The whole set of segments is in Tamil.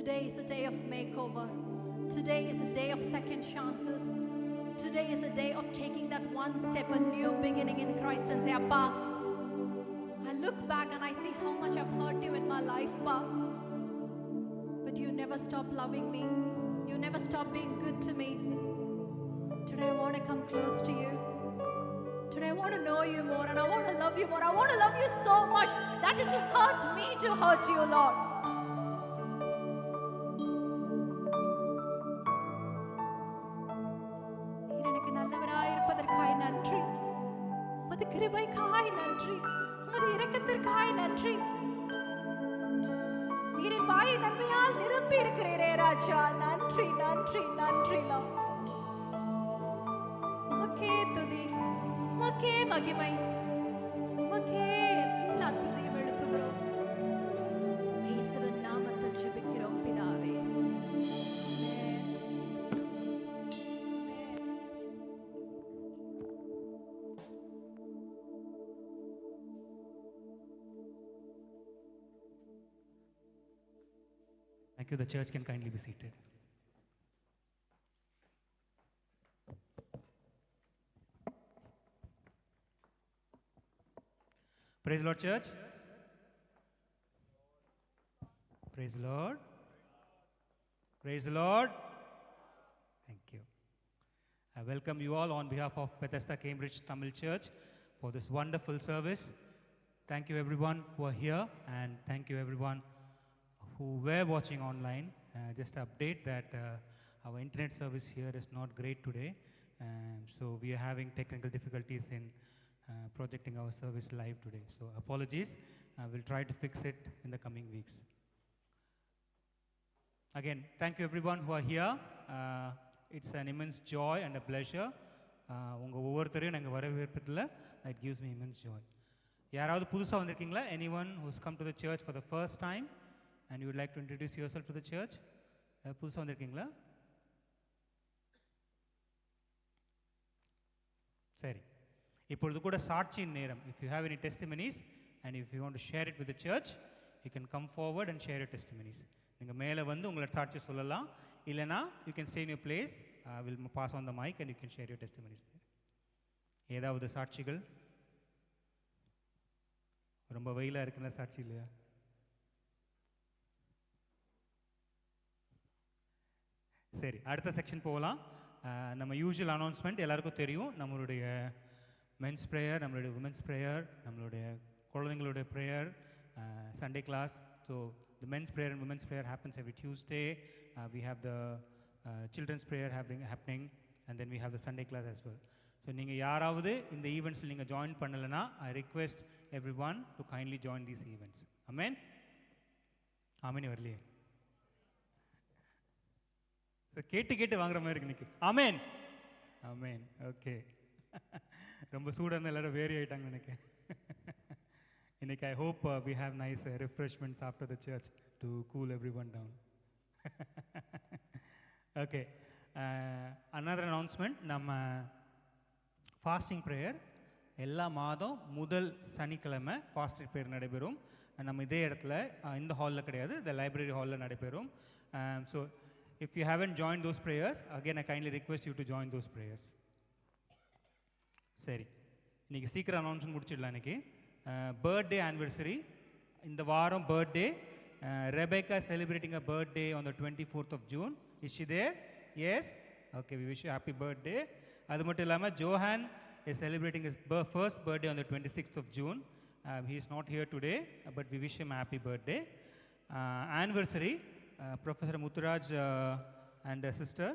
Today is a day of makeover. Today is a day of second chances. Today is a day of taking that one step, a new beginning in Christ, and say, Appa, I look back and I see how much I've hurt you in my life, Pa. But you never stop loving me. You never stop being good to me. Today I want to come close to you. Today I want to know you more and I want to love you more. I want to love you so much that it will hurt me to hurt you, Lord. நீர் எனக்கு நல்லவராய் இருப்பதற்காய் நன்றி. உமது கிருபைக்காய் நன்றி. உமது இரக்கத்திற்காய் நன்றி. நீரின் வாயை நன்மையால் நிரப்பி இருக்கிறீரே ராஜா. நன்றி நன்றி நன்றி Lord. உமக்கே துதி, உமக்கே மகிமை, உமக்கே எல்லா துதியும் எழுப்புகிறோம். இயேசுவின் நாமத்தில் ஜெபிக்கிறோம் பிதாவே. Thank you. The church can kindly be seated. Praise the Lord, church. Praise the Lord. Praise the Lord. Thank you. I welcome you all on behalf of Bethesda Cambridge Tamil Church for this wonderful service. Thank you everyone who are here, and thank you everyone who were watching online. Just to update that our internet service here is not great today, so we are having technical difficulties in projecting our service live today. So apologies. We'll try to fix it in the coming weeks. Again, thank you everyone who are here. It's an immense joy and a pleasure. உங்க ஒவ்வொருத்தரையும் நாங்கள் வரவேற்பதில் it gives me immense joy. யாராவது புதுசாக வந்திருக்கீங்களா? Anyone who's come to the church for the first time and you would like to introduce yourself to the church? புதுசாக வந்திருக்கீங்களா? சரி, இப்பொழுது கூட சாட்சியின் நேரம். If you have any testimonies and if you want to share it with the church, you can come forward and share your testimonies. நீங்கள் மேலே வந்து உங்களை சாட்சி சொல்லலாம். இல்லைனா you can stay in your place. We'll pass on the mic and you can share your testimonies there. ஏதாவது சாட்சிகள்? ரொம்ப வெயிலாக இருக்குன்னா சாட்சி இல்லையா? சரி, அடுத்த செக்ஷன் போகலாம். நம்ம யூஷுவல் அனௌன்ஸ்மெண்ட் எல்லாருக்கும் தெரியும். நம்மளுடைய மென்ஸ் ப்ரேயர், நம்மளுடைய உமன்ஸ் ப்ரேயர், நம்மளுடைய குழந்தைங்களுடைய prayer, Sunday class. So the men's prayer and women's prayer happens every Tuesday. We have the children's prayer happening, and then we have the Sunday class as well. So நீங்கள் யாராவது இந்த ஈவெண்ட்ஸில் நீங்கள் ஜாயின் பண்ணலைன்னா I request everyone to kindly join these events. Amen. ஆமென் வரலையே? கேட்டு கேட்டு வாங்குற மாதிரி இருக்கு இன்னைக்கு. ஆமென் ஆமென். ஓகே, ரொம்ப சூடாக எல்லாரும் வேரி ஆகிட்டாங்க எனக்கு. இன்னைக்கு I hope we have nice refreshments after the church to cool everyone down. Okay, another announcement. நம்ம ஃபாஸ்டிங் ப்ரேயர் எல்லா மாதம் முதல் சனிக்கிழமை ஃபாஸ்டிங் ப்ரேயர் நடைபெறும். நம்ம இதே இடத்துல இந்த ஹாலில் கிடையாது, இந்த லைப்ரரி ஹாலில் நடைபெறும். So if you haven't joined those prayers, again I kindly request you to join those prayers. சரி, இன்னைக்கு சீக்கிரம் அனௌன்ஸ்மெண்ட் முடிச்சிடலாம். இன்னைக்கு பர்த்டே ஆனிவர்சரி. இந்த வாரம் birthday. Rebecca is celebrating a birthday on the 24th of June. Is she there? Yes? Okay, we wish you happy birthday. அது மட்டும் இல்லாமல் Johan is celebrating his first birthday on the 26th of June. He is not here today, but we wish him a happy birthday. Anniversary, Professor Muthuraj and sister,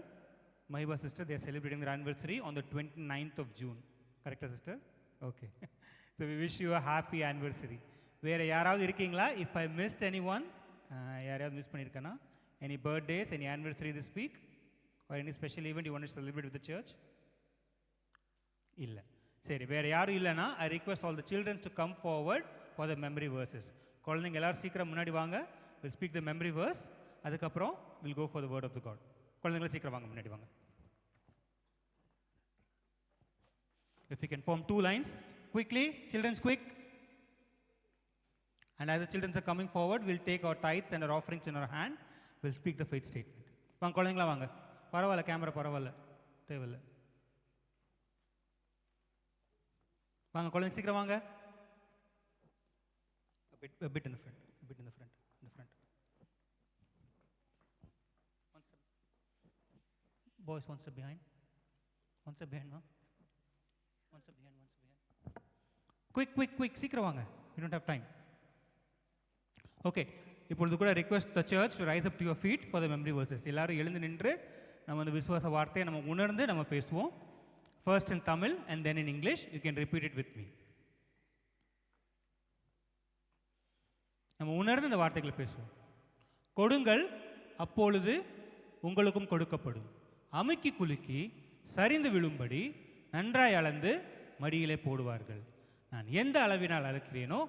Mahiba sister, they are celebrating their anniversary on the 29th of June. Correct, sister? Okay. So we wish you a happy anniversary. வேறு யாராவது இருக்கீங்களா? If I missed anyone, யாரையாவது மிஸ் பண்ணியிருக்கேன்னா, any birthdays, any anniversary this week, or any special event you want to celebrate with the church? இல்லை. சரி, வேறு யாரும் இல்லைன்னா I request all the children to come forward for the memory verses. குழந்தைங்க எல்லாரும் சீக்கிரம் முன்னாடி வாங்க. We'll speak the memory verse. அதுக்கப்புறம் we'll go for the word of the God. குழந்தைங்களை சீக்கிரம் வாங்க, முன்னாடி வாங்க. If we can form two lines quickly, children's quick. And as the children are coming forward, we'll take our tithes and our offerings in our hand. Will speak the faith statement. வாங்க குழந்தைங்களா வாங்க. பரவாயில்ல, கேமரா பரவாயில்ல, தேவையில்லை. வாங்க குழந்தைங்க சீக்கிரம் வாங்க. A bit in the front, a bit in the front, in the front. One step. Boys, one step behind. One step behind, ma'am. One step behind, one step behind. Quick, quick, quick, சீக்கிரம் வாங்க. We don't have time. Okay, இப்பொழுது கூட request the church to rise up to your feet for the memory verses. எல்லாரும் எழுந்து நின்று நம்ம அந்த விசுவாச வார்த்தையை நம்ம உணர்ந்து நம்ம பேசுவோம். First in Tamil and then in English. You can repeat it with me. நம்ம உணர்ந்து இந்த வார்த்தைகளை பேசுவோம். கொடுங்கள், அப்பொழுது உங்களுக்கும் கொடுக்கப்படும். அமுக்கி குலுக்கி சரிந்து விழும்படி நன்றாய் அளந்து மடியிலே போடுவார்கள். நான் எந்த அளவினால் அளக்கிறேனோ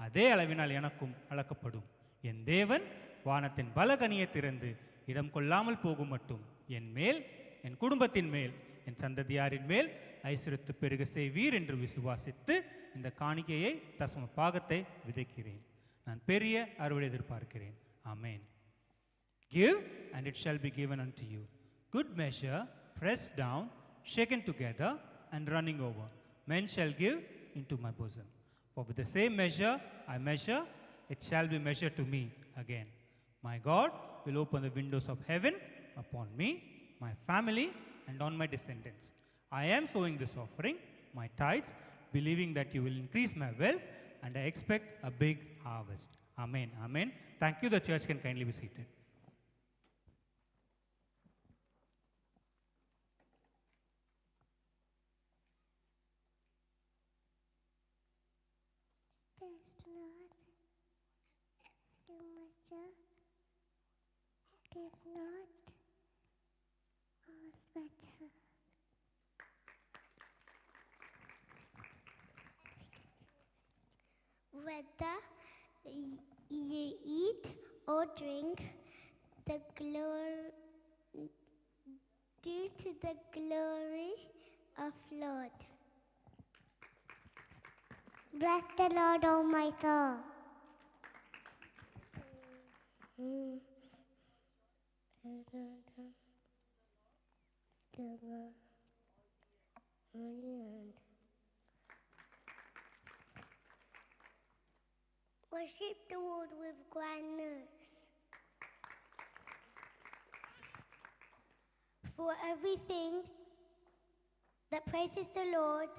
அதே அளவினால் எனக்கும் அளக்கப்படும். என் தேவன் வானத்தின் பலகனியை திறந்து இடம் கொள்ளாமல் போகும் மட்டும் என் மேல், என் குடும்பத்தின் மேல், என் சந்ததியாரின் மேல் ஐஸ்வரியத்து பெருக செய்வீர் என்று விசுவாசித்து இந்த காணிக்கையை தசம பாகத்தை விதைக்கிறேன். நான் பெரிய அறுவடை எதிர்பார்க்கிறேன். ஆமென். Give and it shall be given unto you. Good measure, pressed down, shaken together and running over. Men shall give into my bosom. For with the same measure I measure, it shall be measured to me again. My God will open the windows of heaven upon me, my family, and on my descendants. I am sowing this offering, my tithes, believing that you will increase my wealth, and I expect a big harvest. Amen. Amen. Thank you. The church can kindly be seated. There's not all better. Whether you eat or drink, the glory due to the glory of Lord. Bless the Lord, O my soul. Worship the Lord with gladness. For everything that praises the Lord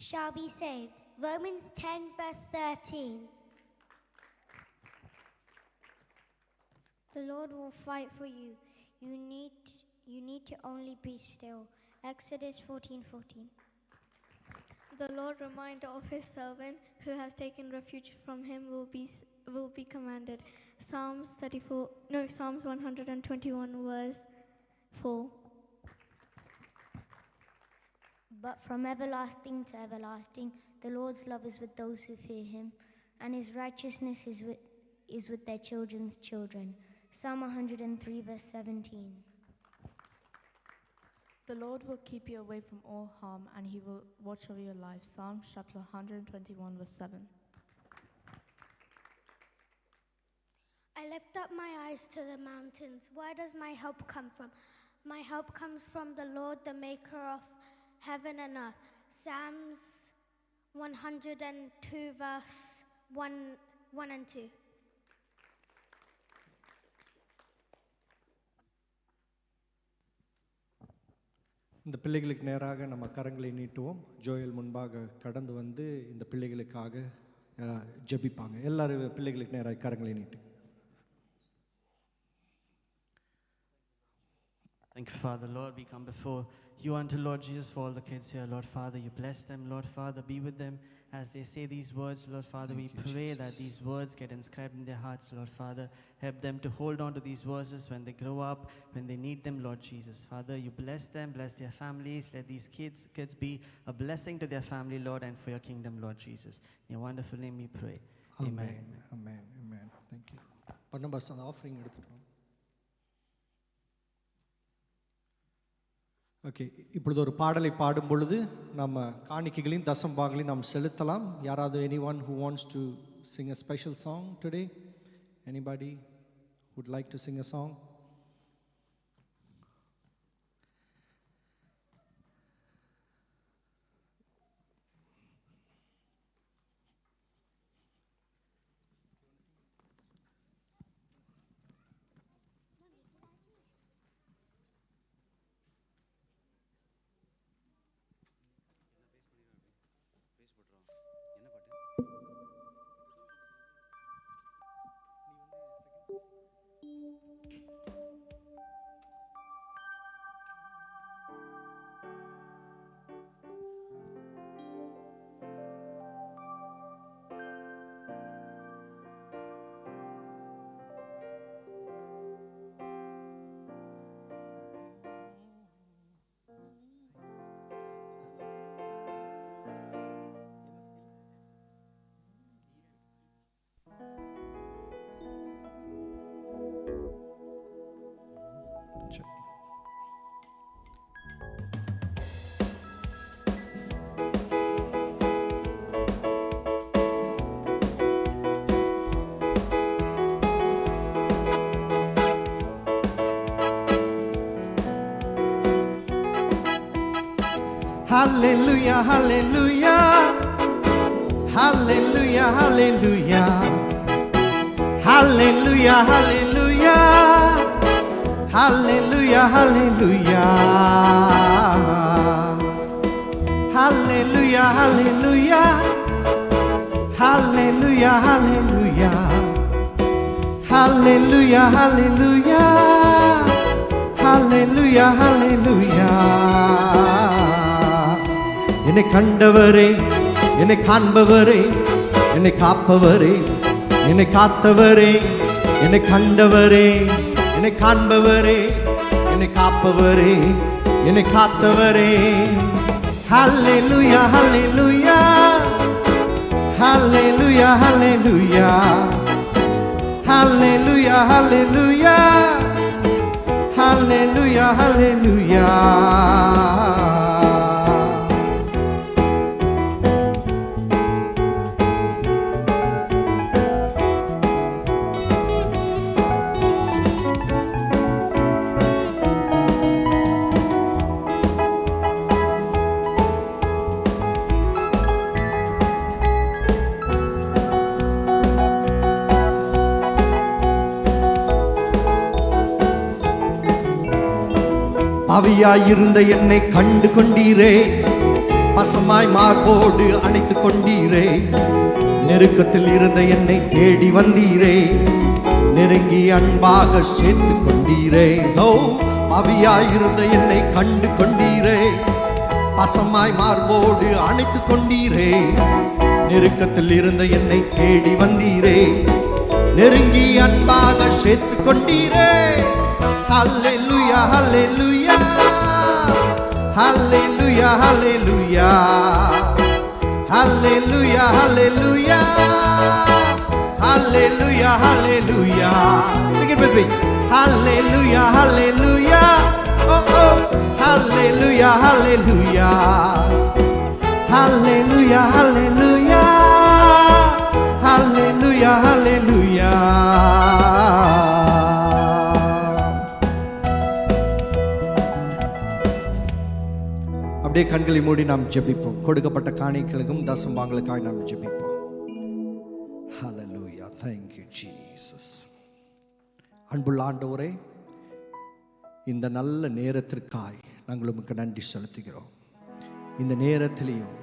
shall be saved. Romans 10 verse 13. The Lord will fight for you. You need to only be still. Exodus 14:14. The Lord reminder of his servant who has taken refuge from him will be commanded. Psalms 121 verse 4. But from everlasting to everlasting, the Lord's love is with those who fear him, and his righteousness is with their children's children. Psalm 103 verse 17. The Lord will keep you away from all harm, and he will watch over your life. Psalms chapter 121 verse 7. I lift up my eyes to the mountains. Where does my help come from? My help comes from the Lord, the maker of heaven and earth. Psalms 102 verse 1 and 2. இந்த பிள்ளைகளுக்கு நேராக நம்ம கரங்களை நீட்டுவோம். ஜோயல் முன்பாக கடந்து வந்து இந்த பிள்ளைகளுக்காக ஜெபிப்பாங்க. எல்லாரும் பிள்ளைகளுக்கு நேராக கரங்களை நீட்டு. Thank you, Father. Lord, we come before you unto Lord Jesus for all the kids here. Lord Father, you bless them. Lord Father, be with them as they say these words. Lord Father, we pray that these words get inscribed in their hearts. Lord Father, help them to hold on to these verses when they grow up, when they need them, Lord Jesus. Father, you bless them, bless their families. Let these kids be a blessing to their family, Lord, and for your kingdom, Lord Jesus. In your wonderful name we pray. Amen. Amen. Amen. Thank you. Barnabas அந்த ஆஃபரிங் எடுத்துட்டோம். ஓகே, இப்பொழுது ஒரு பாடலை பாடும் பொழுது நம்ம காணிக்கைகளையும் தசம்பாகளையும் நாம் செலுத்தலாம். யாராவது anyone who wants to sing a special song today? Anybody would like to sing a song? Hallelujah, hallelujah, hallelujah, hallelujah, hallelujah, hallelujah, hallelujah, hallelujah, hallelujah, hallelujah, hallelujah, hallelujah, hallelujah, hallelujah, hallelujah, hallelujah. என்னை கண்டவரே, என்னை காண்பவரே, என்னை காப்பவரே, என்னை காத்தவரே, என்னை கண்டவரே, என்னை காண்பவரே, என்னை காப்பவரே, என்னை காத்தவரே. ஹல்லேலூயா, ஹல்லேலூயா, ஹல்லேலூயா, ஹல்லேலூயா, ஹல்லேலூயா, ஹல்லேலூயா, ஹல்லேலூயா, ஹல்லேலூயா. பாவியாயிருந்த என்னை கண்டு கொண்டீரே, பசமாய் மார்போடு அணைத்து கொண்டீரே, நெருக்கத்தில் இருந்த என்னை தேடி வந்தீரே, நெருங்கி அன்பாக சேர்த்து கொண்டீரே. ஓ, பாவியாயிருந்த என்னை கண்டு கொண்டீரே, பசமாய் மார்போடு அணைத்து கொண்டீரே, நெருக்கத்தில் இருந்த என்னை தேடி வந்தீரே, நெருங்கி அன்பாக சேர்த்து கொண்டீரே. Hallelujah, hallelujah, hallelujah, hallelujah, hallelujah, hallelujah, hallelujah, hallelujah. Sing it with me. Hallelujah, hallelujah, oh oh, hallelujah, hallelujah, hallelujah, hallelujah, hallelujah, hallelujah. அப்படியே கண்களை மூடி நாம் ஜெபிப்போம். கொடுக்கப்பட்ட காணிக்கைகளுக்கும் தசம்பாங்களுக்காக நாம் ஜெபிப்போம். ஹல்லேலூயா, thank you Jesus. அன்புள்ள ஆண்டவரே, இந்த நல்ல நேரத்திற்காய் நாங்கள் உமக்கு நன்றி செலுத்துகிறோம். இந்த நேரத்திலையும்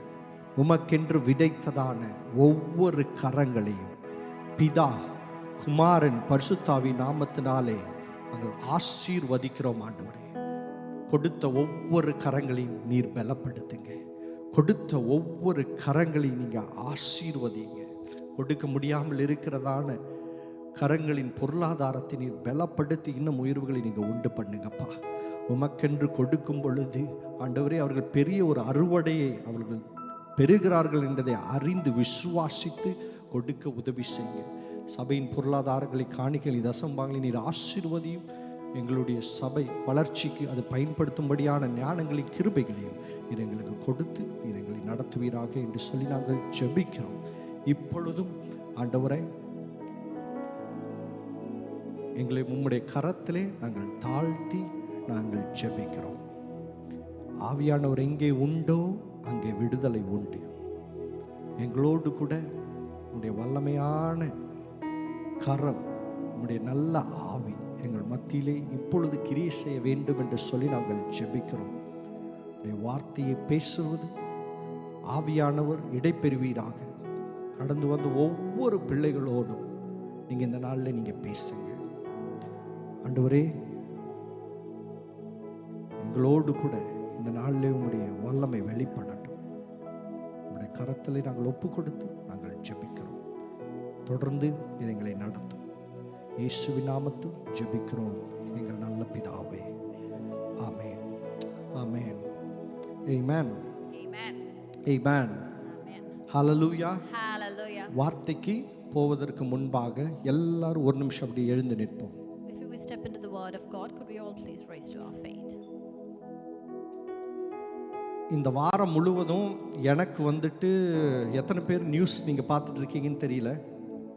உமக்கென்று விதைத்ததான ஒவ்வொரு கரங்களையும் பிதா, குமாரன், பரிசுத்தாவின் நாமத்தினாலே நாங்கள் ஆசீர்வதிக்கிறோம். ஆண்டவரே, கொடுத்த ஒவ்வொரு கரங்களையும் நீர் பலப்படுத்துங்க. கொடுத்த ஒவ்வொரு கரங்களையும் நீங்கள் ஆசீர்வதிங்க. கொடுக்க முடியாமல் இருக்கிறதான கரங்களின் பொருளாதாரத்தை நீர் பலப்படுத்தி இன்னும் உயர்வுகளை நீங்கள் உண்டு பண்ணுங்கப்பா. உமக்கென்று கொடுக்கும் பொழுது ஆண்டவரே, அவர்கள் பெரிய ஒரு அறுவடையை அவர்கள் பெறுகிறார்கள் என்பதை அறிந்து விசுவாசித்து கொடுக்க உதவி செய்யுங்க. சபையின் பொருளாதாரங்களை, காணிக்கைகளை, தசம்பாங்களை நீர் ஆசீர்வதியும். எங்களுடைய சபை வளர்ச்சிக்கு அது பயன்படுத்தும்படியான ஞானங்களின் கிருபைகளையும் நீர் எங்களுக்கு கொடுத்து நீர் எங்களை நடத்துவீராக என்று சொல்லி நாங்கள் ஜெபிக்கிறோம். இப்பொழுதும் ஆண்டவரே, எங்களை உம்முடைய கரத்திலே நாங்கள் தாழ்த்தி நாங்கள் ஜெபிக்கிறோம். ஆவியானவர் எங்கே உண்டோ அங்கே விடுதலை உண்டு. எங்களோடு கூட உம்முடைய வல்லமையான கரம், உம்முடைய நல்ல ஆவி எங்கள் மத்தியிலே இப்பொழுது கிரியை செய்ய வேண்டும் என்று சொல்லி நாங்கள் ஜெபிக்கிறோம். உம்முடைய வார்த்தையை பேசுவது ஆவியானவர் இடைப்பெறுவீராக. கடந்து வந்து ஒவ்வொரு பிள்ளைகளோடும் நீங்கள் இந்த நாளில் நீங்கள் பேசுங்க ஆண்டவரே. எங்களோடு கூட இந்த நாளிலே உம்முடைய வல்லமை வெளிப்படட்டும். உம்முடைய கரத்தில் நாங்கள் ஒப்பு கொடுத்து நாங்கள் ஜெபிக்கிறோம். தொடர்ந்து எங்களை நடத்தும். இயேசுவின் நாமத்தில் ஜெபிக்கிறோம் எங்கள் நல்ல பிதாவே. ஆமென், ஆமென், ஆமென், Amen. ஆமென். Amen. ஹல்லேலூயா. Hallelujah. வார்த்தைக்கு போவதற்கு முன்பாக எல்லாரும் ஒரு நிமிஷம் அப்படி எழுந்து நிற்போம். Before we step into the word of God, could we all please rise to our feet? இந்த வாரம் முழுவதும் எனக்கு வந்துட்டு எத்தனை பேர் நியூஸ் நீங்கள் பார்த்துட்டு இருக்கீங்கன்னு தெரியல.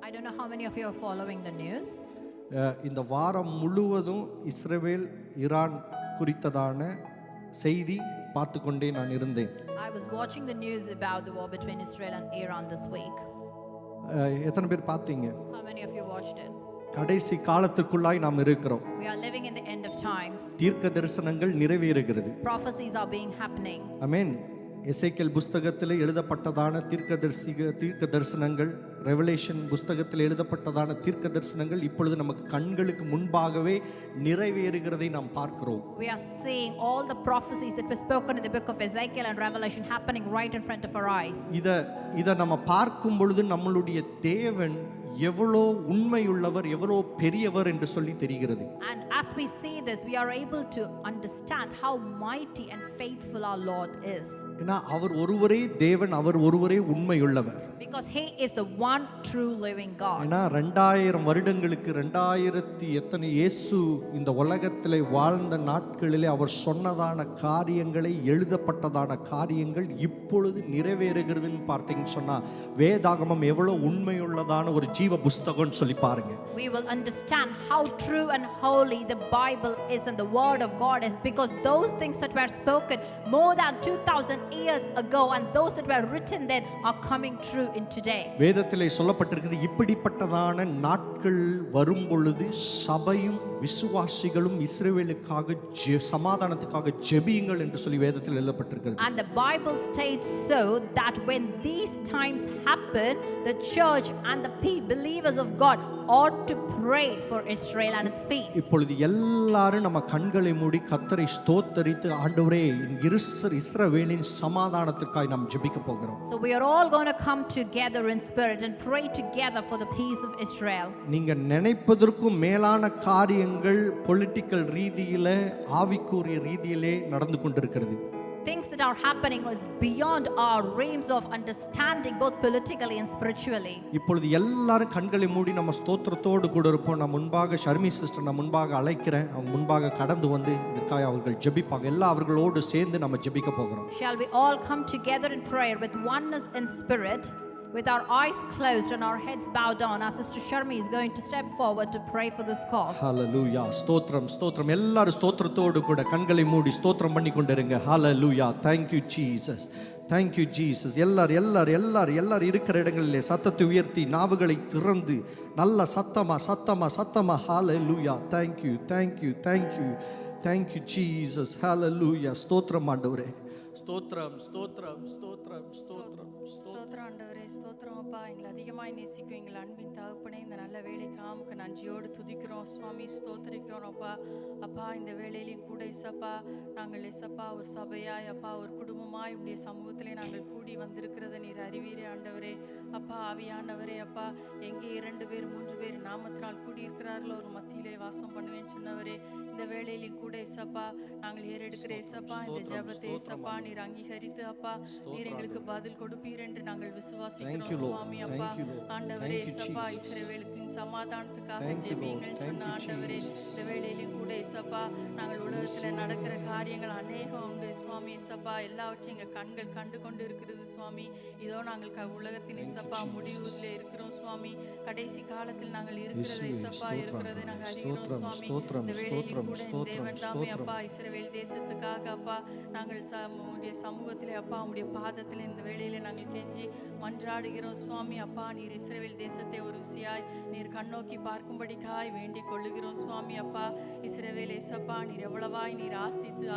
I don't know how many of you are following the news. இந்த வாரம் முழுவதும் இஸ்ரவேல் ஈரான் குறித்ததான செய்தி பார்த்து கொண்டே நான் இருந்தேன். I was watching the news about the war between Israel and Iran this week. எத்தனை பேர் பார்த்தீங்க? How many of you watched it? கடைசி காலத்துக்குள்ளாய் நாம் இருக்கிறோம். We are living in the end of times. தீர்க்க தரிசனங்கள் நிறைவேறுகிறது. Prophecies are being happening. ஆமென். எசேக்கியேல் புஸ்தகத்தில் எழுதப்பட்டதான தீர்க்க தரிசனங்கள், ரெவலேஷன் புஸ்தகத்தில் எழுதப்பட்டதான தீர்க்க தரிசனங்கள் இப்பொழுது நமக்கு கண்களுக்கு முன்பாகவே நிறைவேறுகிறதை நாம் பார்க்கிறோம். We are seeing all the prophecies that were spoken in the book of Ezekiel and Revelation happening right in front of our eyes. இத நம்ம பார்க்கும் பொழுது நம்மளுடைய தேவன் எவ்வளோ உண்மையுள்ளவர், எவ்வளோ பெரியவர் என்று சொல்லி தெரிகிறது. And as we see this, we are able to understand how mighty and faithful our Lord is. ஏன்னா அவர் ஒருவரே தேவன், அவர் ஒருவரே உண்மையுள்ளவர். Because he is the one true living God. ஏன்னா 2000 வருடங்களுக்கு 2000 எத்தனை இயேசு இந்த உலகத்தில் வாழ்ந்த நாட்களிலே அவர் சொன்னதான காரியங்களை, எழுதப்பட்டதான காரியங்கள் இப்பொழுது நிறைவேறுகிறதுன்னு பார்த்தீங்கன்னு சொன்னா வேதாகமம் எவ்வளோ உண்மையுள்ளதான ஒரு ஜீவ புஸ்தகம்னு சொல்லி பாருங்க. We will understand how true and holy the Bible is and the word of God is, because those things that were spoken more than 2000 years ago and those that were written then are coming true in today. வேதத்திலே சொல்லப்பட்டிருக்கிறது, இப்படிப்பட்டதான நாட்கள் வரும் பொழுது சபையும் விசுவாசிகளும் இஸ்ரவேலுக்காக சமாதானத்துக்காக ஜெபியுங்கள் என்று சொல்லி வேதத்தில் எழுதப்பட்டிருக்கிறது. And the Bible states so that when these times happen, the church and the believers of God ought to pray for Israel and its peace. இப்பொழுது எல்லாரும் நம்ம கண்களை மூடி கர்த்தரை ஸ்தோத்தரித்து, ஆண்டவரே இஸ்ரவேலின் சமாதானத்திற்காக நாம் ஜெபிக்க போகிறோம். So we are all going to come together in spirit and pray together for the peace of Israel. நீங்க நினைப்பதற்கும் மேலான காரியங்கள் பொலிட்டிக்கல் ரீதியில, ஆவிக்குரிய ரீதியிலே நடந்து கொண்டிருக்கிறது. Things that are happening is beyond our realms of understanding, both politically and spiritually. இப்பொழுது எல்லாரும் கண்களை மூடி நம்ம ஸ்தோத்திரத்தோடு கூட இருப்போம். நான் முன்பாக ஷர்மி சிஸ்டர் நான் முன்பாக அழைக்கிறேன். அவங்க முன்பாக கடந்து வந்து இதற்காக அவர்கள் ஜெபிப்பாங்க. எல்லாம் அவர்களோடு சேர்ந்து நம்ம ஜெபிக்க போகிறோம். Shall we all come together in prayer with oneness in spirit, with our eyes closed and our heads bowed down? Our sister Sharmi is going to step forward to pray for this cause. ஹல்லேலூயா. ஸ்தோத்திரம், ஸ்தோத்திரம். எல்லாரும் ஸ்தோத்திரத்தோடு கூட கண்களை மூடி ஸ்தோத்திரம் பண்ணி கொண்டிருங்க. ஹல்லேலூயா. Thank you Jesus. Thank you Jesus. எல்லாரும் இருக்கிற இடங்களிலே சத்தத்தை உயர்த்தி நாவுகளை திறந்து நல்ல சத்தமா ஹல்லேலூயா. Thank you. Thank you Jesus. ஹல்லேலூயா. ஸ்தோத்திரம் ஆண்டவரே. ஸ்தோத்திரம். ஸ்தோத்திரம் ஆண்டவரே, ஸ்தோத்திரம் அப்பா. எங்களை அதிகமாய் நேசிக்கும் எங்கள் அன்பின் தகப்பனே, இந்த நல்ல வேலைக்கு ஆமுக்கு நன்றியோடு துதிக்கிறோம் சுவாமி, ஸ்தோத்திரிக்கிறோம் அப்பா. அப்பா இந்த வேலையிலையும் கூட இசப்பா நாங்கள் இசப்பா ஒரு சபையாய் அப்பா ஒரு குடும்பமாய் உடைய சமூகத்திலே நாங்கள் கூடி வந்திருக்கிறத நீர் அறிவீரே ஆண்டவரே. அப்பா ஆவியானவரே, அப்பா எங்கே 2 பேர் 3 பேர் நாமத்தினால் கூடியிருக்கிறார்களோ ஒரு மத்தியிலே வாசம் பண்ணுவேன்னு சொன்னவரே, இந்த வேலையிலையும் கூட இசப்பா நாங்கள் ஏறெடுக்கிற இசப்பா இந்த ஜெபத்தை இசப்பா நீர் அங்கீகரித்து அப்பா நீர் எங்களுக்கு பதில் கொடுப்பீர் வருவீர் என்று நாங்கள் Thank விசுவாசிக்கிறோம் you, Lord. சுவாமி Thank அப்பா. you, Lord. ஆண்டவரே Thank you, இசப்பா Jesus. இஸ்ரவேலுக்கு சமாதானத்துக்காக Thank you, Lord. ஜெபிங்கள் Thank சொன்ன you, ஆண்டவரே Jesus. இந்த வேளையிலும் கூட இசப்பா நாங்கள் உலகத்தில் நடக்கிற காரியங்கள் அநேகம் உண்டு சுவாமி இசப்பா எல்லாவற்றையும் எங்கள் கண்கள் கண்டு கொண்டு இருக்கிறது சுவாமி. இதோ நாங்கள் உலகத்தின் இசப்பா முடிவுல இருக்கிறோம் சுவாமி. கடைசி காலத்தில் நாங்கள் இருக்கிறது இயேசுவே, இசப்பா ஸ்தோத்திரம், இருக்கிறதை நாங்கள் அறிகிறோம் ஸ்தோத்திரம், சுவாமி. ஸ்தோத்திரம், இந்த வேளையிலும் ஸ்தோத்திரம், கூட இந்த ஸ்தோத்திரம், தேவன் தாமே ஸ்தோத்திரம். அப்பா இஸ்ரவேல் தேசத்துக்காக அப்பா நாங்கள் உம்முடைய சமூகத்திலே அப்பா உம்முடைய பாதத்திலே இந்த வேளையிலே நாங்கள் கெஞ்சி மன்றாடுகிறோம் சுவாமி அப்பா. நீர் இஸ்ரவேல் தேசத்தை ஒரு ருசியாய் நீர் கண்ணோக்கி பார்க்கும்படிக்காய் வேண்டிக் கொள்ளுகிறோம் சுவாமி அப்பா. இஸ்ரவேல் ஏசப்பா நீர் எவ்வளவாய் நீர்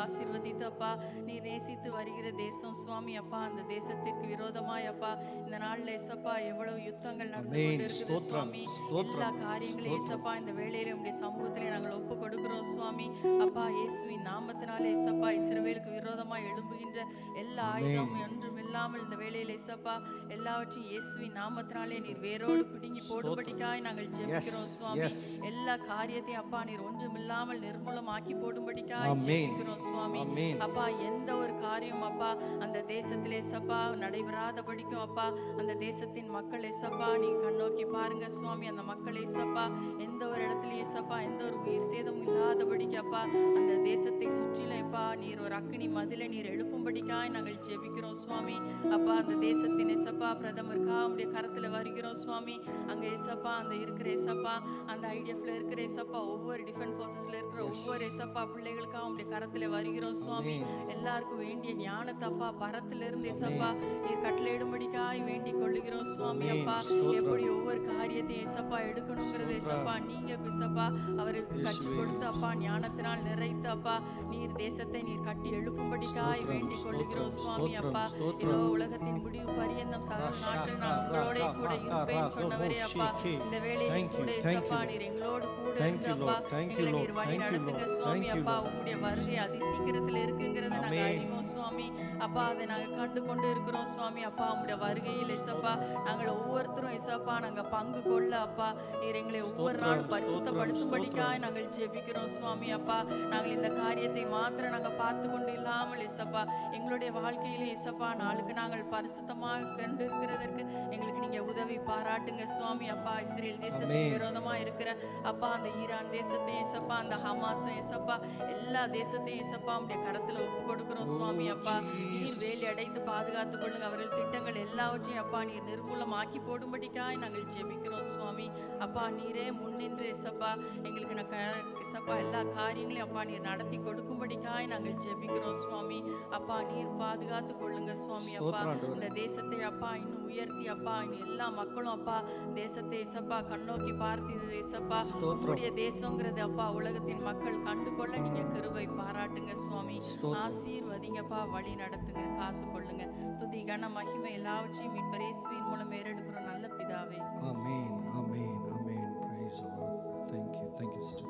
ஆசீர்வதித்து அப்பா நீர் நேசித்து வருகிற தேசம் சுவாமி அப்பா. அந்த தேசத்திற்கு விரோதமாய் அப்பா இந்த நாள்ல ஏசப்பா எவ்வளவு யுத்தங்கள் நடந்து Amen. கொண்டு இருக்குது ஸ்தோத்திரம், சுவாமி. ஸ்தோத்திரம், எல்லா காரியங்களையும் ஏசப்பா இந்த வேளையிலே உம்முடைய சமூகத்திலே நாங்கள் ஒப்பு கொடுக்கிறோம் சுவாமி அப்பா. இயேசுவின் நாமத்தினாலே ஏசப்பா இஸ்ரவேலுக்கு விரோதமாய் எழும்புகின்ற எல்லா ஆயுதம் ஒன்றும் இல்லாமல் இந்த வேளையிலே ஏசப்பா எல்லாவற்றையும் இயேசுவின் நாமத்தினாலே நீர் வேரோடு பிடுங்கி போடும்படிக்காய் நாங்கள் ஜெபிக்கிறோம் சுவாமி. yes. எல்லா காரியத்தையும் அப்பா நீர் ஒன்றுமில்லாமல் நிர்மூலமாக்கி போடும்படிக்காய் Amen. ஜெபிக்கிறோம் சுவாமி Amen. அப்பா. எந்த ஒரு காரியம் அப்பா அந்த தேசத்திலே சப்பா நடைபெறாதபடிக்கும் அப்பா அந்த தேசத்தின் மக்கள் ஏசப்பா நீ கண்ணோக்கி பாருங்க சுவாமி. அந்த மக்கள் ஏசப்பா எந்த ஒரு இடத்துலயும் ஏசப்பா எந்த ஒரு உயிர் சேதமும் இல்லாதபடிக்கு அப்பா அந்த தேசத்தை சுற்றிலும் எப்பா நீர் ஒரு அக்கினி மதிலை நீர் எழுப்பும்படிக்காய் நாங்கள் ஜெபிக்கிறோம் சுவாமி அப்பா. அந்த தேசத்தின் ஏசப்பா பிரதமருக்கா உடைய கரத்துல வருகிறோம் சுவாமி. அங்க ஏசப்பா அந்த இருக்கிற ஏசப்பா அந்த ஐடிஎஃப்ல இருக்கிற ஏசப்பா ஒவ்வொரு டிஃபென்ஸ் ஃபோர்ஸஸ்ல இருக்கிற ஒவ்வொரு ஏசப்பா பிள்ளைகளுக்கா உடைய கரத்துல வருகிறோம் சுவாமி. எல்லாருக்கும் வேண்டிய ஞானத்தை அப்பா பரத்திலிருந்து ஏசப்பா நீர் கட்டளையிடும்படிக்காய் வேண்டிக் கொள்ளுகிறோம் சுவாமி அப்பா. எப்படி ஒவ்வொரு காரியத்தையும் ஏசப்பா எடுக்கணுங்கிறது ஏசப்பா நீங்க ஏசப்பா அவர்களுக்கு கற்றுக் கொடுத்து அப்பா ஞானத்தினால் நிறைத்து அப்பா நீர் தேசத்தை நீர் கட்டி எழுப்பும்படிக்காய் வேண்டிக் கொள்ளுகிறோம் சுவாமி அப்பா. இதோ உலகத்தின் முடிவு பரியந்தம் சகல நாட்கள் நான் உங்களோட கூட இருப்பேன் சொன்னவரே அப்பா. இந்த வேளையிலும் கூட ஏசப்பா நீர் எங்களோடு கூட இருந்து அப்பா எங்களை நீர் வழி நடத்துங்க சுவாமி அப்பா. உங்களுடைய வருகை அதிசீக்கிரத்தில் இருக்குங்கிறத நாங்கள் அறிவோம் சுவாமி அப்பா. அதை நாங்கள் கண்டு கொண்டு இருக்கிறோம் சுவாமி அப்பா. உங்களுடைய வருகையில் ஏசப்பா நாங்கள் ஒவ்வொருத்தரும் ஏசப்பா நாங்கள் பங்கு கொள்ள அப்பா நீர் எங்களை ஒவ்வொரு நாளும் பரிசுத்தப்படுத்தும்படிக்காய் நாங்கள் ஜெபிக்கிறோம் சுவாமி அப்பா. நாங்கள் இந்த காரியத்தை மாத்திரம் நாங்கள் பார்த்து கொண்டு இல்லாமல் ஏசப்பா எங்களுடைய வாழ்க்கையிலே ஏசப்பா நாளுக்கு நாங்கள் பரிசுத்தமாக கண்டு இருக்கிறதற்கு எங்களுக்கு நீங்க உதவி பாராட்டுங்க சுவாமி அப்பா. இஸ்ரேல் தேசத்துக்கு விரோதமா இருக்கிற அப்பா அந்த ஈரான் தேசத்தையும் ஏசப்பா அந்த ஹமாஸும் ஏசப்பா எல்லா தேசத்தையும் ஏசப்பா உடைய கரத்துல ஒப்பு கொடுக்கிறோம் சுவாமி அப்பா. நீர் வேலி அடைத்து பாதுகாத்துக் கொள்ளுங்க அவர்கள் திட்டங்கள் எல்லாவற்றையும் அப்பா நீர் நிர்மூலமாக்கி போடும்படிக்காய் நாங்கள் ஜெபிக்கிறோம் சுவாமி அப்பா. நீரே முன்னின்று ஏசப்பா எங்களுக்கு ஏசப்பா எல்லா காரியங்களையும் அப்பா நீர் நடத்தி கொடுக்கும்படிக்காய் நாங்கள் ஜெபிக்கிறோம் சுவாமி அப்பா. நீர் பாதுகாத்துக் கொள்ளுங்க சுவாமி அப்பா. இந்த தேசத்தை அப்பா இன்னும் உயர்த்தி அப்பா இன்னும் எல்லா மக்களும் அப்பா தேசத்தை ஏசப்பா கண்ணோக்கி பார்த்து ஏசப்பா உங்களுடைய தேசங்கிறது அப்பா உலகத்தின் மக்கள் கண்டுகொள்ள நீங்க கிருபை பாராட்டுங்க சுவாமி. ஆசீர்வதிங்கப்பா வழி நடத்துங்க காத்து கொள்ளுங்க. துதி கன மகிமை எல்லாவற்றையும் மீட்பர் இயேசுவின் மூலம் ஏறெடுக்கிறோம் நல்ல பிதாவே. Amen. Amen. Amen. Praise the Lord. Thank you. Thank you, sister.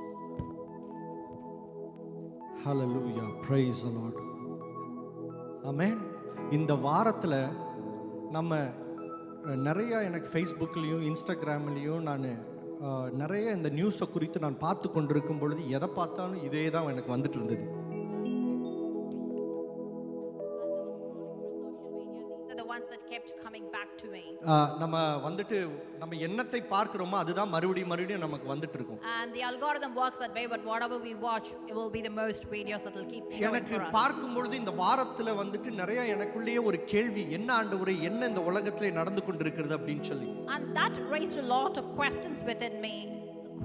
Hallelujah. Praise the Lord. Amen. இந்த வாரத்தில் நம்ம நிறையா எனக்கு ஃபேஸ்புக்லேயும் இன்ஸ்டாகிராம்லேயும் நான் நிறைய இந்த நியூஸை குறித்து நான் பார்த்து கொண்டிருக்கும் பொழுது எதை பார்த்தாலும் இதே தான் எனக்கு வந்துட்டு இருந்தது. நம்ம வந்துட்டு நம்ம என்னத்தை பார்க்கிறோமோ அதுதான் மறுபடியும் நமக்கு வந்துட்டு இருக்கும். And the algorithm works that way, but whatever we watch, it will be the most videos that will keep showing எனக்கு for us. பார்க்கும் பொழுது இந்த வாரத்துல வந்துட்டு நிறைய எனக்குள்ளேயே ஒரு கேள்வி, என்ன ஆண்டவரே என்ன இந்த உலகத்திலே நடந்து கொண்டிருக்கிறது அப்படின்னு சொல்லி. And that raised a lot of questions within me,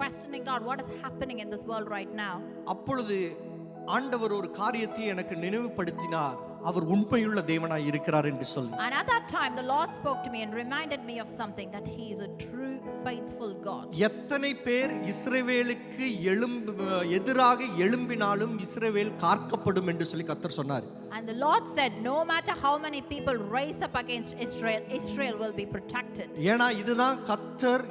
questioning God, what is happening in this world right now? அப்பொழுது ஆண்டவர் ஒரு காரியத்தை எனக்கு நினைவுபடுத்தினார், அவர் உண்மையுள்ள தேவனாய் இருக்கிறார் என்று சொல்லி. And at that time the Lord spoke to me and reminded me of something, that he is a true faithful God. எத்தனை பேர் இஸ்ரவேலுக்கு எதிராக எழும்பினாலும் இஸ்ரவேல் காக்கப்படும் என்று சொல்லி கர்த்தர் சொன்னார். And the Lord said, no matter how many people raise up against Israel, Israel will be protected. ஏனா இதுதான் கர்த்தர்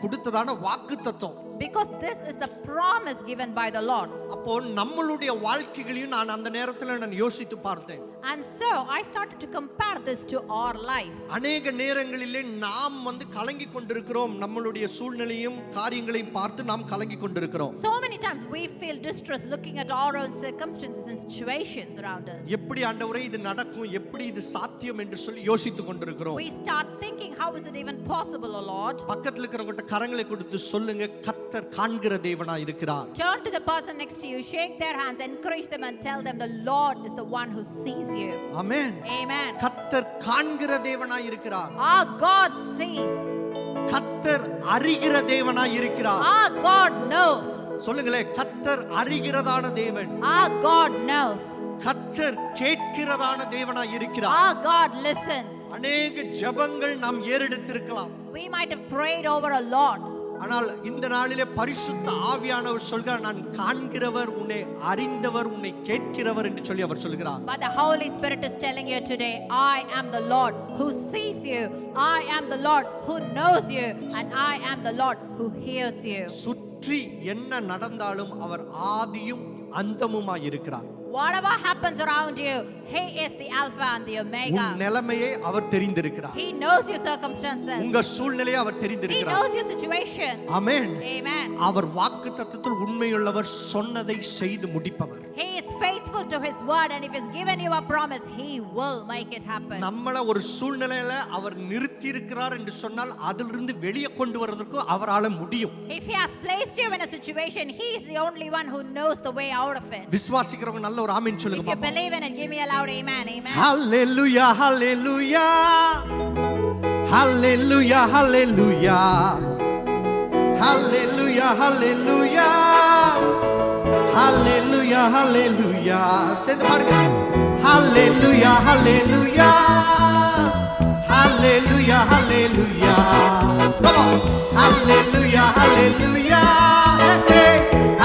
கொடுத்ததான வாக்குத்தத்தம். Because this is the promise given by the Lord. அப்போ நம்மளுடைய வாழ்க்கைகளையும் நான் அந்த நேரத்தில் நான் யோசித்து பார்த்தேன். And so I started to compare this to our life. அநேக நேரங்களிலே நாம் கலங்கி கொண்டிருக்கிறோம். நம்மளுடைய சூழ்நிலையும் காரியங்களையும் பார்த்து நாம் கலங்கி கொண்டிருக்கிறோம். So many times we feel distress looking at our own circumstances and situations around us. எப்படி ஆண்டவரே இது நடக்கும், எப்படி இது சாத்தியம் என்று சொல்லி யோசித்துக் கொண்டிருக்கிறோம். We start thinking, how is it even possible, O Lord? பக்கத்துல இருக்கிறவங்க கரங்களை கொடுத்து சொல்லுங்க, கர்த்தர் காண்கிற தேவனாய் இருக்கிறார். Turn to the person next to you, shake their hands, encourage them and tell them the Lord is the one who sees you. Amen. Amen. கர்த்தர் காண்கிற தேவனாய் இருக்கிறார். Our God sees. கர்த்தர் அறிகிற தேவனாய் இருக்கிறார். Our God knows. சொல்லுங்களே, கர்த்தர் அறிகிறதான தேவன். Our God knows. கர்த்தர் கேட்கிறதான தேவனாய் இருக்கிறார். Our God listens. அநேக ஜெபங்கள் நாம் ஏறெடுத்திருக்கலாம். We might have prayed over a lot. ஆனால் இந்த நாளிலே பரிசுத்த ஆவியானவர் சொல்கிறார், நான் காண்கிறவர், உன்னை அறிந்தவர், உன்னை கேட்கிறவர் என்று சொல்லி அவர் சொல்கிறார். But the Holy Spirit is telling you today, I am the Lord who sees you, I am the Lord who knows you, and I am the Lord who hears you. சுற்றி என்ன நடந்தாலும் அவர் ஆதியும் அந்தமுமாய் இருக்கிறார். Whatever happens around you, He is the Alpha and the Omega. உன் நிலைமையை அவர் தெரிந்திருக்கிறார். He knows your circumstances. உங்க சூழ்நிலையை அவர் He தெரிந்திருக்கிறார். knows your situations. Amen. Amen. அவர் வாக்குத்தத்தத்தில் உண்மையுள்ளவர், சொன்னதை செய்து முடிப்பவர். He is faithful to His word, and if He's given you a promise, He will make it happen. நம்மள ஒரு சூழ்நிலையில அவர் நிறுத்தி இருக்கிறார் என்று சொன்னால் அதிலிருந்து வெளியே கொண்டு வரதற்கு அவரால முடியும். If He has placed you in a situation, He is the only one who knows the way out of it. விசுவாசிக்கிறவங்க நல்ல ஒரு ஆமென் சொல்லுங்க If you பாப்போம். believe in it, give me a loud amen. Amen. Hallelujah, hallelujah. Hallelujah, hallelujah. Hallelujah, hallelujah. Hallelujah, hallelujah. சேர்ந்து பாருங்க. Hallelujah, hallelujah. Hallelujah, hallelujah. Come on. Hallelujah, hallelujah. Hey,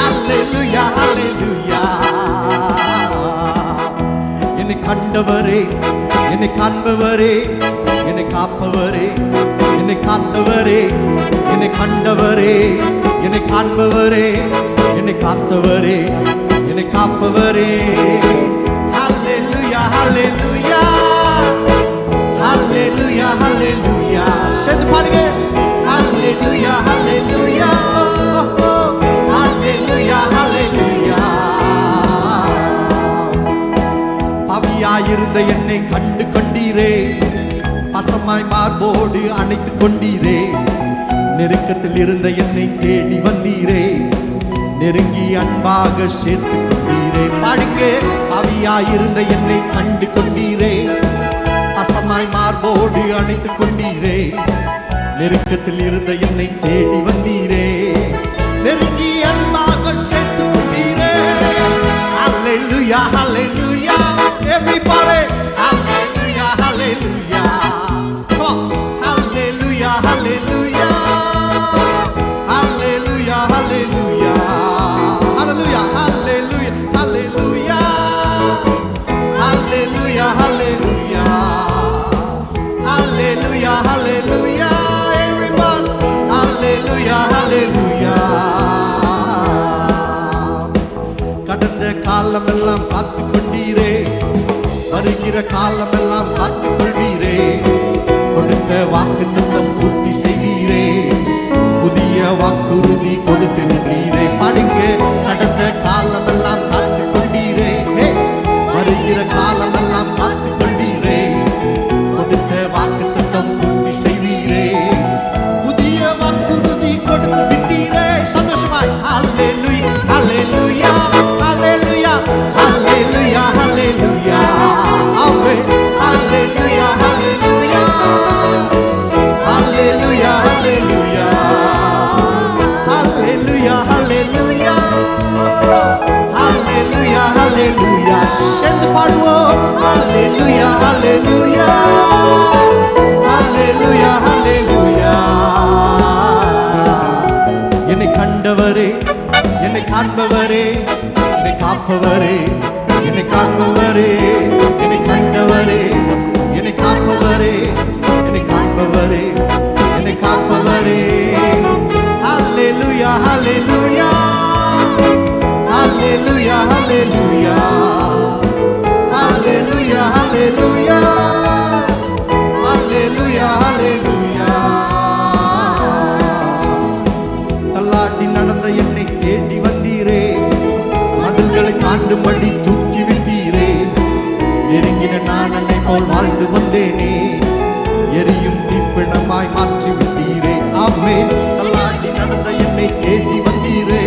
hallelujah, hallelujah. என்னை கண்டவரே, என்னை காண்பவரே, என்னை காப்பவரே, என்னை காத்தவரே, என்னை கண்டவரே, என்னை காண்பவரே, என்னை காத்தவரே, என்னை காப்பவரே. Hallelujah, hallelujah. Hallelujah, hallelujah. சேர்ந்து பாடுங்க. Hallelujah, hallelujah. Oh, oh. Hallelujah, hallelujah. பாவியாயிருந்த என்னை கண்டு கொண்டீரே, பசமாய் மார்போடு அணைத்துக் கொண்டீரே, நெருக்கத்தில் இருந்த என்னை தேடி வந்தீரே, நெருங்கி அன்பாக சேர்த்து கொண்டீரே. பாடுங்க. பாவியாயிருந்த என்னை கண்டு கொண்டீரே, பசமாய் மார்போடு அணைத்துக் கொண்டீரே, நெருக்கத்தில் இருந்த என்னை தேடி வந்தீரே, நெருங்கி அன்பாக சேர்த்து கொண்டீரே. Hallelujah, hallelujah. Everybody, hallelujah, hallelujah. Come on. Hallelujah, hallelujah. Hallelujah, hallelujah. Hallelujah, hallelujah, hallelujah. Hallelujah, hallelujah. Hallelujah, hallelujah. Everyone, hallelujah, hallelujah. கடந்த காலமெல்லாம் காத்து கொண்டீரே, வருகிற காலமெல்லாம் காத்து கொள்வீரே, கொடுத்த வாக்குத்தத்தம் பூர்த்தி செய்வீரே, புதிய வாக்குறுதி கொடுத்து நின்றீரே. பாடுங்க. கடந்த காலமெல்லாம் காத்து கொண்டீரே, வருகிற காலமெல்லாம் காத்து கொள்வீரே, கொடுத்த வாக்குத்தத்தம் பூர்த்தி செய்வீரே, புதிய வாக்குறுதி கொடுத்து விட்டீரே. சந்தோஷமாய். Hallelujah, hallelujah, hallelujah, hallelujah, hallelujah. Amen. Hallelujah, hallelujah. Hallelujah, hallelujah. Hallelujah, hallelujah. Hallelujah, hallelujah. சேர்ந்து பாடுவோம். Hallelujah, hallelujah. Hallelujah, hallelujah. என்னை கண்டவரே, என்னை காண்பவரே, என்னை காப்பவரே, என்னை காண்பவரே, என்னை கண்டவரே, என்னை காப்பவரே, என்னை காண்பவரே, என்னை காப்பவரே. Hallelujah, hallelujah. Hallelujah, hallelujah. Hallelujah, கிரீடமாய் மாற்றி விட்டீரே. ஆமென். தள்ளாடி நடந்த என்னை தேடி வந்தீரே,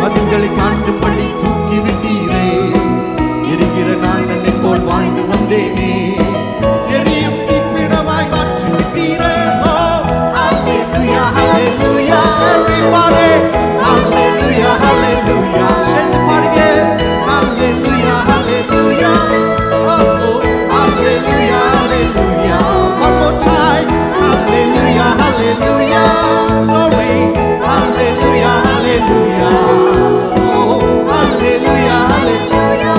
பதில்களை காட்டும்படி தூக்கி விட்டீரே. எரிகிற நாணலை போல் வாழ்ந்து வந்தேனே, எரியும் தீப்பிடமாய் மாற்றி விட்டீரே. ஓ ஹalleluya hallelujah everybody hallelujah hallelujah சேர்ந்து பாடுங்க hallelujah hallelujah oh hallelujah hallelujah one more time hallelujah hallelujah glory hallelujah hallelujah oh hallelujah hallelujah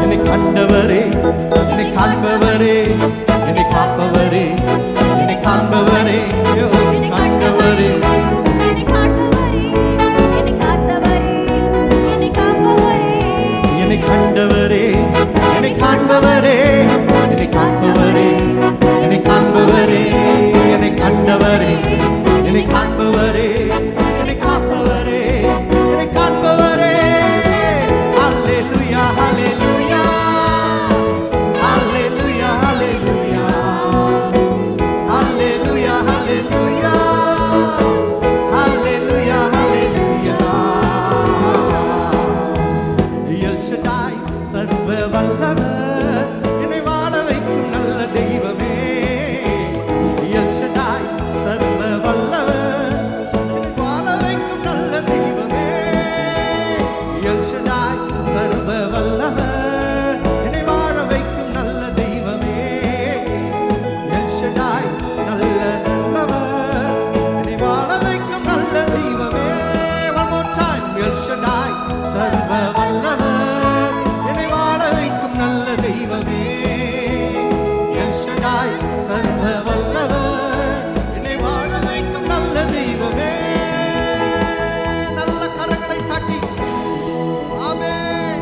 என்னை கண்டவரே, என்னை காண்பவரே, என்னை காப்பவரே, என்னை காண்பவரே, என்னை கண்டவரே, என்னை கண்டவரே, என்னை காண்பவரே, என்னை காப்பவரே, என்னை காண்பவரே, என்னை கண்டவரே, என்னை காண்பவரே, என்னை காப்பவரே, என்னை காண்பவரே. Hallelujah, hallelujah. Hallelujah, hallelujah. Hallelujah, hallelujah. Hallelujah, hallelujah. El Shaddai, சர்வ வல்லவர், என்னை வாழ வைக்கும் நல்ல தெய்வமே. El Shaddai, சர்வ வல்லவர், என்னை வாழ வைக்கும் நல்ல தெய்வமே. El Shaddai, சர்வ வல்லவர், என்னை வாழ வைக்கும் நல்ல தெய்வமே. El Shaddai, நல்லவர், என்னை வாழ வைக்கும் நல்ல தெய்வமே. One more time. El Shaddai, சர்வ வல்லவர், என்னை வாழ வைக்கும் நல்ல தெய்வமே. El Shaddai, சர்வ வல்லவர், என்னை வாழ வைக்கும் நல்ல தெய்வமே. நல்ல கரங்களை தட்டி ஆமென்.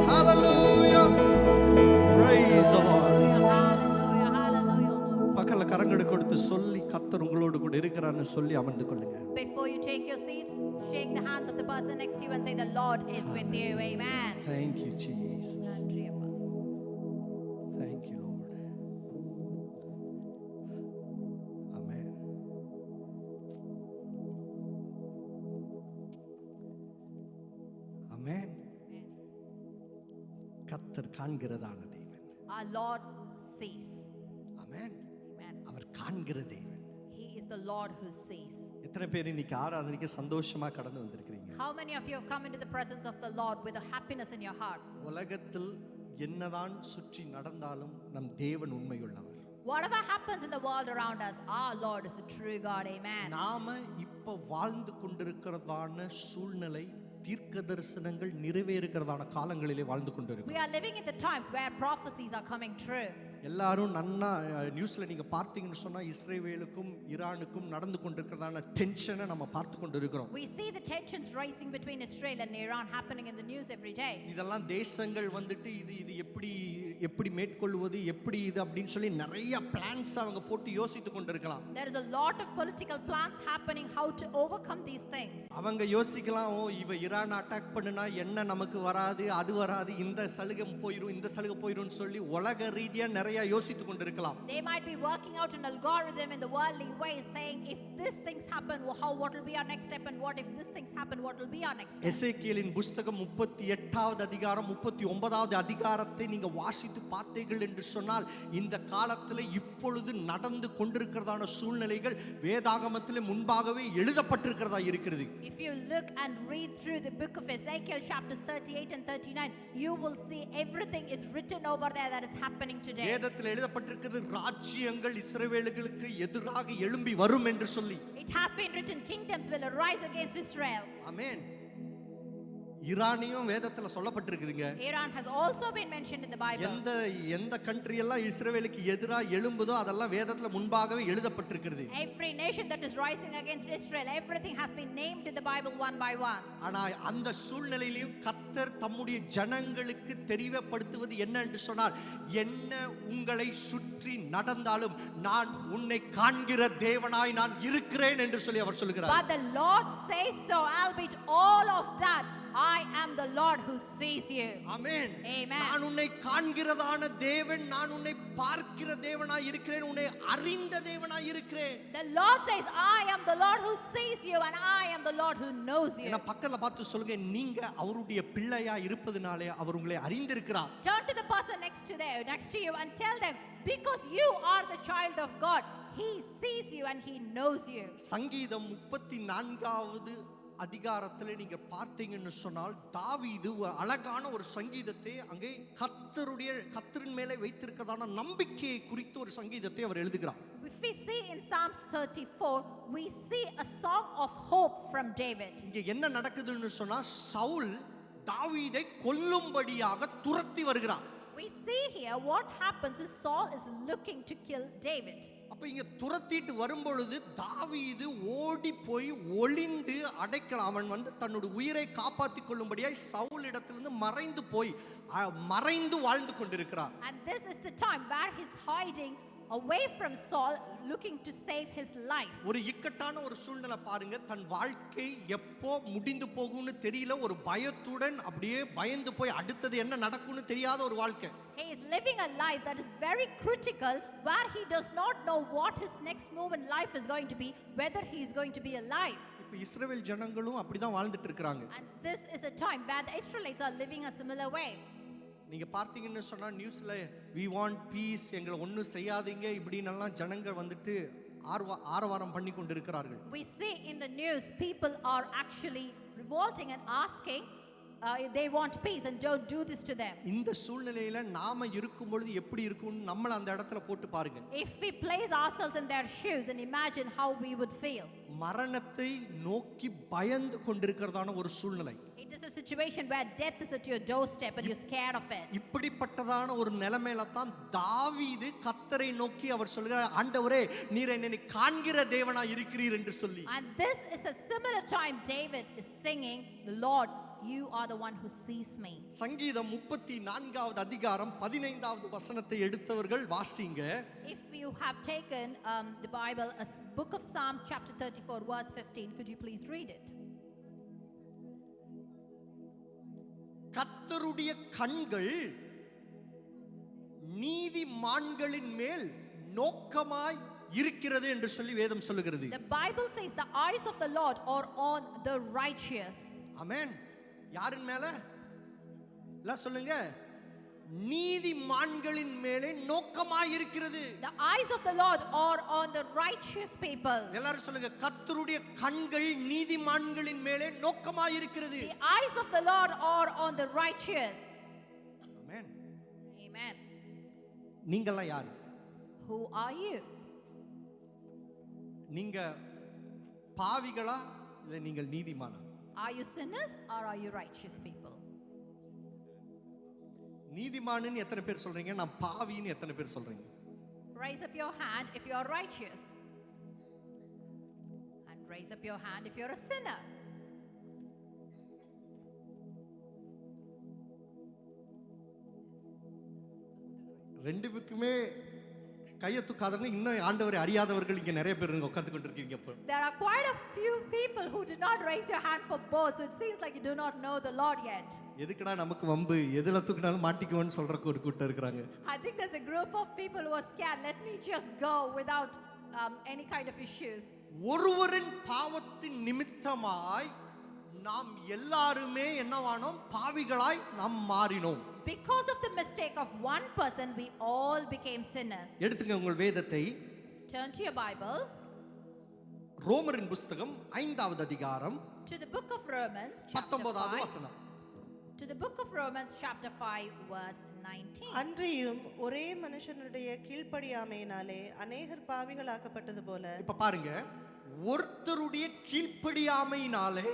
Hallelujah. Praise the Lord. பக்கத்துல கரங்களை கொடுத்து சொல்லி கர்த்தர் உங்களோடு கூட இருக்கிறார்னு சொல்லி அமர்ந்து கொள்ளுங்க. Before you take your seats, shake the hands of the person next to you and say, "The Lord is with you." Amen. Thank you Jesus. நன்றி அப்பா. Thank you Lord. Amen. Amen. கர்த்தர் காண்கிறதான தேவன். Our Lord sees. Amen. Amen. அவர் காண்கிற தேவன். He is the Lord who sees. எத்தனை பேர் இன்னைக்கு ஆராதனைக்கு சந்தோஷமா கடந்து வந்திருக்கிறீங்க? How many of you have come into the presence of the Lord with a happiness in your heart? உலகத்தில் என்னதான் சுற்றி நடந்தாலும் நம் தேவன் உண்மையுள்ளவர். Whatever happens in the world around us, our Lord is a true God. Amen. நாம இப்ப வாழ்ந்து கொண்டிருக்கிறதான சூழ்நிலை தீர்க்க தரிசனங்கள் நிறைவேறுகிறதான காலங்களிலே வாழ்ந்து கொண்டிருக்கிறோம். We are living in the times where prophecies are coming true. எல்லாரும் நன்னா நியூஸ்ல நீங்க பார்த்தீங்கன்னு சொன்னா இஸ்ரேலுக்கும் ஈரானுக்கும் நடந்து கொண்டிருக்கிறதான டென்ஷனை நம்ம பார்த்து கொண்டிருக்கிறோம். We see the tensions rising between Israel and Iran happening in the news every day. இதெல்லாம் தேசங்கள் வந்துட்டு இது எப்படி மேற்கொள்வது எப்படி இது அப்படினு சொல்லி நிறைய பிளான்ஸ் அவங்க போட்டு யோசித்து கொண்டிருக்கலாம். There is a lot of political plans happening how to overcome these things. அவங்க யோசிக்கலாம், ஓ இவ ஈரான் அட்டாக் பண்ணுனா என்ன நமக்கு வராது, அது வராது, இந்த சலுகை போயிடும் இந்த சலுகை போயிடும்னு சொல்லி உலக ரீதியா நிறைய யோசித்து கொண்டிருக்கலாம். They might be working out an algorithm in the worldly way saying if these things happen what will be our next step and what if these things happen what will be our next step. எசேக்கியேலின் புத்தகம் 38வது அதிகாரம் 39வது அதிகாரத்தை நீங்க வாசித்து பார்த்தீர்கள் என்று சொன்னால் இந்த காலத்துல இப்பொழுது நடந்து கொண்டிருக்கிறதான சூழ்நிலைகள் வேதாகமத்திலே முன்பாகவே எழுதப்பட்டிருக்கிறதா இருக்கிறது. If you look and read through the book of Ezekiel chapters 38 and 39 you will see everything is written over there that is happening today. வேதத்தில் எழுதப்பட்டிருக்கிறது ராஜ்யங்கள் இஸ்ரவேலுக்கு எதிராக எழும்பி வரும் என்று சொல்லி. It has been written kingdoms will arise against Israel. ஆமென். ஈரானியும் வேதத்துல சொல்லப்பட்டிருக்குதுங்க. Iran has also been mentioned in the Bible. எந்த கண்ட்ரி எல்லாம் இஸ்ரவேலுக்கு எதிரா எழும்புதோ அதெல்லாம் வேதத்துல முன்பாகவே எழுதப்பட்டிருக்கிறது. Every nation that is rising against Israel everything has been named in the Bible one by one. ஆனா அந்த சூழ்நிலையிலும் கர்த்தர் தம்முடைய ஜனங்களுக்கு தெரியப்படுத்துவது என்ன என்று சொன்னால், என்ன உங்களை சுற்றி நடந்தாலும் நான் உன்னை காண்கிற தேவனாய் நான் இருக்கிறேன் என்று சொல்லி அவர் சொல்கிறார். But the Lord says so, albeit all of that I am the Lord who sees you. Amen. Amen. நான் உன்னை காண்கிறதான தேவன், நான் உன்னை பார்க்கிற தேவனாய் இருக்கிறேன், உன்னை அறிந்த தேவனாய் இருக்கிறேன். The Lord says, I am the Lord who sees you and I am the Lord who knows you. என்ன பக்கத்துல பார்த்து சொல்லுங்க, நீங்க அவருடைய பிள்ளையா இருப்பதனாலே அவர் உங்களை அறிந்திருக்கிறார். Turn to the person next to you and tell them, because you are the child of God, he sees you and he knows you. சங்கீதம் 34வது அதிகாரத்தில் நீங்க பார்த்தீங்கன்னு சொன்னால் தாவீது ஒரு அழகான ஒரு சங்கீதத்தை அங்கே கர்த்தரின் மேலே வைத்திருக்கதான நம்பிக்கையை குறித்து ஒரு சங்கீதத்தை அவர் எழுதுகிறார். If we see in Psalms 34, we see a song of hope from David. இங்க என்ன நடக்குதுன்னு சொன்னா, சவுல் தாவீதை கொல்லும்படியாக துரத்தி வருகிறார். We see here what happens is Saul is looking to kill David. அப்ப இங்க துரத்திட்டு வரும்பொழுது தாவீது ஓடி போய் ஒளிந்து அடைக்கலாம். அவன் தன்னுடைய உயிரை காப்பாற்றிக் கொள்ளும்படியாய் சவுல் இடத்திலிருந்து மறைந்து வாழ்ந்து கொண்டிருக்கிறார். And this is the time where he's hiding away from Saul, looking to save his life. ஒரு இக்கட்டான ஒரு சூழ்நிலை பாருங்க. தன் வாழ்க்கை எப்போ முடிந்து போகும்னு தெரியல, ஒரு பயத்துடன் அப்படியே பயந்து போய் அடுத்தது என்ன நடக்கும்னு தெரியாத ஒரு வாழ்க்கை. He is living a life that is very critical, where he does not know what his next move in life is going to be, whether he is going to be alive. இப்ப இஸ்ரவேல் ஜனங்களும் அப்படிதான் வாழ்ந்துட்டு இருக்காங்க. And this is a time where the Israelites are living a similar way. நீங்க பார்த்தீங்கன்னு சொன்னா நியூஸ்ல we want peace, எங்களை ஒன்றும் செய்யாதீங்க இப்படின்னெல்லாம் ஜனங்கள் ஆரவாரம் பண்ணி கொண்டிருக்கிறார்கள். We see in the news people are actually revolting and asking they want peace and don't do this to them. இந்த சூழ்நிலையில நாம இருக்கும் பொழுது எப்படி இருக்கும்னு நம்மள அந்த இடத்துல போட்டு பாருங்க. If we place ourselves in their shoes and imagine how we would feel. மரணத்தை நோக்கி பயந்து கொண்டிருக்கிறதான ஒரு சூழ்நிலை. It is a situation where death is at your doorstep and you're scared of it. இப்படிப்பட்டதான ஒரு நிலைமையில தான் தாவீது கர்த்தரை நோக்கி அவர் சொல்கிறார், ஆண்டவரே நீர் என்னை காண்கிற தேவனாய் இருக்கிறீர் என்று சொல்லி. And this is a similar time David is singing, the Lord, you are the one who sees me. சங்கீதம் 34வது அதிகாரம் 15வது வசனத்தை எடுத்தவர்கள் வாசிங்க. If you have taken the Bible, a book of Psalms chapter 34 verse 15, could you please read it? கர்த்தருடைய கண்கள் நீதிமான்களின் மேல் நோக்கமாய் இருக்கிறது என்று சொல்லி வேதம் சொல்லுகிறது. The Bible says the eyes of the Lord are on the righteous. ஆமென். யாரின் மேல? எல்லாம் சொல்லுங்க. நீதிமான்களின் மேலே நோக்கமாய் இருக்கிறது. The eyes of the Lord are on the righteous people. எல்லாரும் சொல்லுங்க, கர்த்தருடைய கண்கள் நீதிமான்களின் மேலே நோக்கமாய் இருக்கிறது. The eyes of the Lord are on the righteous. Amen. Amen. நீங்கலாம் யாரு? Who are you? நீங்க பாவிகளா இல்ல நீங்கள் நீதிமானா? Are you sinners or are you righteous people? நீதிமானுன்னு எத்தனை பேர் சொல்றீங்க? நான் பாவின்னு எத்தனை பேர் சொல்றீங்க? Raise up your hand if you are righteous. And raise up your hand if you are a sinner. ரெண்டு பேருக்குமே கையை தூக்காதவங்க இன்னும் ஆண்டவரை அறியாதவர்கள் இங்க நிறைய பேர் உட்கார்ந்து கொண்டிருக்கீங்க. இப்போ There are quite a few people who did not raise your hand for both, so it seems like you do not know the Lord yet. எதுக்குடா நமக்கு வம்பு, எதுல தூக்கினாலும் மாட்டிக்குவோன்னு சொல்றக்கு ஒரு கூட்டம் இருக்காங்க. I think there's a group of people who are scared. Let me just go without any kind of issues. ஒருவரின் பாவத்தின் நிமித்தமாய் நாம் எல்லாருமே என்னவானோம்? பாவிகளாய் நாம் மாறினோம். Because of the mistake of one person, we all became sinners. எடுத்துங்க உங்கள் வேதத்தை. Turn to your Bible. ரோமரின் புத்தகம் 5வது அதிகாரம் To the book of Romans chapter 19வது 5. வசனம். To the book of Romans chapter 5 verse 19. அன்றியும் ஒரே மனுஷனுடைய கீழ்ப்படியாமையினாலே அநேகர் பாவிகளாக்கப்பட்டது போல. இப்ப பாருங்க, ஒருத்தருடைய கீழ்ப்படியாமையினாலே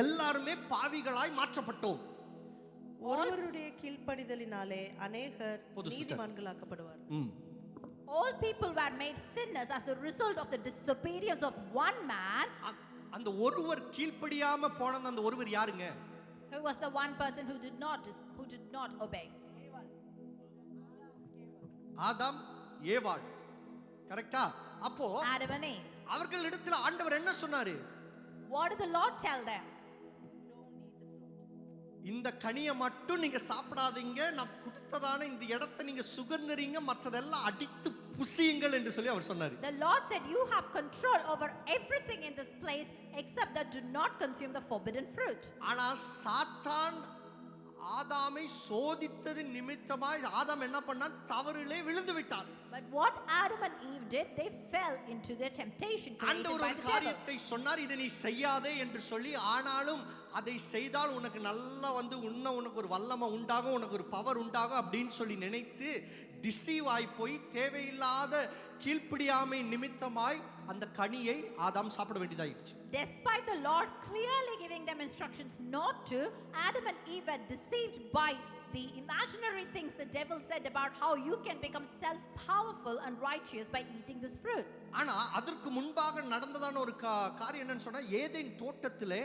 எல்லாருமே பாவிகளாய் மாற்றப்பட்டோம். ஒருவருடைய கீழ்ப்படிதலினாலே அநேகர் நீதிமான்களாக்கப்படுவார். All people were made sinners as the result of the disobedience of one man. அந்த ஒருவர் கீழ்ப்படியாம போன அந்த ஒருவர் யாருங்க? Who was the one person who did not obey? ஆதாம் ஏவாள். கரெக்ட்டா? அப்போ Adam and Eve. அவர்களிடத்தில் ஆண்டவர் என்ன சொன்னாரு? What did the Lord tell them? இந்த கனியை மட்டும் நீங்க சாப்பிடாதீங்க, நான் கொடுத்ததான இந்த இடத்தை நீங்க சுகந்தரிங்க, மற்றதெல்லாம் அடித்து புசியுங்கள் என்று சொல்லி அவர் சொன்னார். The Lord said, you have control over everything in this place except that do not consume the forbidden fruit. ஆனா சாத்தான் ஆதாமை சோதித்தது நிமித்தமாய் ஆதாம் என்ன பண்ணான்? தவறிலே விழுந்து விட்டான். But what Adam and Eve did, they fell into their temptation created ஆண்டவர் by ஒரு the devil. காரியத்தை சொன்னார், இதை நீ செய்யாதே என்று சொல்லி. ஆனாலும் அதை செய்தால் உனக்கு நல்லா உனக்கு ஒரு வல்லமை உண்டாகும், உனக்கு ஒரு பவர் உண்டாகும் அப்படின்னு சொல்லி நினைத்து டிசீவ் ஆகி போய் தேவையில்லாத கீழ்ப்படியாமை நிமித்தமாய் அந்த கனியை ஆதாம் சாப்பிட வேண்டியதாயிடுச்சு. Despite the Lord clearly giving them instructions not to, Adam and Eve were deceived by the imaginary things the devil said about how you can become self-powerful and righteous by eating this fruit. ஆனா அதற்கு முன்பாக நடந்ததான ஒரு காரியம் என்னன்னு சொன்னா, ஏதேன் தோட்டத்திலே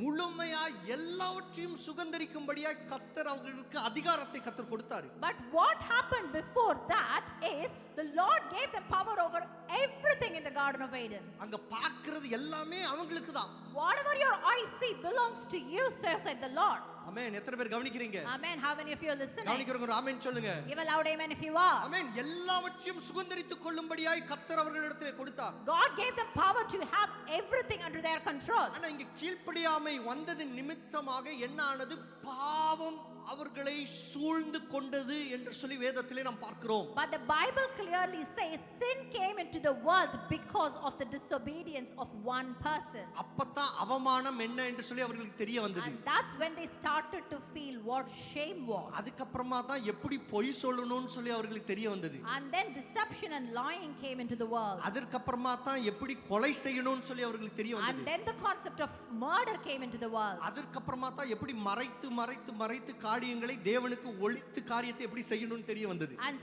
முழுமையா எல்லாவற்றையும் சுகந்தரிக்கும்படியாய் கர்த்தர் அவர்களுக்கு அதிகாரத்தை கர்த்தர் கொடுத்தார். But what happened before that is the Lord gave them power over everything in the Garden of Eden. அங்க பார்க்கிறது எல்லாமே அவங்களுக்கு தான். Whatever your eyes see belongs to you, said the Lord. ஆமென். எத்தனை பேர் கவனிக்கிறீங்க? Amen. How many of you are listening? கவனிக்கிறவங்க ஒரு ஆமென் சொல்லுங்க. Give a loud amen if you are. ஆமென். எல்லாவற்றையும் சுகந்தரித்துக் கொள்ளும்படியாய் கர்த்தர் அவர்களிடத்திலே கொடுத்தார். God gave them power to have everything under their control. ஆனா இங்க கீழ்ப்படியாமை வந்தது நிமித்தமாக என்ன ஆனது? பாவம் அவர்களை சூழ்ந்து கொண்டது என்று சொல்லி வேதத்திலே நாம் பார்க்கிறோம். But the Bible clearly says sin came into the world because of the disobedience of one person. அப்பதான் அவமானம் என்ன என்று சொல்லி அவர்களுக்கு தெரிய வந்தது. And that's when they started to feel what shame was. அதுக்கு அப்புறமா தான் எப்படி பொய் சொல்லணும்னு சொல்லி அவர்களுக்கு தெரிய வந்தது. And then deception and lying came into the world. அதற்கு அப்புறமா தான் எப்படி கொலை செய்யணும்னு சொல்லி அவர்களுக்கு தெரிய வந்தது. And then the concept of murder came into the world. அதற்கு அப்புறமா தான் எப்படி மறைத்து காரியங்களை தேவனுக்கு ஒளித்து காரியத்தை எப்படி செய்யணும்னு தெரிய வந்தது. And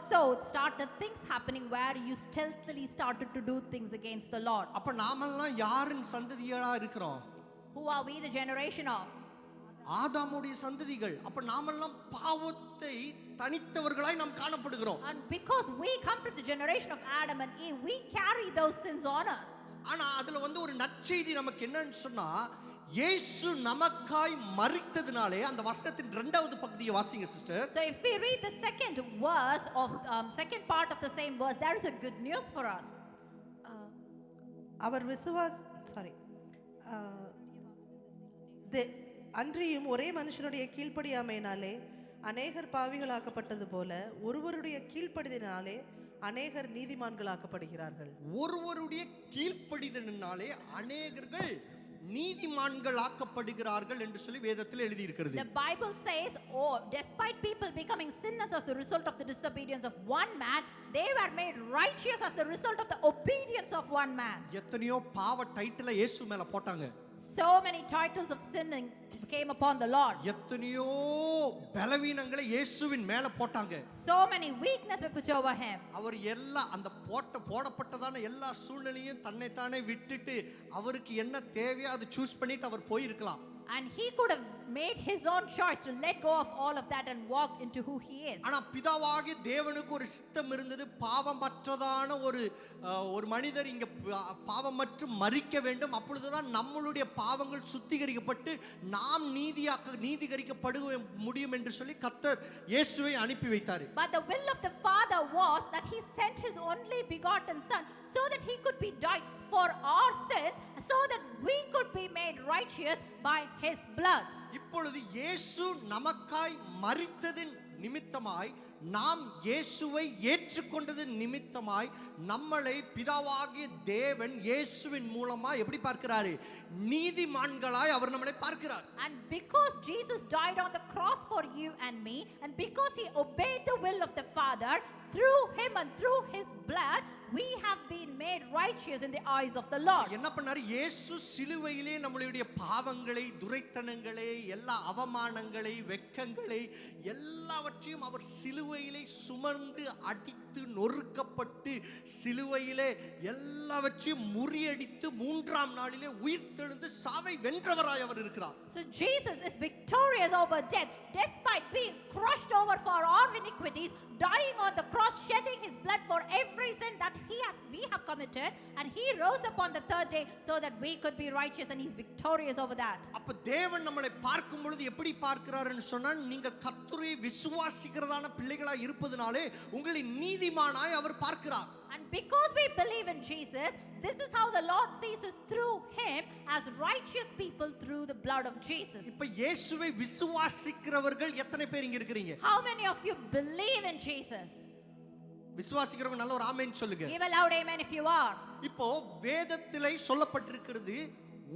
so started things happening where you stealthily started to do things against the Lord. அப்ப நாமெல்லாம் யாரின் சந்ததிகளா இருக்கிறோம்? Who are we the generation of? ஆதாமுடைய சந்ததிகள். அப்ப நாமெல்லாம் பாவத்தை தனித்தவர்களாய் நாம் காணப்படுகிறோம். And because we come from the generation of Adam and Eve, we carry those sins on us. ஆனா அதுல ஒரு நற்செய்தி நமக்கு என்னன்னு சொன்னா, இயேசு நமக்காய் மரித்ததினாலே, அந்த வசனத்தின் இரண்டாவது பகுதியை வாசிங்க sister. So if we read the second verse of second part of the same verse, there is a good news for us. அவர் அன்றியும் ஒரே மனுஷனுடைய கீழ்ப்படியாமையினாலே அநேகர் பாவிகளாக்கப்பட்டது போல ஒருவருடைய கீழ்ப்படிதலினாலே அநேகர் நீதிமான்களாக்கப்படுகிறார்கள். ஒருவருடைய கீழ்ப்படிதலினாலே அநேகர்கள் நீதிமான்கள் ஆக்கப்படுகிறார்கள் என்று சொல்லி வேதத்தில் எழுதி இருக்கிறது. The Bible says, oh, despite people becoming sinners as the result of the disobedience of one man, they were made righteous as the result of the obedience of one man. எத்தனையோ பாவ டைட்டிலை இயேசு மேல போட்டாங்க. So many titles of sinning came upon the Lord. எத்தனையோ பலவீனங்களை இயேசுவின் மேல போட்டாங்க. So many weaknesses were put over him. அவர் அந்த போடப்பட்டதான எல்லா சூழ்நிலையும் தன்னைத்தானே விட்டுட்டு அவருக்கு என்ன தேவையோ அதை சூஸ் பண்ணிட்டு அவர் போயிருக்கலாம். And he could have made his own choice to let go of all of that and walk into who he is. ஆனா பிதாவாகிய தேவனுக்கு ஒரு சித்தம் இருந்தது. பாவமற்றதான ஒரு மனிதர் இங்க பாவமற்று மரிக்க வேண்டும். அப்பொழுதுதான் நம்மளுடைய பாவங்கள் சுத்திகரிக்கப்பட்டு நாம் நீதிகரிக்கப்பட முடியும் என்று சொல்லி கர்த்தர் இயேசுவை அனுப்பி வைத்தார். But the will of the Father was that he sent his only begotten son so that he could be died for our sins, so that we could be made righteous by his blood. இப்பொழுது இயேசு நமக்காய் மரித்ததின் நிமித்தமாய், நாம் இயேசுவை ஏற்றுக்கொண்டது நிமித்தமாய் நம்மளை பிதாவாகிய தேவன் இயேசுவின் மூலமா எப்படி பார்க்கிறாரு? நீதிமான்களாய் அவர் நம்மளை பார்க்கிறார். And because Jesus died on the cross for you and me, and because he obeyed the will of the Father, through him and through his blood we have been made righteous in the eyes of the Lord. என்ன பண்ணாரு? இயேசு சிலுவையிலே நம்மளுடைய பாவங்களை, துரைத்தனங்களை, எல்லா அவமானங்களை, வெட்கங்களை எல்லாவற்றையும் அவர் சிலுவையிலே சுமந்து அடித்து நொறுக்கப்பட்டு சிலுவையிலே எல்லாவற்றையும் முறியடித்து மூன்றாம் நாளிலே உயிர்த்தெழுந்து சாவை வென்றவராய் அவர் இருக்கிறார். So Jesus is victorious over death despite being crushed over for our iniquities, dying on the cross, shedding his blood for every sin that we have committed. appointed, and he rose up on the third day so that we could be righteous, and he's victorious over that. அப்ப தேவன் நம்மளை பார்க்கும் பொழுது எப்படி பார்க்கிறாருன்னு சொன்னா, நீங்க கர்த்தரை விசுவாசிக்கிறதான பிள்ளைகளா இருப்பதனாலே உங்களை நீதிமானாய் அவர் பார்க்கிறார். And because we believe in Jesus, this is how the Lord sees us through him as righteous people through the blood of Jesus. இப்ப இயேசுவை விசுவாசிக்கிறவர்கள் எத்தனை பேர் இங்க இருக்கீங்க? How many of you believe in Jesus? விசுவாசிக்கிறவங்க நல்ல ஒரு ஆமென் சொல்லுங்க. Give a loud amen if you are. இப்போ வேதத்திலே சொல்லப்பட்டிருக்கிறது,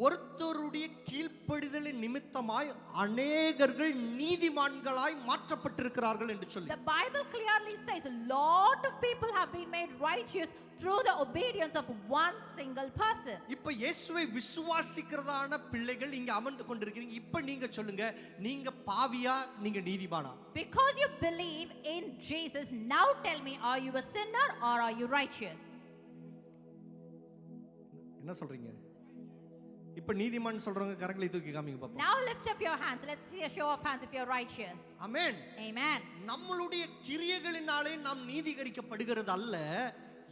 ஒருத்தருடைய கீழ்ப்படிதலின் நிமித்தமாய் அநேகர்கள் நீதிமான்களாய் மாற்றப்பட்டிருக்கிறார்கள் என்று சொல்லி. The Bible clearly says a lot of people have been made righteous through the obedience of one single person. இப்ப இயேசுவை விசுவாசிக்கிறதான பிள்ளைகள் இங்க அமர்ந்து கொண்டிருக்கிறீங்க. இப்ப நீங்க சொல்லுங்க, நீங்க பாவியா நீங்க நீதிமானா? Because you believe in Jesus, now tell me, are you a sinner or are you righteous? என்ன சொல்றீங்க? இப்ப நீதிமான் சொல்றவங்க கரங்களை தூக்கி காமிங்க பாப்போம். Now lift up your hands. Let's see a show of hands if you're righteous. Amen. Amen. நம்மளுடைய கிரியைகளினாலே நாம் நீதிகரிக்கப்படுகிறது அல்ல,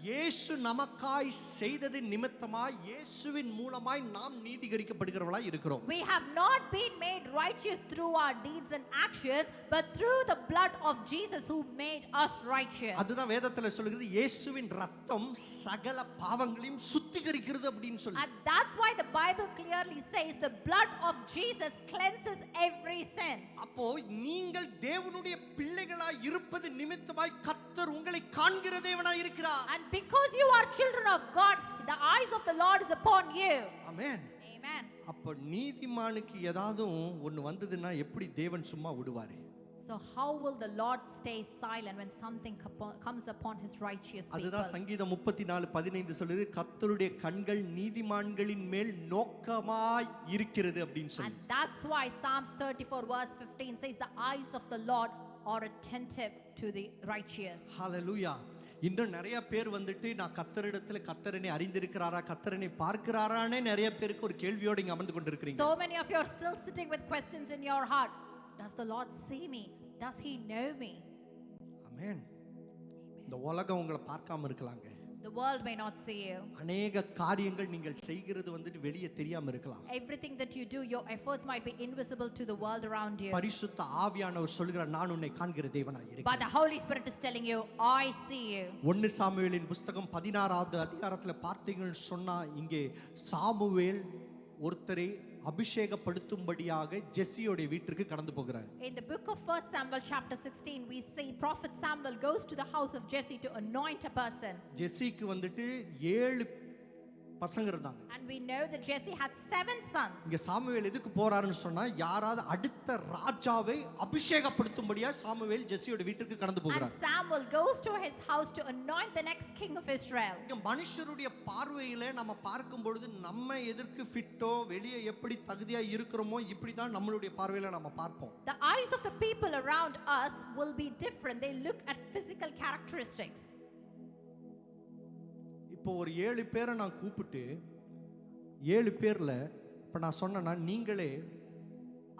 இயேசு நமக்காய் செய்ததின் நிமித்தமாய் இயேசுவின் மூலமாய் நாம் நீதிகரிக்கப்படுகிறவர்களாய் இருக்கிறோம். We have not been made righteous through our deeds and actions, but through the blood of Jesus who made us righteous. அதுதான் வேதத்துல சொல்லுகிறது, இயேசுவின் ரத்தம் சகல பாவங்களையும் சுத்திகரிக்கிறது அப்படினு சொல்லி. And that's why the Bible clearly says the blood of Jesus cleanses every sin. அப்போ நீங்கள் தேவனுடைய பிள்ளைகளாய் இருப்பது நிமித்தமாய் கர்த்தர் உங்களை காண்கிற தேவனாய் இருக்கிறார். And because you are children of God, the eyes of the Lord is upon you. Amen. Amen. அப்ப நீதிமானுக்கு ஏதாவது ஒன்னு வந்ததுன்னா எப்படி தேவன் சும்மா விடுவாரே? So how will the Lord stay silent when something comes upon his righteous people? அதுதான் சங்கீதம் 34:15 சொல்லுது, கர்த்தருடைய கண்கள் நீதிமான்களின் மேல் நோக்கமாய் இருக்கிறது அப்படினு சொல்லி. And that's why Psalms 34 verse 15 says the eyes of the Lord are attentive to the righteous. Hallelujah. இன்னும் நிறைய பேர் வந்துட்டு நான் கர்த்தரிடத்துல கர்த்தரனை அறிந்திருக்கிறாரா, கர்த்தரனை பார்க்கிறாரானே நிறைய பேருக்கு ஒரு கேள்வியோட இங்க அமர்ந்து கொண்டிருக்கிறீங்க. So many of you are still sitting with questions in your heart. Does the Lord see me? Does he know me? ஆமென். இந்த உலகம் உங்களை பார்க்காம இருக்கலாங்க. The world may not see you. அநேக காரியங்கள் நீங்கள் செய்கிறது வந்துட்டு வெளியே தெரியாம இருக்கலாம். Everything that you do, your efforts might be invisible to the world around you. பரிசுத்த ஆவியானவர் சொல்கிறார், நான் உன்னை காண்கிற தேவனாய் இருக்கிறேன். But the Holy Spirit is telling you, I see you. 1 சாமுவேலின் புத்தகம் 16வது அதிகாரத்துல பார்த்தீங்கன்னு சொன்னா, இங்கே சாமுவேல் ஒருத்தரை அபிஷேகப்படுத்தும்படியாக ஜெஸ்ஸியோட வீட்டிற்கு கடந்து போகிறார். In the book of 1 Samuel chapter 16, we see prophet Samuel goes to the house of Jesse to anoint a person. ஜெஸ்ஸிக்கு வந்துட்டு 7 பசங்க இருந்தாங்க. And we know that Jesse had 7 sons. இங்க சாமுவேல் எதுக்கு போறாருன்னு சொன்னா, யாராவது அடுத்த ராஜாவை அபிஷேகப்படுத்தும்படியா சாமுவேல் ஜெஸ்ஸியோட வீட்டுக்கு கடந்து போகிறார். And Samuel goes to his house to anoint the next king of Israel. இங்க மனுஷருடைய பார்வையில நம்ம பார்க்கும் பொழுது நம்ம எதற்கு ஃபிட்டோ, வெளியே எப்படி தகுதியா இருக்கிறோமோ இப்படி தான் நம்மளுடைய பார்வையில நம்ம பார்ப்போம். The eyes of the people around us will be different. They look at physical characteristics. இப்போ ஒரு 7 பேரை நான் கூப்பிட்டு 7 பேர்ல இப்போ நான் சொன்னேன்னா, நீங்களே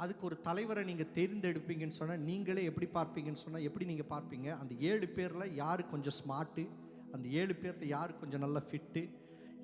அதுக்கு ஒரு தலைவரை நீங்க தேர்ந்தெடுப்பீங்கன்னு சொன்னா, நீங்களே எப்படி பார்ப்பீங்கன்னு சொன்னா எப்படி நீங்க பார்ப்பீங்க? அந்த 7 பேர்ல யாரு கொஞ்சம் ஸ்மார்ட்டு, அந்த 7 பேர்ல யாரு கொஞ்சம் நல்ல ஃபிட்டு,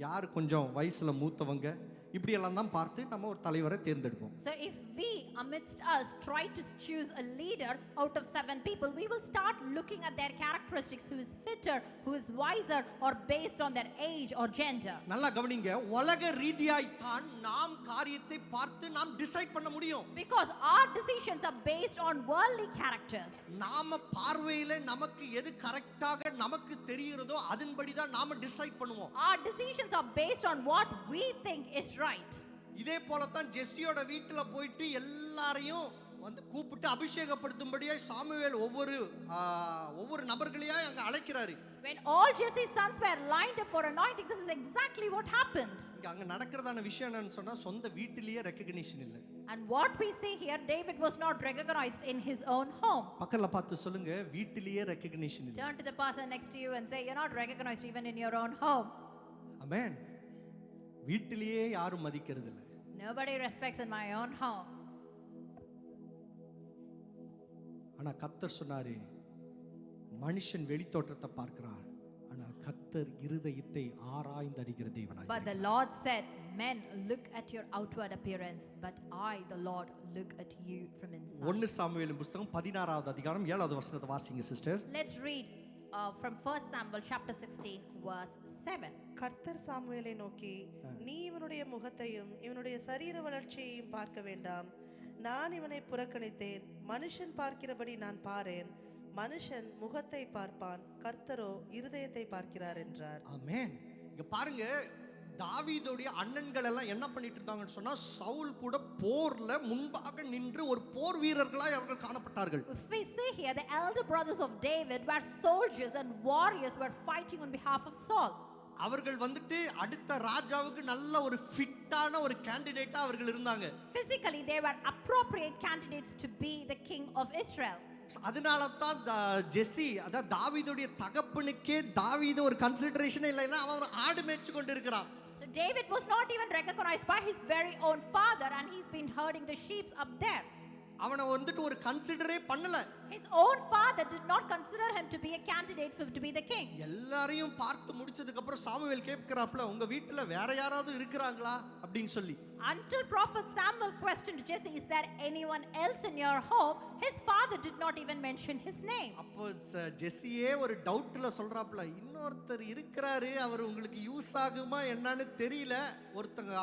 யாரு கொஞ்சம் வயசுல மூத்தவங்க, இப்படி எல்லாம் தான் பார்த்து நம்ம ஒரு தலைவரை தேர்ந்தெடுப்போம். So if we amidst us try to choose a leader out of 7 people, we will start looking at their characteristics, who is fitter, who is wiser, or based on their age or gender. நல்லா கவனிங்க, உலக ரீதியாய் தான் நாம் காரியத்தை பார்த்து நாம் டிசைட் பண்ண முடியும். Because our decisions are based on worldly characters. நாம பார்வையில நமக்கு எது கரெக்ட்டாக நமக்கு தெரியுறதோ அதன்படி தான் நாம டிசைட் பண்ணுவோம். Our decisions are based on what we think is right. இதே போல தான் ஜெஸ்ஸியோட வீட்டுல போயிட்டு எல்லாரையும் வந்து கூப்பிட்டு அபிஷேகப்படுத்தும்படியா சாமுவேல் ஒவ்வொரு நபர்களையா அங்க அழைக்கிறாரு. When all Jesse's sons were lined up for anointing, this is exactly what happened. இங்க அங்க நடக்கிறதான விஷயம் என்னன்னு சொன்னா, சொந்த வீட்டிலேயே ரெகக்னிஷன் இல்ல. And what we see here, David was not recognized in his own home. பக்கத்துல பார்த்து சொல்லுங்க, வீட்டிலேயே ரெகக்னிஷன் இல்ல. Turn to the person next to you and say, you're not recognized even in your own home. ஆமென். வீட்டிலேயே யாரும் மதிக்கிறது இல்ல. Nobody respects in my own home. ஆனா கர்த்தர் சொன்னாரு, மனுஷன் வெளித்தோற்றத்தை பார்க்கிறார், ஆனால் கர்த்தர் இருதயத்தை ஆராய்ந்து அறிகிற தேவனாய் But the Lord said, men look at your outward appearance, but I, the Lord, look at you from inside. 1 சாமுவேலின் புத்தகம் 16வது அதிகாரம் 7வது வசனத்தை வாசிங்க sister. Let's read from 1 Samuel chapter 16 verse 7. கர்த்தர் சாமுவேலை நோக்கி, நீ இவனுடைய முகத்தையும் இவனுடைய சரீர வளர்ச்சியையும் பார்க்க வேண்டாம். நான் இவனை புறக்கணித்தேன். மனுஷன் பார்க்கிறபடி நான் பாரேன். மனுஷன் முகத்தை பார்ப்பான், கர்த்தரோ இருதயத்தை பார்க்கிறார் என்றார். ஆமென். இங்க பாருங்க, தாவீதுடைய அண்ணன்கள் எல்லாம் என்ன பண்ணிட்டு இருந்தாங்கன்னு சொன்னா, சவுல் கூட போர்ல முன்பாக நின்று ஒரு போர் வீரர்களாய் அவர்கள் காணப்பட்டார்கள். If we see here, the elder brothers of David were soldiers and warriors were fighting on behalf of Saul. அவர்கள் வந்துட்டு அடுத்த ராஜாவுக்கு நல்ல ஒரு ஃபிட்டான ஒரு கேண்டிடேட்டா அவர்கள் இருந்தாங்க. Physically they were appropriate candidates to be the king of Israel. அதனால தான் ஜெசி, அதாவது தாவீதுடைய தகப்பனுக்கே தாவீது ஒரு கன்சிடரேஷனே இல்லைன்னா அவன் ஒரு ஆடு மேய்ச்சு கொண்டு இருக்கிறான். So David was not even recognized by his very own father, and he's been herding the sheep up there. அவனை வந்துட்டு ஒரு கன்சிடரே பண்ணல. His own father did not consider him to be a candidate to be the king. எல்லாரையும் பார்த்து முடிச்சதுக்கு அப்புறம் சாமுவேல் கேட்கிறாப்ல, உங்க வீட்டுல வேற யாராவது இருக்கிறாங்களா அப்படின்னு சொல்லி. Until prophet Samuel questioned Jesse, is there anyone else in your home? His father did not even mention his name. அப்போ ஜெசியே ஒரு டவுட்ல சொல்றாப்ல, இன்னொருத்தர் இருக்கிறாரு, அவர் உங்களுக்கு யூஸ் ஆகுமா என்னன்னு தெரியல, ஒருத்தங்க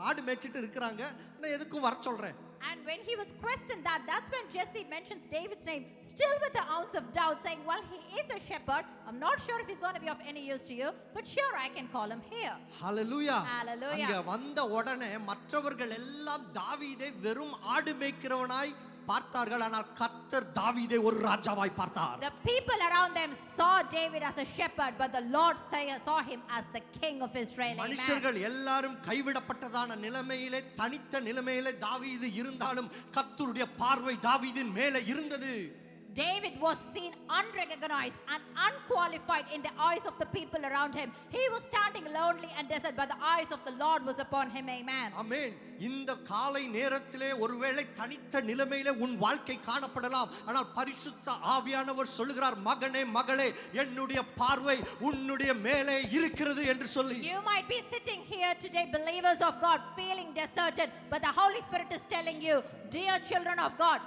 ஆடு மேய்ச்சிட்டு இருக்கிறாங்க, நான் எதுக்கும் வர சொல்றேன். And when he was questioned, that's when Jesse mentions David's name, still with an ounce of doubt, saying, well, he is a shepherd. I'm not sure if he's going to be of any use to you, but sure, I can call him here. Hallelujah. Hallelujah. அங்க வந்த உடனே மற்றவர்கள் எல்லாம் தாவீதை வெறும் ஆடு மேய்க்கிறவனாய் பார்த்தார்கள், ஆனால் கர்த்தர் தாவீதை ஒரு ராஜாவாய் பார்த்தார். The people around them saw David as a shepherd, but the Lord saw him as the king of Israel. மனுஷர்கள் எல்லாரும் கைவிடப்பட்டதான நிலைமையிலே, தனித்த நிலைமையிலே தாவீது இருந்தாலும் கர்த்தருடைய பார்வை தாவீதின் மேலே இருந்தது. David was seen unrecognized and unqualified in the eyes of the people around him. He was standing lonely and desert, but the eyes of the Lord was upon him. Amen. ஆமென். இந்த காலை நேரத்திலே ஒருவேளை தனித்த நிலைமையிலே உன் வாழ்க்கை காணப்படலாம், ஆனால் பரிசுத்த ஆவியானவர் சொல்கிறார், மகனே மகளே, என்னுடைய பார்வை உன்னுடைய மேலே இருக்கிறது என்று சொல்லி. You might be sitting here today, believers of God, feeling deserted, but the Holy Spirit is telling you, dear children of God,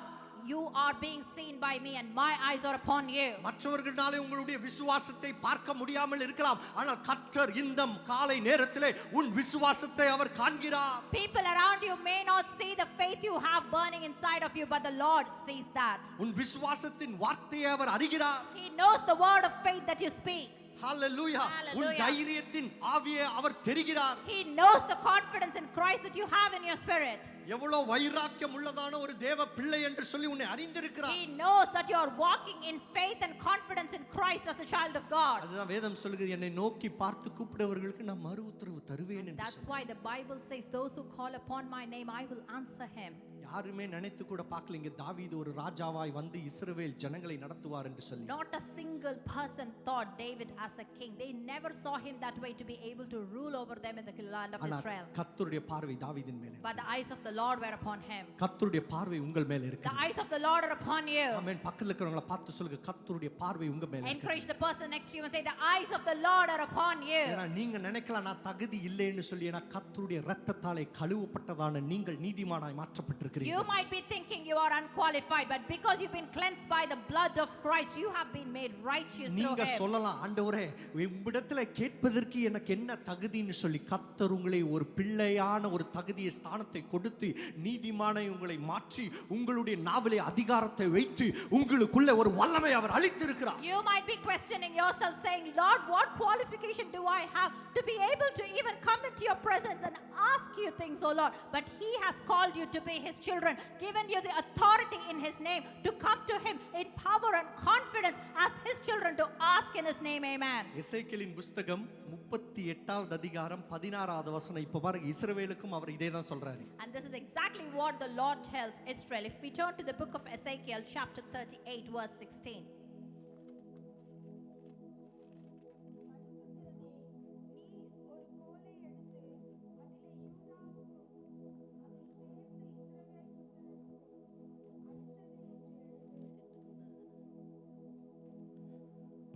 you are being seen by me and my eyes are upon you. மற்றவர்களாலே உங்களுடைய விசுவாசத்தை பார்க்க முடியாமல் இருக்கலாம், ஆனால் கர்த்தர் இந்த காலை நேரத்திலே உன் விசுவாசத்தை அவர் காண்கிறார். People around you may not see the faith you have burning inside of you, but the Lord sees that. உன் விசுவாசத்தின் வார்த்தையை அவர் அறிகிறார். He knows the word of faith that you speak. Hallelujah. உன் Hallelujah. தைரியத்தின் ஆவியை அவர் தெரிகிறார். He knows the confidence in Christ that you have in your spirit. எவ்வளவு வைராக்கியம் உள்ளதான ஒரு தேவ பிள்ளை என்று சொல்லி உன்னை அறிந்திருக்கிறார். He knows that you are walking in faith and confidence in Christ as a child of God. அதுதான் வேதம் சொல்லுகிறது, என்னை நோக்கி பார்த்து கூப்பிடுவர்களுக்கு நான் மறு உத்தரவு தருவேன் என்று. That's why the Bible says, those who call upon my name, I will answer him. யாருமே நினைத்து கூட பார்க்கல இங்க தாவீது ஒரு ராஜாவாய் வந்து இஸ்ரவேல் ஜனங்களை நடத்துவார் என்று சொல்லி. Not a single person thought David as a king. They never saw him that way to be able to rule over them in the land of Israel. கர்த்தருடைய பார்வை தாவீதின் மேலே. But the eyes of the Lord were upon him. கர்த்தருடைய பார்வை உங்கள் மேலே இருக்கு. The eyes of the Lord are upon you. ஆமென். பக்கத்துல இருக்கிறவங்கள பார்த்து சொல்லுங்க, கர்த்தருடைய பார்வை உங்க மேலே இருக்கு. Encourage the person next to you and say, the eyes of the Lord are upon you. ஏன்னா நீங்க நினைக்கலாம் நான் தகுதி இல்லைன்னு சொல்லி, ஏன்னா கர்த்தருடைய இரத்தத்தாலே கழுவப்பட்டதான நீங்கள் நீதிமானாய் மாற்றப்பட்டிருக்கிறீர்கள். You might be thinking you are unqualified, but because you've been cleansed by the blood of Christ, you have been made righteous through நீங்க him. சொல்லலாம், ஆண்டவரே உம்மிடத்துல கேட்பதற்கு எனக்கு என்ன தகுதின்னு சொல்லி. கர்த்தர் உங்களை ஒரு பிள்ளையான ஒரு தகுதியை ஸ்தானத்தை கொடுத்து நீதிமானை உங்களை மாற்றி உங்களுடைய நாவிலே அதிகாரத்தை வைத்து உங்களுக்குள்ள ஒரு வல்லமை அவர் அளித்திருக்கிறார். You might be questioning yourself, saying, Lord, what qualification do I have to be able to even come into your presence and ask you things, oh Lord? But he has called you to be his children, given you the authority in his name to come to him in power and confidence as his children to ask in his name. Amen. எசேக்கியேலின் புத்தகம் 38வது அதிகாரம் 16வது வசனம். இப்ப பாருங்க, இஸ்ரவேலுக்கும் அவர் இதே தான் சொல்றாரு. And this is exactly what the Lord tells Israel. If we turn to the book of Ezekiel chapter 38 verse 16.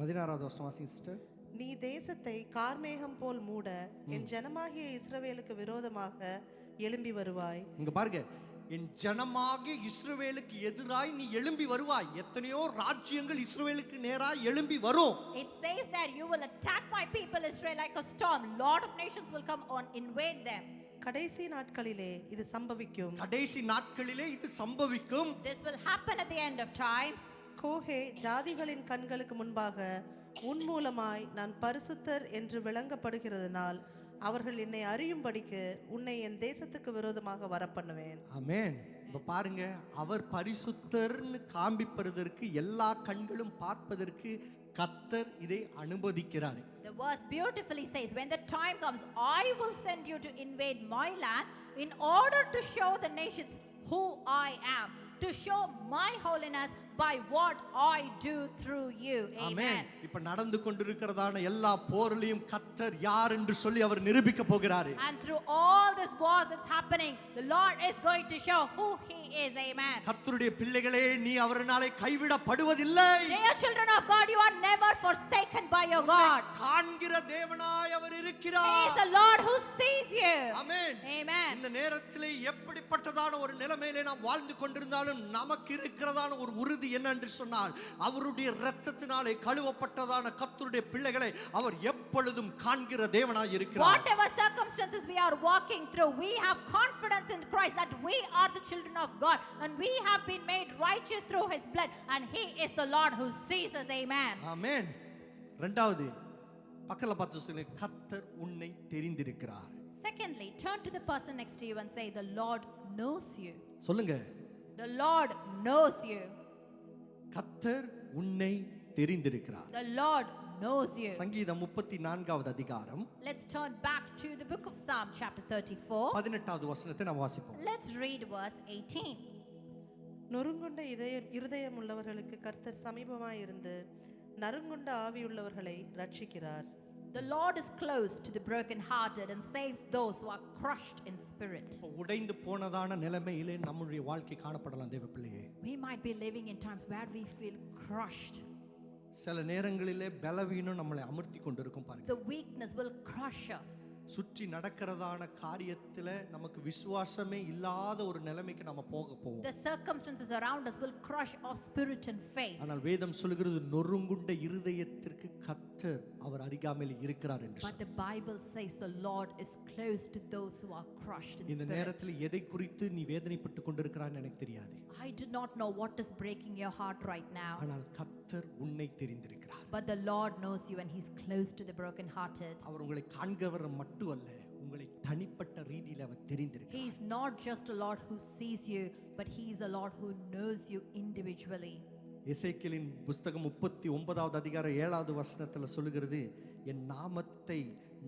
பதினாறாவது வசனம் வாசிங்க சிஸ்டர். நீ தேசத்தை கார்மேகம் போல் மூட என் ஜனமாகிய இஸ்ரவேலுக்கு விரோதமாக எழும்பி வருவாய். இங்க பாருங்க, என் ஜனமாகிய இஸ்ரவேலுக்கு எதிராய் நீ எழும்பி வருவாய். எத்தனையோ ராஜ்யங்கள் இஸ்ரவேலுக்கு நேராய் எழும்பி வரும். It says that you will attack my people Israel like a storm. Lord of nations will come on invade them. கடைசி நாட்களிலே இது சம்பவிக்கும். கடைசி நாட்களிலே இது சம்பவிக்கும். This will happen at the end of times. கோஹே, ஜாதிகளின் கண்களுக்கு முன்பாக உன் மூலமாய் நான் பரிசுத்தர் என்று விளங்கப்படுகிறதுனால் அவர்கள் என்னை அறியும்படிக்கு உன்னை என் தேசத்துக்கு விரோதமாக வரப்பண்ணுவேன். ஆமென். இப்ப பாருங்க, அவர் பரிசுத்தர்னு காண்பிப்பதற்கு எல்லா கண்களும் பார்ப்பதற்கு கர்த்தர் இதை அனுமதிக்கிறார். The verse beautifully says, when the time comes, I will send you to invade my land in order to show the nations who I am, to show my holiness by what I do through you. Amen. இப்ப நடந்து கொண்டிருக்கிறதான எல்லா போரிலையும் கர்த்தர் யார் என்று சொல்லி அவர் நிரூபிக்க போகிறார். And through all this war that's happening, the Lord is going to show who he is. Amen. கர்த்தருடைய பிள்ளைகளே, நீ அவராலே கைவிடப்படுவதில்லை. Dear children of God, you are never forsaken by your God. காண்கிற தேவனாய் அவர் He இருக்கிறார். is the Lord who sees you. Amen. Amen. இந்த நேரத்திலே எப்படிப்பட்டதான ஒரு நிலைமையிலே நாம் வாழ்ந்து கொண்டிருந்தாலும் நமக்கு இருக்கிறதான ஒரு உறுதி என்னென்று சொன்னால், அவருடைய இரத்தத்தினாலே கழுவப்பட்டதான கர்த்தருடைய பிள்ளைகளை அவர் எப்பொழுதும் காண்கிற தேவனாய் இருக்கிறார். Whatever circumstances we are walking through, we have confidence in Christ that we are the children of God and we have been made righteous through his blood and he is the Lord who sees us. Amen. ஆமென். இரண்டாவது, பக்கத்துல பார்த்து சொல்லுங்க, கர்த்தர் உன்னை தெரிந்திருக்கிறார். Secondly, turn to the person next to you and say, the Lord knows you. சொல்லுங்க, The Lord knows you. கர்த்தர் உன்னை தெரிந்திருக்கிறார். The Lord knows you. சங்கீதம் 34வது அதிகாரம் Let's turn back to the book of Psalm chapter 34. 18வது வசனத்தை நாம் வாசிப்போம். Let's read verse 18. நொறுங்குண்ட இருதயம் உள்ளவர்களுக்கு கர்த்தர் சமீபமாய் இருந்து நறுங்குண்ட ஆவியுள்ளவர்களை ரட்சிக்கிறார். The Lord is close to the brokenhearted and saves those who are crushed in spirit. உடைந்து போனதான நிலைமையிலே நம்முடைய வாழ்க்கை காணப்படலாம் தேவ பிள்ளையே. We might be living in times where we feel crushed. சில நேரங்களிலே பலவீனம் நம்மளை அமர்த்தி கொண்டிருக்கும் பாருங்க. The weakness will crush us. சுற்றி நடக்கிறதான காரியத்துல நமக்கு விசுவாசமே இல்லாத ஒரு நிலைமைக்கு நம்ம போவோம். The circumstances around us will crush our spirit and faith. ஆனால் வேதம் சொல்கிறது நொறுங்குண்ட இருதயத்திற்கு கர்த்தர் அவர் அருகாமையில் இருக்கிறார் என்று. But the Bible says the Lord is close to those who are crushed in இந்த spirit. நேரத்தில் எதை குறித்து நீ வேதனைப்பட்டு கொண்டிருக்கிறான்னு எனக்கு தெரியாது. I do not know what is breaking your heart right now. ஆனால் கர்த்தர் உன்னை தெரிந்திருக்கிறார். But the Lord knows you and he's close to the brokenhearted. அவர் உங்களை காண்கிறவர் மட்டுமல்ல, உங்களை தனிப்பட்ட ரீதியில் அவர் தெரிந்திருக்கிறார். He is not just a Lord who sees you, but he is a Lord who knows you individually. எசேக்கியேலின் புத்தகம் 39வது அதிகாரம் 7வது வசனத்துல சொல்லுகிறது, என் நாமத்தை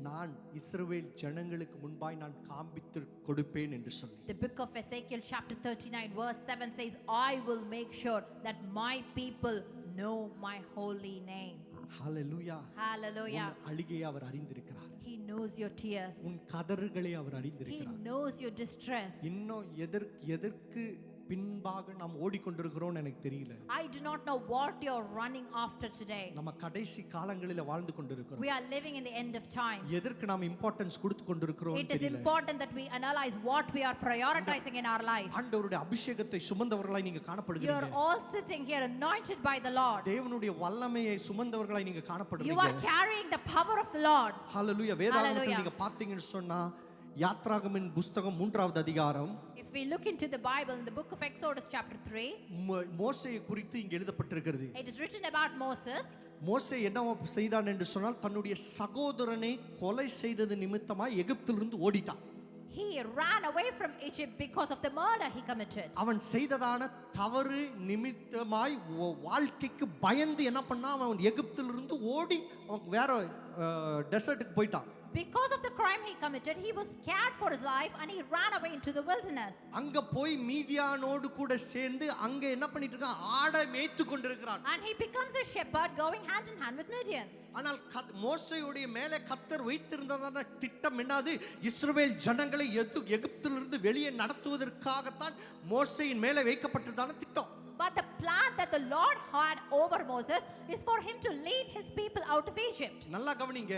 நான் இஸ்ரவேல் ஜனங்களுக்கு முன்பாய் நான் காண்பித்து கொடுப்பேன் என்று சொல்லி. The book of Ezekiel chapter 39 verse 7 says, I will make sure that my people know my holy name. Hallelujah. Hallelujah. உன் அழுகையை அவர் அறிந்திருக்கிறார். He knows your tears. உன் கதறுகளை அவர் He அறிந்திருக்கிறார். knows your distress. இன்னும் எதற்கு பின்பாக நாம் ஓடிக்கொண்டிருக்கிறோம் எனக்கு தெரியல. I do not know what you're running after today. நம்ம கடைசி காலங்களில் வாழ்ந்து கொண்டிருக்கிறோம். We are living in the end of times. எதற்கு நாம் இம்பார்ட்டன்ஸ் கொடுத்து கொண்டிருக்கிறோம் It is தெரியல. important that we analyze what we are prioritizing in our life. ஆண்டவருடைய அபிஷேகத்தை சுமந்தவர்களாய் நீங்க You are காணப்படுகிறீங்க. all sitting here anointed by the Lord. தேவனுடைய வல்லமையை சுமந்தவர்களாய் நீங்க You காணப்படுறீங்க. are carrying the power of the Lord. ஹalleluya. வேதாகமத்தில் Hallelujah. நீங்க பார்த்தீங்கன்னு சொன்னா யாத்ராகமத்தின் புத்தகம் 3வது அதிகாரம், If we look into the Bible in the book of Exodus chapter 3, மோசேயை குறித்து இங்க எழுதப்பட்டிருக்கிறது. it is written about Moses. மோசே என்ன செய்தான் என்று சொன்னால், தன்னுடைய சகோதரனை கொலை செய்தது நிமித்தமாய் எகிப்திலிருந்து ஓடிட்டான். He ran away from Egypt because of the murder he committed. அவன் செய்ததான தவறு நிமித்தமாய் வாழ்க்கைக்கு பயந்து என்ன பண்ணா, அவன் எகிப்திலிருந்து ஓடி அவன் வேற டெசர்ட்டுக்கு போயிட்டான். Because of the crime he committed, he was scared for his life and he ran away into the wilderness. அங்க போய் மீதியானோடு கூட சேர்ந்து அங்க என்ன பண்ணிட்டு இருக்கான், ஆடை மேய்த்து கொண்டிருக்கிறான். And he becomes a shepherd going hand in hand with Midian. ஆனால் மோசேயுடைய மேலே கர்த்தர் வைத்திருந்ததான திட்டம் என்னது, இஸ்ரவேல் ஜனங்களை எகிப்திலிருந்து வெளியே நடத்துவதற்காகத்தான் மோசேயின் மேலே வைக்கப்பட்டதான திட்டம். But the plan that the Lord had over Moses is for him to lead his people out of Egypt. நல்லா கவனிங்க,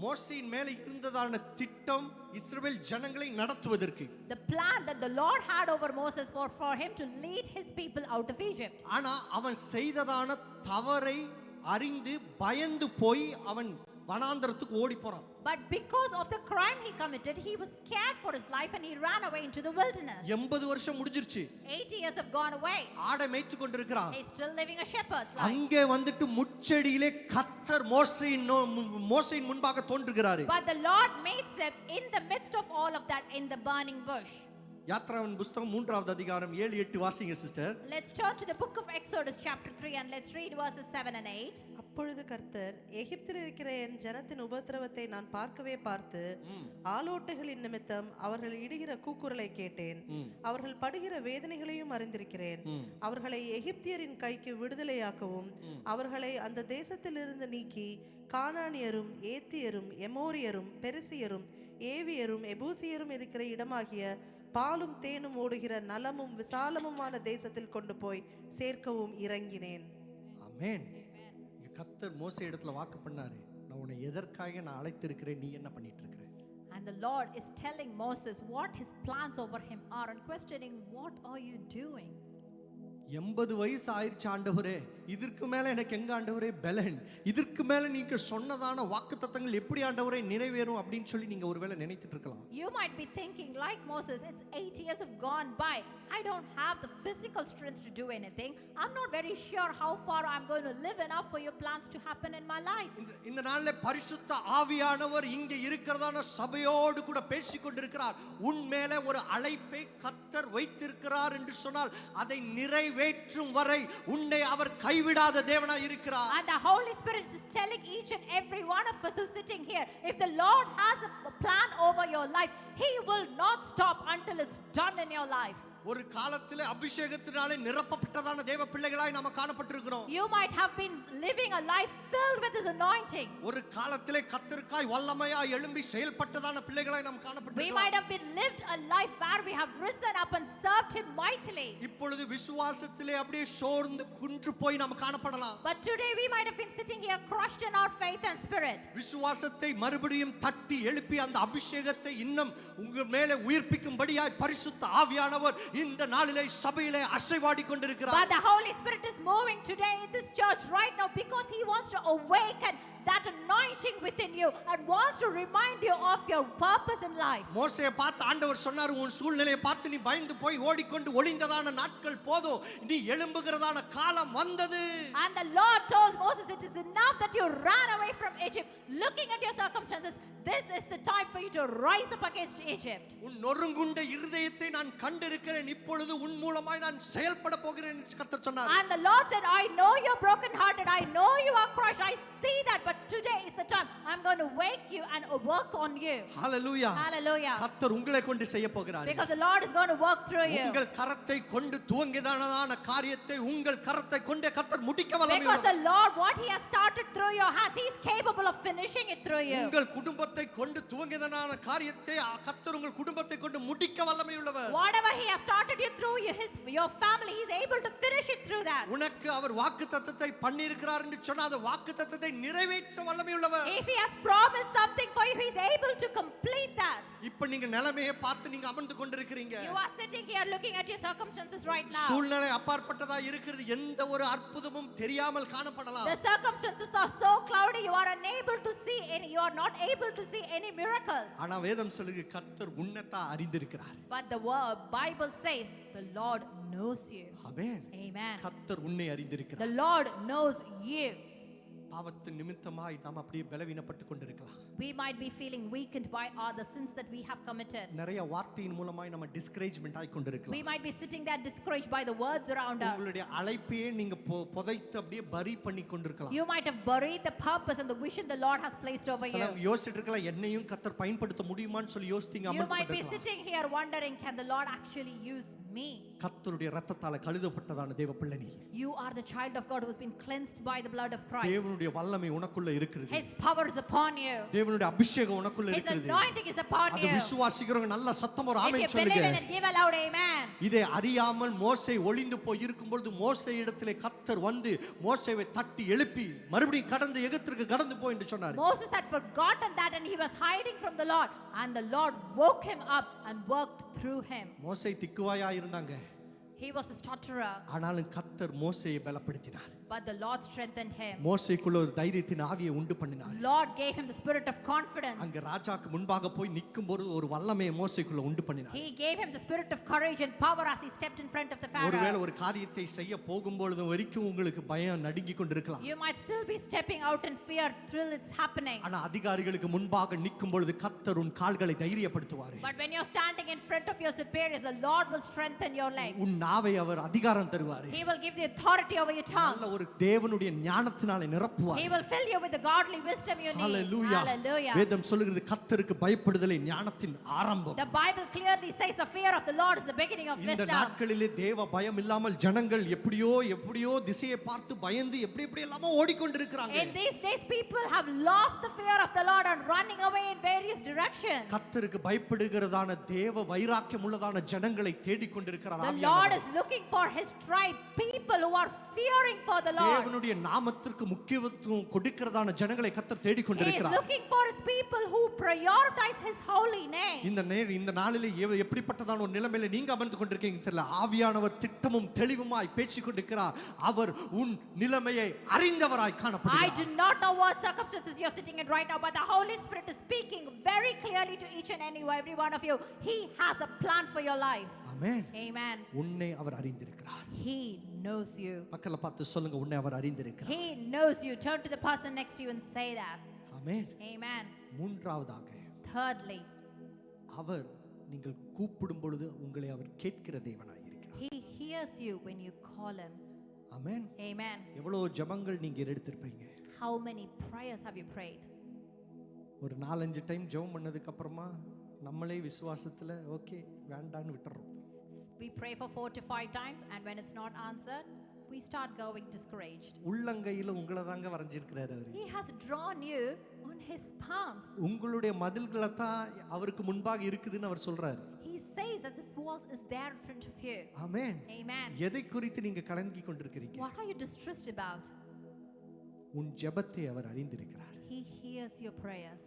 மோசேயின் மேலே இருந்ததான திட்டம் இஸ்ரவேல் ஜனங்களை நடத்துவதற்கு. The plan that the Lord had over Moses for him to lead his people out of Egypt. ஆனா அவன் செய்ததான தவறை அறிந்து பயந்து போய் அவன் வனாந்தரத்துக்கு ஓடி போறான். But because of the crime he committed, he was scared for his life and he ran away into the wilderness. 80 வருஷம் முடிஞ்சிருச்சு. 80 years have gone away. ஆடை மேய்த்து கொண்டிருக்கிறான். He's still living a shepherd's life. அங்கே வந்துட்டு முச்செடியிலே கர்த்தர் மோசேயின் முன்பாக தோன்றுகிறார். But the Lord meets him in the midst of all of that in the burning bush. யாத்ராவின் புத்தகம் 3வது அதிகாரம் 7-8 வாசிங்க sister. Let's turn to the book of Exodus chapter 3 and let's read verses 7 and 8. அப்பொழுது கர்த்தர் எகிப்தில் இருக்கிற என் ஜனத்தின் உபத்திரவத்தை நான் பார்த்து ஆலோட்டுகளின் நிமித்தம் அவர்கள் இடுகிற கூக்குரலை கேட்டேன். அவர்கள் படுகிற வேதனைகளையும் அறிந்திருக்கிறேன். அவர்களை எகிப்தியரின் கைக்கு விடுதலையாக்கவும் அவர்களை அந்த தேசத்திலிருந்து நீக்கி கானானியரும் ஏத்தியரும் எமோரியரும் பெரிசியரும் ஏவியரும் எபூசியரும் இருக்கிற இடமாகிய பாலும் தேனும் ஓடுகிற நலமும் விசாலமுமான தேசத்தில் கொண்டு போய் சேர்க்கவும் இறங்கினேன். ஆமென். கர்த்தர் மோசே இடத்துல வாக்கு பண்ணாரு, நான் உன்னை எதற்காக நான் அழைத்திருக்கிறேன், நீ என்ன பண்ணிட்டு இருக்கிற? And the Lord is telling Moses what his plans over him are and questioning, what are you doing? 80 வயசு ஆயிடுச்சு ஆண்டவரே, இதற்கு மேல எனக்கு எங்க ஆண்டவரே பலன், இதற்கு மேல நீங்க சொன்னதான வாக்குத்தத்தங்கள் எப்படி ஆண்டவரே நிறைவேறும் அப்படின்னு சொல்லி நீங்க ஒருவேளை நினைத்துட்டு இருக்கலாம். You might be thinking like Moses, it's 8 years have gone by. I don't have the physical strength to do anything. I'm not very sure how far I'm going to live enough for your plans to happen in my life. இந்த நாள்ல பரிசுத்த ஆவியானவர் இங்க இருக்கிறதான சபையோடு கூட பேசிக் கொண்டிருக்கிறார். உன் மேல ஒரு அழைப்பை கர்த்தர் வைத்திருக்கிறார் என்று சொன்னால் அதை நிறைவேற்றும் வரை உன்னை அவர் கைவிடாத தேவனாய் இருக்கிறார். And the Holy Spirit is telling each and every one of us who's sitting here, if the Lord has a plan over your life, he will not stop until it's done in your life. ஒரு காலத்திலே அபிஷேகத்தினாலே நிரப்பப்பட்டதான தேவ பிள்ளைகளாய் நாம காணப்பட்டிருக்கிறோம். You might have been living a life filled with his anointing. ஒரு காலத்திலே கர்த்தருக்காய் வல்லமையாய் எழும்பி செயல்பட்டதான பிள்ளைகளாய் நாம் We காணப்பட்டிருக்கிறோம். might have been lived a life where we have risen up and served him mightily. இப்பொழுது விசுவாசத்திலே அப்படியே சோர்ந்து குன்று போய் நாம் காணப்படலாம். But today we might have been sitting here crushed in our faith and spirit. விசுவாசத்தை மறுபடியும் தட்டி எழுப்பி அந்த அபிஷேகத்தை இன்னும் உங்க மேலே உயிர்ப்பிக்கும்படியாய் பரிசுத்த ஆவியானவர் இந்த நாளிலே சபையிலே அசைவாடி கொண்டிருக்கிறார். But the Holy Spirit is moving today in this church right now because he wants to awaken that anointing within you and wants to remind you of your purpose in life. மோசேயை பார்த்து ஆண்டவர் சொன்னார், உன் சூழ்நிலையை பார்த்து நீ பயந்து போய் ஓடிக்கொண்டு ஒளிந்ததான நாட்கள் போதும், நீ எழும்புகிறதான காலம் வந்தது. And the Lord told Moses, it is enough that you ran away from Egypt. Looking at your circumstances, this is the time for you to rise up against Egypt. உன் நொறுங்குண்ட இருதயத்தை நான் கண்டிருக்கிறேன், இப்பொழுது உன் மூலமாய் நான் செயல்பட போகிறேன் என்று கர்த்தர் சொன்னார். And the Lord said, I know you're broken hearted, I know you are crushed, I see that, but today is the time I'm going to wake you and work on you. Hallelujah. Hallelujah. கர்த்தர் உங்களை கொண்டு செய்ய போகிறார். Because the Lord is going to work through you. உங்கள் கரத்தை கொண்டு துவங்கியதான காரியத்தை உங்கள் கரத்தை கொண்டு கர்த்தர் முடிக்க Because வல்லமையுள்ளவர். the Lord, what he has started through your hands, he is capable of finishing it through you. உங்கள் குடும்பத்தை கொண்டு துவங்கியதான காரியத்தை கர்த்தர் உங்கள் குடும்பத்தை கொண்டு முடிக்க வல்லமையுள்ளவர். Whatever he has started you through, your family, he is able to finish it through that. உனக்கு அவர் வாக்குத்தத்தத்தை பண்ணியிருக்கிறார் என்று சொன்னால் அந்த வாக்குத்தத்தத்தை நிறைவேற்ற வல்லமையுள்ளவர். If he has promised something for you, he is able to complete that. இப்ப நீங்க நிலைமையை பார்த்து நீங்க அமர்ந்து கொண்டிருக்கிறீங்க. You are sitting here looking at your circumstances right now. சூழ்நிலை அப்பாற்பட்டதா இருக்கிறது, எந்த ஒரு அற்புதமும் தெரியாமல் காணப்படலாம். The circumstances are so cloudy, you are unable to see any, you are not able to see any miracles. ஆனா வேதம் சொல்லுது கர்த்தர் உன்னதா அறிந்திருக்கிறார். But the Bible says the Lord knows you. Amen. Amen. கர்த்தர் உன்னை அறிந்திருக்கிறார். The Lord knows you. பாவத்தின் நிமித்தமாய் நாம் அப்படியே பலவீனப்பட்டு கொண்டிருக்கலாம். We might be feeling weakened by all the sins that we have committed. நிறைய வார்த்தையின் மூலமாய் நம்ம டிஸ்கரேஜ்மென்ட் ஆகி கொண்டிருக்கலாம். We might be sitting there discouraged by the words around us. உங்களுடைய அழைப்பையே நீங்க புதைத்து அப்படியே பரி பண்ணி கொண்டிருக்கலாம். You might have buried the purpose and the vision the Lord has placed over you. யோசிச்சிட்டு இருக்கலாம், என்னையும் கர்த்தர் பயன்படுத்த முடியுமான்னு சொல்லி யோசித்தீங்க. You might be sitting here wondering, can the Lord actually use me? கர்த்தருடைய இரத்தத்தால கழுதப்பட்டதான தேவ பிள்ளை நீ. You are the child of God who has been cleansed by the blood of Christ. தேவனுடைய வல்லமை உனக்குள்ள இருக்கிறது. His power is upon you. தேவனுடைய அபிஷேகம் உனக்குள்ள His இருக்கிறது. anointing is upon அது you. விசுவாசிக்கிறவங்க நல்ல சத்தமா ஒரு If ஆமென் you believe சொல்லுங்க. in it, give a loud amen. இதை அறியாமல் மோசே ஒளிந்து போய் இருக்கும்போது மோசே இடத்திலே கர்த்தர் வந்து மோசேவை தட்டி எழுப்பி மறுபடியும் கடந்து எகிப்திற்கு கடந்து போய் என்று சொன்னார். Moses had forgotten that and he was hiding from the Lord, and the Lord woke him up and worked through him. மோசே திக்குவாயா இருந்தாங்க. He was a stutterer, ஆனாலும் கர்த்தர் மோசேயை பலப்படுத்தினார். but the Lord strengthened him. மோசேக்குள்ள ஒரு தைரியத்தின் ஆவியை உண்டு பண்ணினார். Lord gave him the spirit of confidence. அங்க ராஜாக்கு முன்பாக போய் நிக்கும்போது ஒரு வல்லமையை மோசேக்குள்ள உண்டு பண்ணினார். He gave him the spirit of courage and power as he stepped in front of the ஒருவேளை Pharaoh. ஒரு காரியத்தை செய்ய போகும்பொழுது வரைக்கும் உங்களுக்கு பயம் நடுங்கி கொண்டிருக்கலாம். You might still be stepping out in fear till it's happening. ஆனா அதிகாரிகளுக்கு முன்பாக நிற்கும் பொழுது கர்த்தர் உன் கால்களை தைரியப்படுத்துவார். But when you're standing in front of your superiors, the Lord will strengthen your legs. உன் நாவை அவர் அதிகாரம் தருவார். He will give the authority over your tongue. நல்ல ஒரு தேவனுடைய ஞானத்தினாலே நிரப்புவார். He will fill you with the godly wisdom you need. Hallelujah. Hallelujah. வேதம் சொல்லுகிறது கர்த்தருக்கு பயப்படுதலே ஞானத்தின் ஆரம்பம். The Bible clearly says the fear of the Lord is the beginning of இந்த wisdom. நாட்களிலே தேவ பயம் இல்லாமல் ஜனங்கள் எப்படியோ திசையை பார்த்து பயந்து எப்படி எல்லாமோ ஓடிக்கொண்டிருக்கிறாங்க. In these days people have lost the fear of the Lord and running away in various directions. கர்த்தருக்கு பயப்படுகிறதான தேவ வைராக்கியம் உள்ளதான ஜனங்களை தேடிக்கொண்டிருக்கிறார் The ஆவியானவர். Lord is looking for his tribe, people who are fearing for the Lord. தேவனுடைய நாமத்திற்கு முக்கியத்துவம் கொடுக்கிறதான ஜனங்களை கர்த்தர் He is தேடிக்கொண்டிருக்கிறார். looking for his people who prioritize his holy name. இந்த நாளிலே எப்படிப்பட்டதான ஒரு நிலைமையில நீங்க அமர்ந்து கொண்டிருக்கீங்க தெரியல. ஆவியானவர் திட்டமும் தெளிவுமாய் பேசிக் கொண்டிருக்கிறார். அவர் உன் நிலைமையை அறிந்தவராய் I காணப்படுகிறார். do not know what circumstances you're sitting in right now, but the Holy Spirit is speaking very clearly to each and every one of you. He has a plan for your life. Amen. Amen. உன்னை அவர் அறிந்திருக்கிறார். He knows you. பக்கத்துல பார்த்து சொல்லுங்க, உன்னை அவர் அறிந்திருக்கிறார். He knows you. Turn to the person next to you and say that. Amen. Amen. மூன்றாவதாக Thirdly, அவர் நீங்கள் கூப்பிடும் பொழுது உங்களை அவர் கேட்கிற தேவனாய் இருக்கிறார். He hears you when you call him. Amen. Amen. எவ்வளவு ஜெபங்கள் நீங்க எடுத்திருப்பீங்க. How many prayers have you prayed? ஒரு 4-5 டைம் ஜெபம் பண்ணதுக்கு அப்புறமா நம்மளே விசுவாசத்துல ஓகே வேண்டான்னு விட்டுறோம். We pray for 4 to 5 times, and when it's not answered, we start going discouraged. உள்ளங்கையில உங்களை தாங்க வரைஞ்சிருக்கிறார் அவர். He has drawn you on his palms. உங்களுடைய மதில்களை தான் அவருக்கு முன்பாக இருக்குதுன்னு அவர் சொல்றாரு. He says that this wall is there in front of you. Amen. Amen. எதை குறித்து நீங்க கலங்கி கொண்டிருக்கிறீங்க? What are you distressed about? உன் ஜெபத்தை அவர் அறிந்திருக்கிறார். He hears your prayers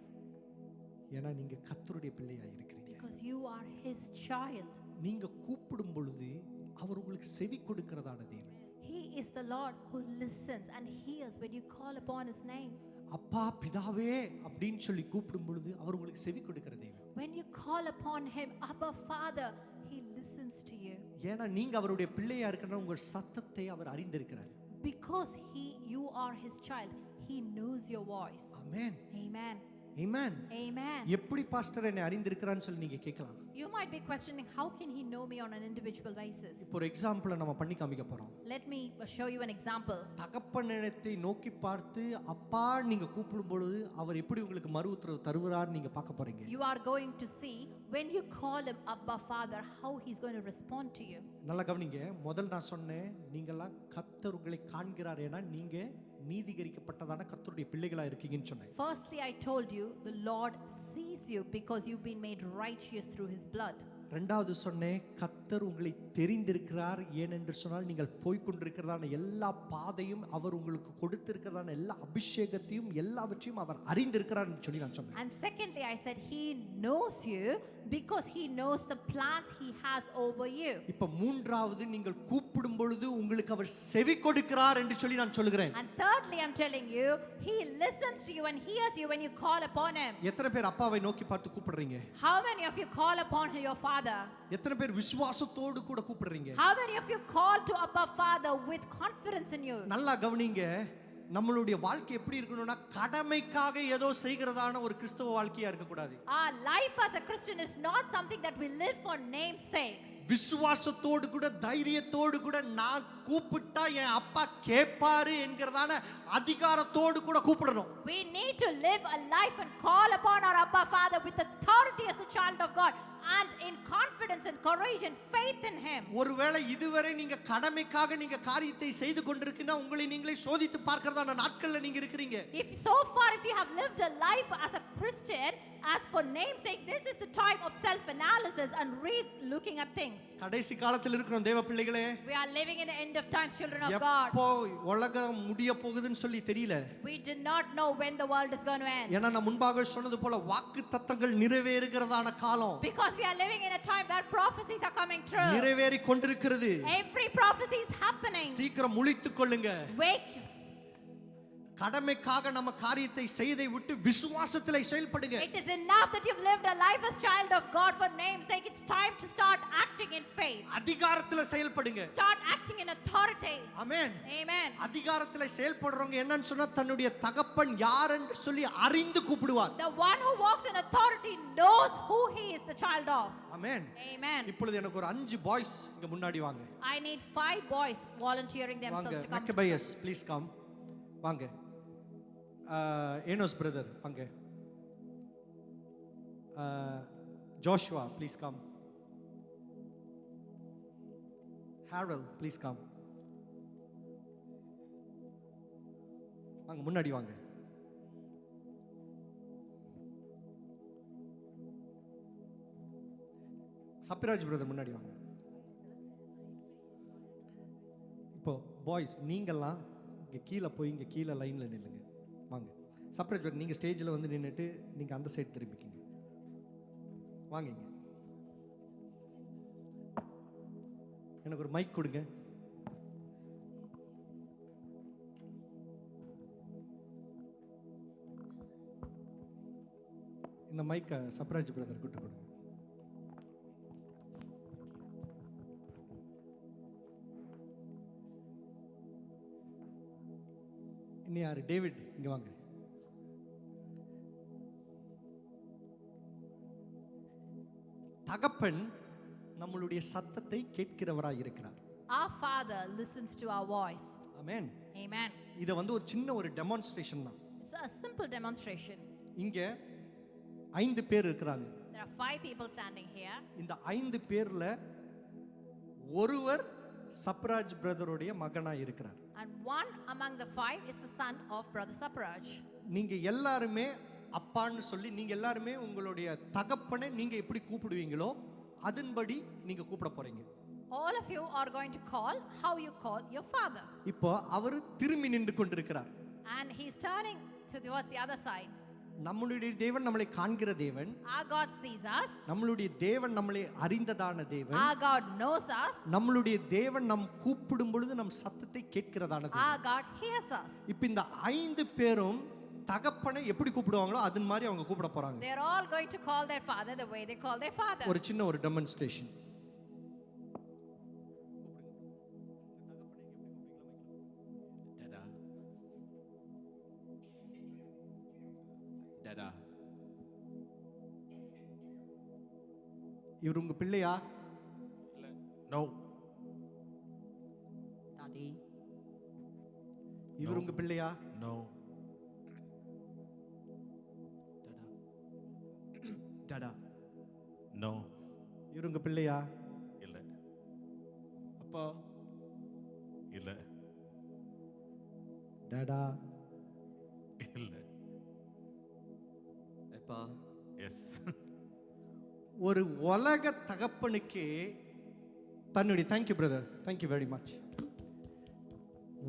ஏன்னா நீங்க கர்த்தருடைய பிள்ளையாய் இருக்கிறீங்க. because you are his child. நீங்க கூப்பிடும் பொழுது அவர் உங்களுக்கு செவி கொடுக்கிறதான தேவன். He is the Lord who listens and hears when you call upon his name. அப்பா பிதாவே அப்படின்னு சொல்லி கூப்பிடும் பொழுது அவர் உங்களுக்கு செவி கொடுக்கிற தேவன். When you call upon him, Abba Father, he listens to you. ஏன்னா நீங்க அவருடைய பிள்ளையா இருக்கிறனால உங்க சத்தத்தை அவர் அறிந்திருக்கிறார். Because you are his child, he knows your voice. Amen. Amen. Amen. Amen. எப்படி பாஸ்டர் என்னை அறிந்திருக்கிறான்னு சொல்லி நீங்க கேட்கலாம். You might be questioning, how can he know me on an individual basis? இப்போ ஒரு எக்ஸாம்பிளை நம்ம பண்ணி காமிக்க போறோம். Let me show you an example. தகப்பனிடத்தை நோக்கி பார்த்து அப்பா நீங்க கூப்பிடும் பொழுது அவர் எப்படி உங்களுக்கு மறு உத்தரவு தருவார் நீங்க பார்க்க போறீங்க. You are going to see when you call him Abba Father, how he's going to respond to you. நல்லா கவனிங்க. முதல் நான் சொன்னேன் நீங்கெல்லாம் கர்த்தர் உங்களை காண்கிறார், ஏன்னா நீங்க நீதிகரிக்கப்பட்டதான கர்த்தருடைய பிள்ளைகளா இருக்கீங்கன்னு சொன்னேன். Firstly, I told you the Lord sees you because you've been made righteous through his blood. ரெண்டாவது சொன்னேன் கர்த்தர் உங்களை தெரிந்திருக்கிறார், ஏனென்று சொன்னால் நீங்கள் போய்கொண்டிருக்கிறதான எல்லா பாதையும் அவர் உங்களுக்கு கொடுத்திருக்கிறதான எல்லா அபிஷேகத்தையும் எல்லாவற்றையும் அவர் அறிந்திருக்கிறார் சொல்லி நான் சொன்னேன். And secondly, I said he knows you because he knows the plans he has over you. இப்ப மூன்றாவது நீங்கள் கூப்பிடும் பொழுது உங்களுக்கு அவர் செவி கொடுக்கிறார் என்று சொல்லி நான் சொல்கிறேன். And thirdly, I'm telling you, he listens to you and hears you when you call upon him. எத்தனை பேர் அப்பாவை நோக்கி பார்த்து கூப்பிடுறீங்க? How many of you call upon your father? எத்தனை பேர் விசுவாசத்தோடு கூட கூப்பிடுறீங்க? How many of you call to Abba Father with confidence in you? நல்லா கவனிங்க. நம்மளுடைய வாழ்க்கை எப்படி இருக்கணும்னா கடமைக்காக ஏதோ செய்கிறதான ஒரு கிறிஸ்தவ வாழ்க்கையா இருக்க கூடாது. Our life as a Christian is not something that we live for name's sake. விசுவாசத்தோடு கூட தைரியத்தோடு கூட நான் கூப்பிட்டா என் அப்பா கேட்பாரு என்கிறதான அதிகாரத்தோடு கூட கூப்பிடணும். We need to live a life and call upon our Abba Father with authority as a child of God. and in confidence and courage and faith in him. ஒருவேளை இதுவரை நீங்க கடமைக்காக நீங்க காரியத்தை செய்து கொண்டிருக்கீங்கன்னா உங்களை நீங்களே சோதித்து பார்க்கிறதான நாட்கள்ல நீங்க இருக்கிறீங்க. If so far if you have lived a life as a Christian, as for namesake, this is the time of self analysis and looking at things. கடைசி காலத்தில் இருக்கிற தேவ பிள்ளைகளே, We are living in the end of times, children of God. எப்போ உலகம் முடிய போகுதுன்னு சொல்லி தெரியல. We do not know when the world is going to end. ஏன்னா நான் முன்பாக சொன்னது போல வாக்குத்தத்தங்கள் நிறைவேறுகிறதான காலம். Because we are living in a time where prophecies are coming true. நிறைவேறி கொண்டிருக்கிறது. Every prophecy is happening. சீக்கிரம் முழித்துக் கொள்ளுங்க. Wake. கடமைக்காக நம்ம காரியத்தை செய்தை விட்டு விசுவாசத்திலே செயல்படுங்க. It is enough that you've lived a life as child of God for name's sake. It's time to start acting in faith. அதிகாரத்திலே செயல்படுங்க. Start acting in authority. Amen. Amen. அதிகாரத்திலே செயல்படுறவங்க என்னன்னு சொன்னா தன்னுடைய தகப்பன் யார் என்று சொல்லி அறிந்து கூப்பிடுவார். The one who walks in authority knows who he is the child of. Amen. Amen. இப்பொழுது எனக்கு ஒரு 5 பாய்ஸ் இங்க முன்னாடி வாங்க. I need 5 boys volunteering themselves to come. Maccabeus, please come. வாங்க. Enos brother, வாங்க. Joshua, please come. Harold, please come. வாங்க முன்னாடி வாங்க. சப்ராஜ் பிரதர் முன்னாடி வாங்க. இப்போ பாய்ஸ் நீங்கெல்லாம் இங்கே கீழே போய் இங்கே கீழே லைனில் நில்லுங்க. வாங்க சப்ராஜ் பிரதர், நீங்கள் ஸ்டேஜில் வந்து நின்றுட்டு நீங்கள் அந்த சைடு திரும்பிக்கிங்க. வாங்க இங்க. எனக்கு ஒரு மைக் கொடுங்க. இந்த மைக்கை சப்ராஜ் பிரதர் கிட்ட கொடுங்க. இன்னும் யாரு? டேவிட் இங்க வாங்க. தகப்பன் நம்மளுடைய சத்தத்தை கேட்கிறவராய் இருக்கிறார். Our Father listens to our voice. Amen. Amen. இது வந்து ஒரு சின்ன ஒரு டெமான்ஸ்ட்ரேஷன் தான். It's a simple demonstration. இங்க 5 பேர் இருக்கிறாங்க. There are 5 people standing here. இந்த 5 பேர்ல ஒருவர் சப்ராஜ் பிரதருடைய மகனா இருக்கிறார். And one among the 5 is the son of Brother Sapraj. நீங்க எல்லாருமே அப்பான்னு சொல்லி நீங்க எல்லாருமே உங்களுடைய தகப்பனை நீங்க எப்படி கூப்பிடுவீங்களோ அதன்படி நீங்க கூப்பிட போறீங்க. All of you are going to call how you call your father. இப்போ அவர் திரும்பி நின்று கொண்டிருக்கிறார். And he's turning towards the other side. நம்மளுடைய தேவன் நம்மளை காண்கிற தேவன். Our God sees us. நம்மளுடைய தேவன் நம்மளை அறிந்ததான தேவன். Our God knows us. நம்மளுடைய தேவன் நம் கூப்பிடும் பொழுது நம் சத்தத்தை கேட்கிறதான தேவன். Our God hears us. இப்போ இந்த 5 பேரும் தகப்பனை எப்படி கூப்பிடுவாங்களோ அதன் மாதிரி அவங்க கூப்பிட போறாங்க. They are all going to call their father the way they call their father. ஒரு சின்ன ஒரு டெமான்ஸ்ட்ரேஷன். Dada. இவர் உங்க பிள்ளையா? No. Daddy. இவர் உங்க பிள்ளையா? No. Dada. No. இவர் உங்க பிள்ளையா? இல்ல. அப்பா? இல்ல. Dada. இல்ல. அப்பா? Yes. ஒரு உலக தகப்பனுக்கு தன்னுடைய thank you brother, thank you very much.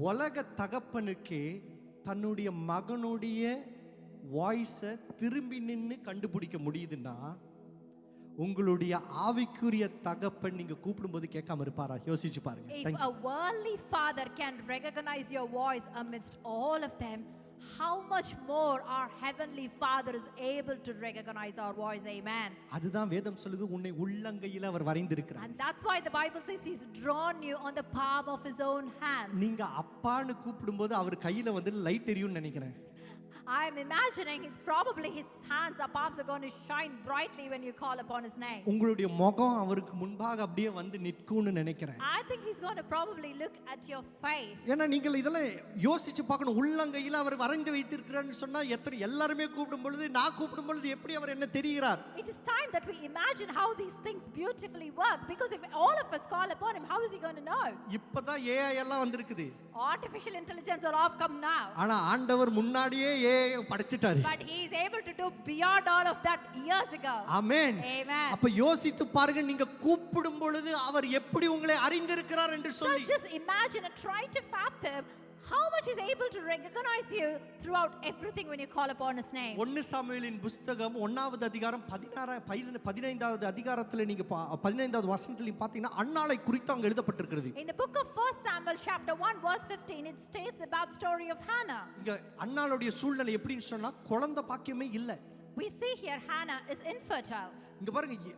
உலக தகப்பனுக்கு தன்னுடைய மகனுடைய வாய்ஸை திரும்பி நின்று கண்டுபிடிக்க முடியுதுன்னா உங்களுடைய ஆவிக்குரிய தகப்பன் நீங்க கூப்பிடும்போது கேட்காம இருப்பாரா? யோசிச்சு பாருங்க. If a worldly father can recognize your voice amidst all of them, how much more our heavenly Father is able to recognize our voice. Amen. அதுதான் வேதம் சொல்லுது, உன்னை உள்ளங்கையில் அவர் வரைந்திருக்கிறார். And that's why the Bible says he's drawn you on the palm of his own hands. நீங்க அப்பான்னு கூப்பிடும்போது அவர் கையில வந்து லைட் எரியும்னு நினைக்கிறேன். I'm imagining it's probably his hands or palms are going to shine brightly when you call upon his name. உங்களுடைய முகம் அவருக்கு முன்பாக அப்படியே வந்து நிற்கும்னு நினைக்கிறேன். I think he's going to probably look at your face. ஏன்னா நீங்கள் இதெல்லாம் யோசிச்சு பார்க்கணும். உள்ளங்கையில் அவர் வரைந்து வைத்திருக்கிறார்னு சொன்னா எல்லாருமே கூப்பிடும் பொழுது நான் கூப்பிடும் பொழுது எப்படி அவர் என்ன தெரிகிறார்? It is time that we imagine how these things beautifully work, because if all of us call upon him, how is he going to know? இப்பதான் AI எல்லாம் வந்திருக்குது. Artificial intelligence are all come now. ஆனா ஆண்டவர் முன்னாடியே AI படைச்சிட்டாரு. But he is able to do beyond all of that years ago. Amen. Amen. அப்ப யோசித்து பாருங்க, நீங்க கூப்பிடும் பொழுது அவர் எப்படி உங்களை அறிந்திருக்கிறார் என்று So சொல்லி. just imagine and try to fathom how much is able to recognize you throughout everything when you call upon his name. 1 சாமுவேலின் புத்தகம் 1வது அதிகாரம் 15வது அதிகாரத்துல நீங்க 15வது வசனத்துல பாத்தீங்கன்னா அன்னாளை குறித்து அங்க எழுதப்பட்டிருக்கிறது. In the book of 1 Samuel chapter 1 verse 15 it states about story of Hannah. இங்க அன்னாளுடைய சூழ்நிலை எப்படின்னு சொன்னா குழந்தை பாக்கியமே இல்ல. We see here Hannah is infertile. இங்க பாருங்க,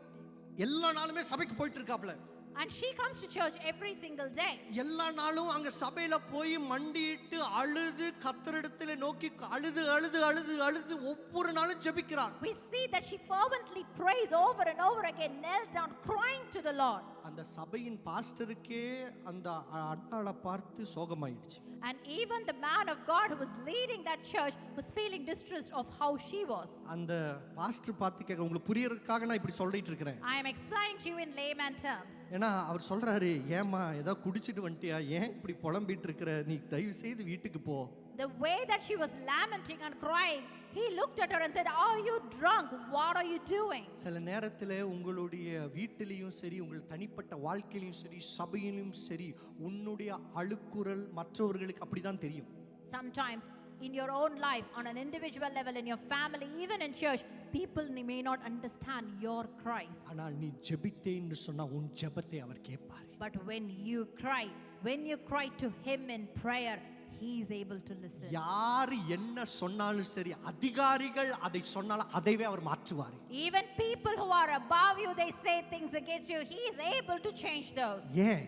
எல்லா நாளுமே சபைக்கு போயிட்டு இருக்காப்ல. And she comes to church every single day. எல்லா நாளும் அங்க சபையில போய் மண்டியிட்டு அழுது கர்த்தரிடத்திலே நோக்கி அழுது அழுது அழுது அழுது ஒவ்வொரு நாளும் ஜெபிக்கிறாள். We see that she fervently prays over and over again, knelt down crying to the Lord. அந்த சபையின் பாஸ்டருக்கே அந்த அன்னாளை பார்த்து சோகமாயிடுச்சு. And even the man of God who was leading that church was feeling distressed of how she was. அந்த பாஸ்டர் பார்த்து கேட்க, உங்களுக்கு புரியறதுக்காக நான் இப்படி சொல்லிட்டு இருக்கிறேன். I am explaining to you in layman terms. ஏன்னா அவர் சொல்றாரு, ஏமா ஏதோ குடிச்சிட்டு வந்துட்டியா, ஏன் இப்படி புலம்பிட்டு இருக்கிற, நீ தயவு செய்து வீட்டுக்கு போ. The way that she was lamenting and crying, he looked at her and said, "Are you drunk? What are you doing?" சில நேரத்தில் உங்களுடைய வீட்டிலையும் சரி, உங்கள் தனிப்பட்ட வாழ்க்கையிலும் சரி, சபையிலும் சரி, உன்னுடைய அழுக்குரல் மற்றவர்களுக்கு அப்படிதான் தெரியும். Sometimes in your own life, on an individual level, in your family, even in church, people may not understand your cries. ஆனால் நீ ஜெபித்தேன்னு சொன்னா உன் ஜெபத்தை அவர் கேட்பார். But when you cry to him in prayer, he is able to listen. யார் என்ன சொன்னாலும் சரி, அதிகாரிகள் அதை சொன்னாலும் அதைவே அவர் மாற்றுவார். Even people who are above you, they say things against you, he is able to change those. ஏன்?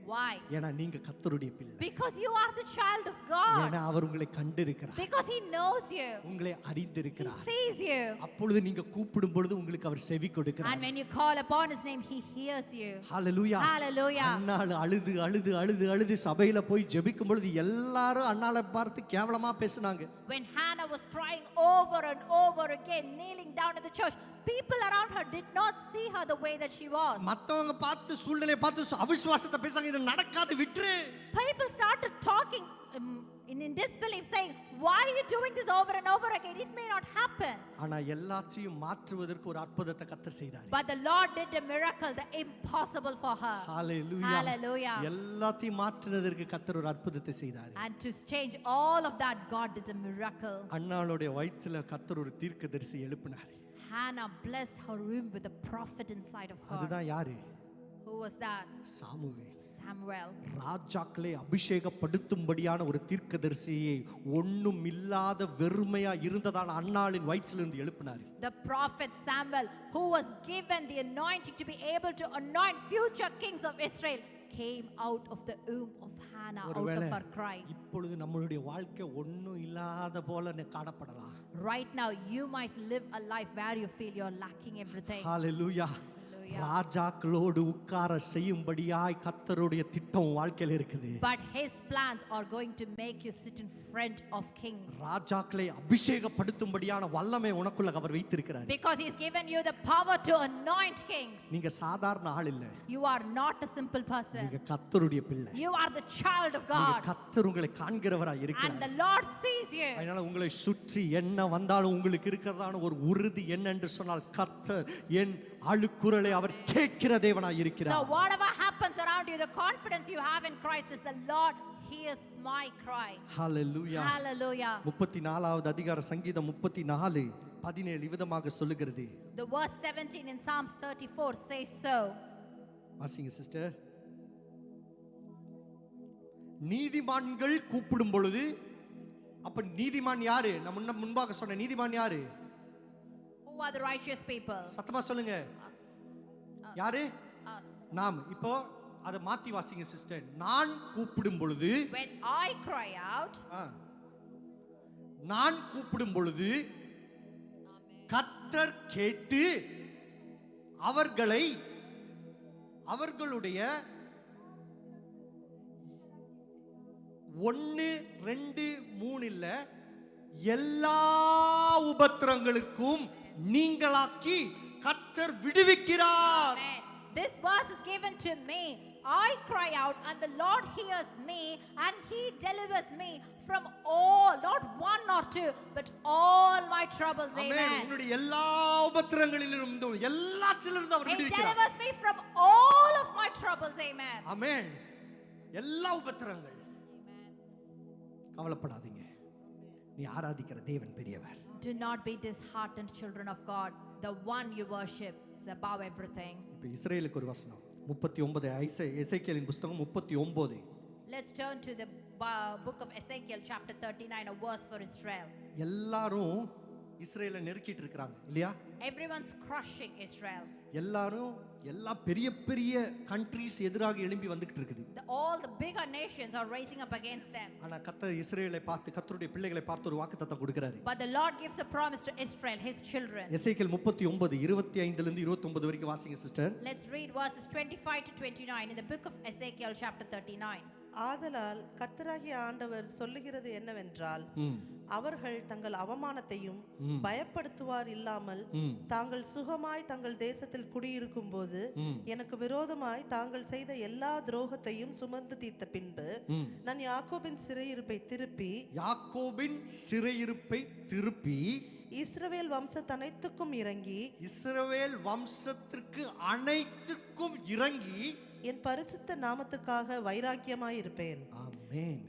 Why? ஏன்னா நீங்க கர்த்தருடைய பிள்ளை. Because you are the child of God. ஏன்னா அவர் உங்களை கண்டிருக்கிறார். Because he knows you. உங்களை அறிந்திருக்கிறார். He sees you. அப்பொழுது நீங்க கூப்பிடும் பொழுது உங்களுக்கு அவர் செவி கொடுக்கிறார். And when you call upon his name, he hears you. Hallelujah. Hallelujah. அன்னாள் அழுது அழுது அழுது அழுது சபையில போய் ஜெபிக்கும் பொழுது எல்லாரும் அன்னாளை பார்த்து கேவலமா பேசினாங்க. When Hannah was crying over and over again, kneeling down in the church, people around her did not see her the way that she was. மத்தவங்க பார்த்து சூழ்நிலையை பார்த்து அவிசுவாசத்தை பேசாங்க, இது நடக்காது விட்டுரு. People started talking in disbelief, saying, "Why are you doing this over and over again? It may not happen." ஆனா எல்லாத்தையும் மாற்றுவதற்கு ஒரு அற்புதத்தை கர்த்தர் செய்தார். But the Lord did a miracle, the impossible for her. Hallelujah. Hallelujah. எல்லாத்தையும் மாற்றுவதற்கு கர்த்தர் ஒரு அற்புதத்தை செய்தார். And to change all of that, God did a miracle. அன்னாளுடைய வயிற்றில கர்த்தர் ஒரு தீர்க்கதரிசி எழுப்பினார். Hannah blessed her womb with a prophet inside of her. அதுதான் யாரு? Who was that? Samuel. Samuel. ராஜாக்களை அபிஷேகப்படுத்தும்படியான ஒரு தீர்க்கதரிசியை ஒண்ணும் இல்லாத வெறுமையா இருந்ததான அன்னாளின் வயிற்றிலிருந்து எழுப்பினார். The prophet Samuel, who was given the anointing to be able to anoint future kings of Israel, came out of the womb of Hannah, out of her cry. இப்பொழுது நம்மளுடைய வாழ்க்கை ஒண்ணும் இல்லாத போல காணப்படலாம். Right now you might live a life where you feel you're lacking everything. Hallelujah. ராஜாக்களோடு உட்கார செய்யும்படியாய் கர்த்தருடைய திட்டம் வாழ்க்கையில இருக்குது. But his plans are going to make you sit in front of kings. ராஜாக்களை அபிஷேகப்படுத்தும்படியான வல்லமை உனக்குள்ள அவர் வைத்திருக்கிறார். Because he's given you the power to anoint kings. நீங்க சாதாரண ஆள் இல்ல. You are not a simple person. நீங்க கர்த்தருடைய பிள்ளை. You are the child of God. கர்த்தர் உங்களை காண்கிறவராய் இருக்கிறார். And the Lord sees you. அதனால உங்களை சுற்றி என்ன வந்தாலும் உங்களுக்கு இருக்கிறதான ஒரு உறுதி என்ன என்று சொன்னால், கர்த்தர் என் அழுக்குரலை அவர் கேட்கிற தேவனாய் இருக்கிறார். So whatever happens around you, the confidence you have in Christ is the Lord hears my cry. Hallelujah. Hallelujah. 34வது அதிகார சங்கீதம் 34:17 விதமாக சொல்லுகிறது. The verse 17 in Psalms 34 says so. வாசிங்க சிஸ்டர். நீதிமான்கள் கூப்பிடும் பொழுது, அப்ப நீதிமான் யாரு? நான் முன்பாக சொன்ன நீதிமான் யாரு? Who are the righteous people? சத்தமா சொல்லுங்க. யாரு? Us. நாம். இப்போ அதை மாத்தி வாசிங்க சிஸ்டர். நான் கூப்பிடும் பொழுது, when I cry out, நான் கூப்பிடும் பொழுது கர்த்தர் கேட்டு அவர்களுடைய 1 2 3 இல்ல எல்லா உபத்திரங்களுக்கும் நீங்களாக்கி கர்த்தர் விடுவிக்கிறார். This verse is given to me. I cry out and the Lord hears me and he delivers me from all, not one or two, but all my troubles. Amen. உன்னுடைய எல்லா உபத்திரங்களிலிருந்தும் எல்லாத்திலிருந்தும் அவர் He விடுவிக்கிறார். delivers me from all of my troubles. Amen. ஆமென். எல்லா உபத்திரங்கள். கவலைப்படாதீங்க. நீ ஆராதிக்கிற தேவன் பெரியவர். Do not be disheartened, children of God. The one you worship is above everything. இப்போ இஸ்ரவேலுக்கு ஒரு வசனம் 39 எசேக்கியேலின் புத்தகம் 39. Let's turn to the book of Ezekiel chapter 39, a verse for Israel. எல்லாரும் இஸ்ரவேலை நெருக்கிட்டு இருக்காங்க இல்லையா? Everyone's crushing Israel. எல்லாரும் எல்லா பெரிய பெரிய கண்ட்ரீஸ் எதிராக எழும்பி வந்துகிட்டு இருக்குது. All the bigger nations are rising up against them. ஆனா கர்த்தர் இஸ்ரவேலை பார்த்து கர்த்தருடைய பிள்ளைகளை பார்த்து ஒரு வாக்குத்தத்தம் கொடுக்கிறாரு. But the Lord gives a promise to Israel, his children. எசேக்கியேல் 39 25 ல இருந்து 29 வரைக்கும் வாசிங்க sister. Let's read verses 25 to 29 in the book of Ezekiel chapter 39. ஆதலால் கர்த்தராகிய ஆண்டவர் சொல்லுகிறது என்னவென்றால், அவர்கள் தங்கள் அவமானத்தையும் பயப்படுத்துவார் இல்லாமல் தாங்கள் சுகமாய் தங்கள் தேசத்தில் குடியிருக்கும் போது எனக்கு விரோதமாய் தாங்கள் செய்த எல்லா துரோகத்தையும் சுமந்து தீர்த்த பின்பு நான் யாக்கோபின் சிறையிருப்பை திருப்பி இஸ்ரவேல் வம்சத்தனைத்துக்கும் இறங்கி என் பரிசுத்த நாமத்துக்காக வைராக்கியமாய் இருப்பேன். ஆமென்.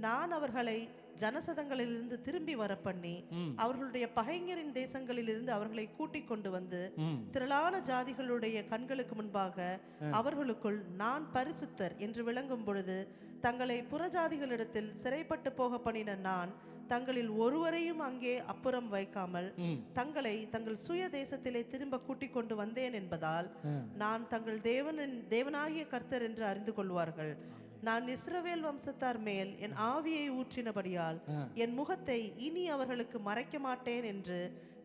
நான் அவர்களை ஜனசதங்களிலிருந்து திரும்பி வர பண்ணி அவர்களுடைய பகைஞரின் தேசங்களிலிருந்து அவர்களை கூட்டிக் கொண்டு வந்து திரளான ஜாதிகளுடைய கண்களுக்கு முன்பாக அவர்களுக்குள் நான் பரிசுத்தர் என்று விளங்கும் பொழுது தங்களை புறஜாதிகளிடத்தில் சிறைப்பட்டு போக பண்ணின நான் தங்களில் ஒருவரையும் அங்கே அப்புறம் வைக்காமல் தங்களை தங்கள் சுய தேசத்திலே திரும்ப கூட்டிக் கொண்டு வந்தேன் என்பதால் நான் தங்கள் தேவனாகிய கர்த்தர் என்று அறிந்து கொள்வார்கள். நான் இஸ்ரவேல் வம்சத்தார் மேல் என் ஆவியை ஊற்றினபடியால் என் முகத்தை இனி அவர்களுக்கு மறைக்க மாட்டேன் என்று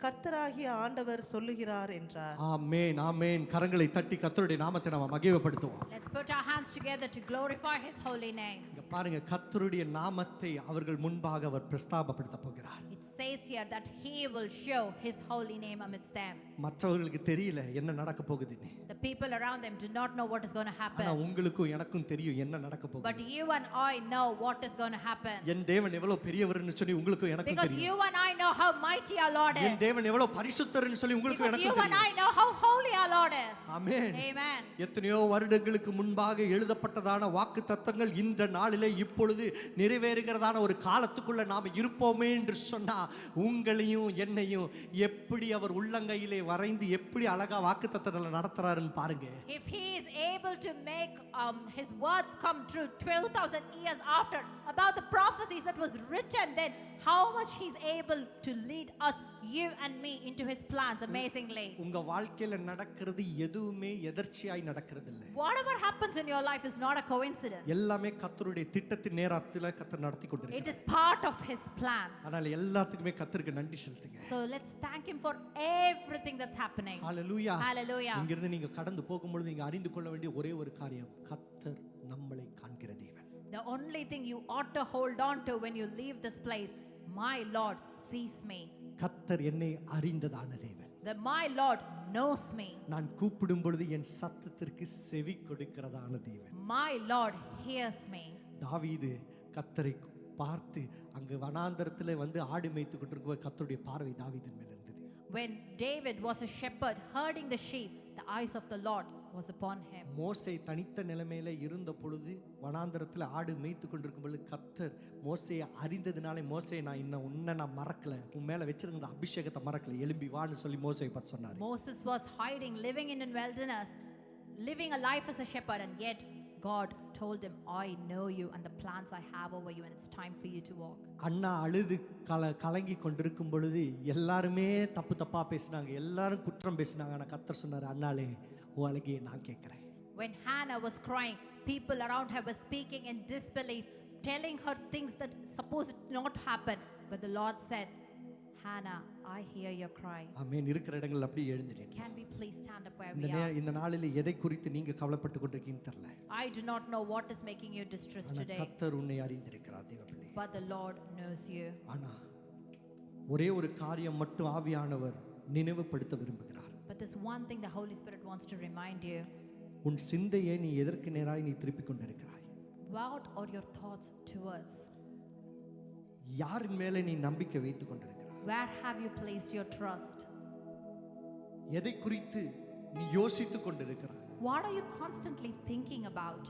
கர்த்தராகிய ஆண்டவர் சொல்லுகிறார் என்றார். ஆமென் ஆமென். கரங்களை தட்டி கர்த்தருடைய நாமத்தை நாம மகிமைப்படுத்துவோம். Let's put our hands together to glorify his holy name. இங்க பாருங்க, கர்த்தருடைய நாமத்தை அவர்கள் முன்பாக அவர் பிரஸ்தாபப்படுத்த போகிறார். It says here that he will show his holy name amidst them. மற்றவர்களுக்கு தெரியல என்ன நடக்க போகுதுன்னு. The people around them do not know what is going to happen. ஆனா உங்களுக்கும் எனக்கும் தெரியும் என்ன நடக்க போகுது. But you and I know what is going to happen. என் தேவன் எவ்வளவு பெரியவர்னு சொல்லி உங்களுக்கும் எனக்கும் தெரியும். Because you and I know how mighty our Lord is. என் தேவன் எவ்வளவு பரிசுத்தர்னு சொல்லி உங்களுக்கும் எனக்கும் தெரியும். You and I know how holy our Lord is. Amen. Amen. எத்தனையோ வருடங்களுக்கு முன்பாக எழுதப்பட்டதான வாக்குத்தத்தங்கள் இந்த நாளிலே இப்பொழுது நிறைவேறுகிறதான ஒரு காலத்துக்குள்ள நாம இருப்போமே என்று சொன்னா உங்களையும் என்னையும் எப்படி அவர் உள்ளங்கையிலே வரைந்து எப்படி அழகா வாக்குத்தத்தங்களை நடத்துறாருன்னு பாருங்க. If he is able to make his words come true 12,000 years after about the prophecies that was written then, how much he's able to lead us, you and me, into his plans amazingly. உங்க வாழ்க்கையில நடக்கிறது எதுவுமே எதர்ச்சியாய் நடக்கிறது இல்ல. Whatever happens in your life is not a coincidence. எல்லாமே கர்த்தருடைய திட்டத்தின் நேரத்துல கர்த்தர் நடத்தி கொண்டிருக்கிறார். It is part of his plan. அதனால எல்லாத்துக்குமே கர்த்தருக்கு நன்றி செலுத்துங்க. So let's thank him for everything that's happening. Hallelujah. Hallelujah. இங்க இருந்து நீங்க கடந்து போகும்போது நீங்க அறிந்து கொள்ள வேண்டிய ஒரே ஒரு காரியம், கர்த்தர் நம்மளை காண்கிற தேவன். The only thing you ought to hold on to when you leave this place, my Lord sees me. கர்த்தர் என்னை அறிந்ததான தேவன். That my Lord knows me. நான் கூப்பிடும் பொழுது என் சத்தத்திற்கு செவி கொடுக்கிறதான தேவன். My Lord hears me. தாவீது கர்த்தரை பார்த்து அங்கு வனாந்தரத்திலே வந்து ஆடு மேய்த்துக்கிட்டு இருக்கும்போது கர்த்தருடைய பார்வை தாவீதின் மேல் இருந்தது. When David was a shepherd herding the sheep, the eyes of the Lord was upon him. மோசே தனித்த நிலைமையில இருந்த பொழுது வனாந்தரத்தில் ஆடு மேய்த்து கொண்டிருக்கும் பொழுது கர்த்தர் மோசேயை அறிந்ததுனாலே, மோசே நான் உன்னை மறக்கல, உன் மேல வச்சிருந்த அபிஷேகத்தை மறக்கல, எழும்பி வான்னு சொல்லி மோசேயை பார்த்து சொன்னார். Moses was hiding, living in the wilderness, living a life as a shepherd, and yet God told him, I know you and the plans I have over you, and it's time for you to walk. அண்ணா அழுது கலங்கி கொண்டிருக்கும் பொழுது எல்லாருமே தப்பா பேசினாங்க, எல்லாரும் குற்றம் பேசினாங்க. ஆனா கர்த்தர் சொன்னார், அண்ணாளே உன் அழுகையை நான் கேட்கிறேன். When Hannah was crying, people around her were speaking in disbelief, telling her things that supposed not happen. But the Lord said, Hannah, I hear your cry. ஆமென். இருக்கிற இடங்கள் அப்படியே எழுந்திருங்க. Can we please stand up where we are? இந்த நாளில் எதை குறித்து நீங்க கவலைப்பட்டு கொண்டிருக்கீங்கன்னு தெரியல. I do not know what is making you distressed today. கர்த்தர் உன்னை அறிந்திருக்கிறார் தேவனே. But the Lord knows you. ஆனா ஒரே ஒரு காரியம் மட்டும் ஆவியானவர் நினைவுபடுத்த விரும்புகிறார். But there's one thing the Holy Spirit wants to remind you. உன் சிந்தையை நீ எதற்கு நேராய் நீ திருப்பிக் கொண்டிருக்கிறாய்? What are your thoughts towards? யாரின் மேலே நீ நம்பிக்கை வைத்துக் கொண்டிருக்கிறாய்? Where have you placed your trust? எதை குறித்து நீ யோசித்துக் கொண்டிருக்கிறாய்? What are you constantly thinking about?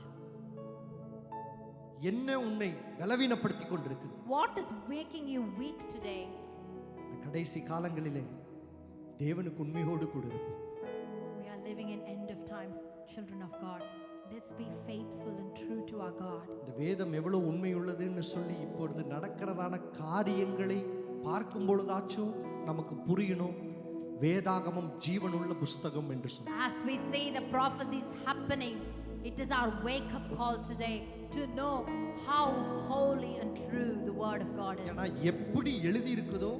என்ன உன்னை பலவீனப்படுத்திக் கொண்டிருக்கிறது? What is making you weak today? இந்த கடைசி காலங்களிலே தேவனுக்கு உண்மையோடு கூட இருப்போம். We are living in end of times, children of God. Let's be faithful and true to our God. இந்த வேதம் எவ்வளவு உண்மையுள்ளதுன்னு சொல்லி இப்பொழுது நடக்கிறதான காரியங்களை பார்க்கும் பொழுதாச்சும் நமக்கு புரியணும். வேதாகமம் ஜீவனுள்ள புஸ்தகம் என்று சொல்லி. As we see the prophecies happening, it is our wake up call today to know how holy and true the word of God is. ஏன்னா எப்படி எழுதி இருக்குதோ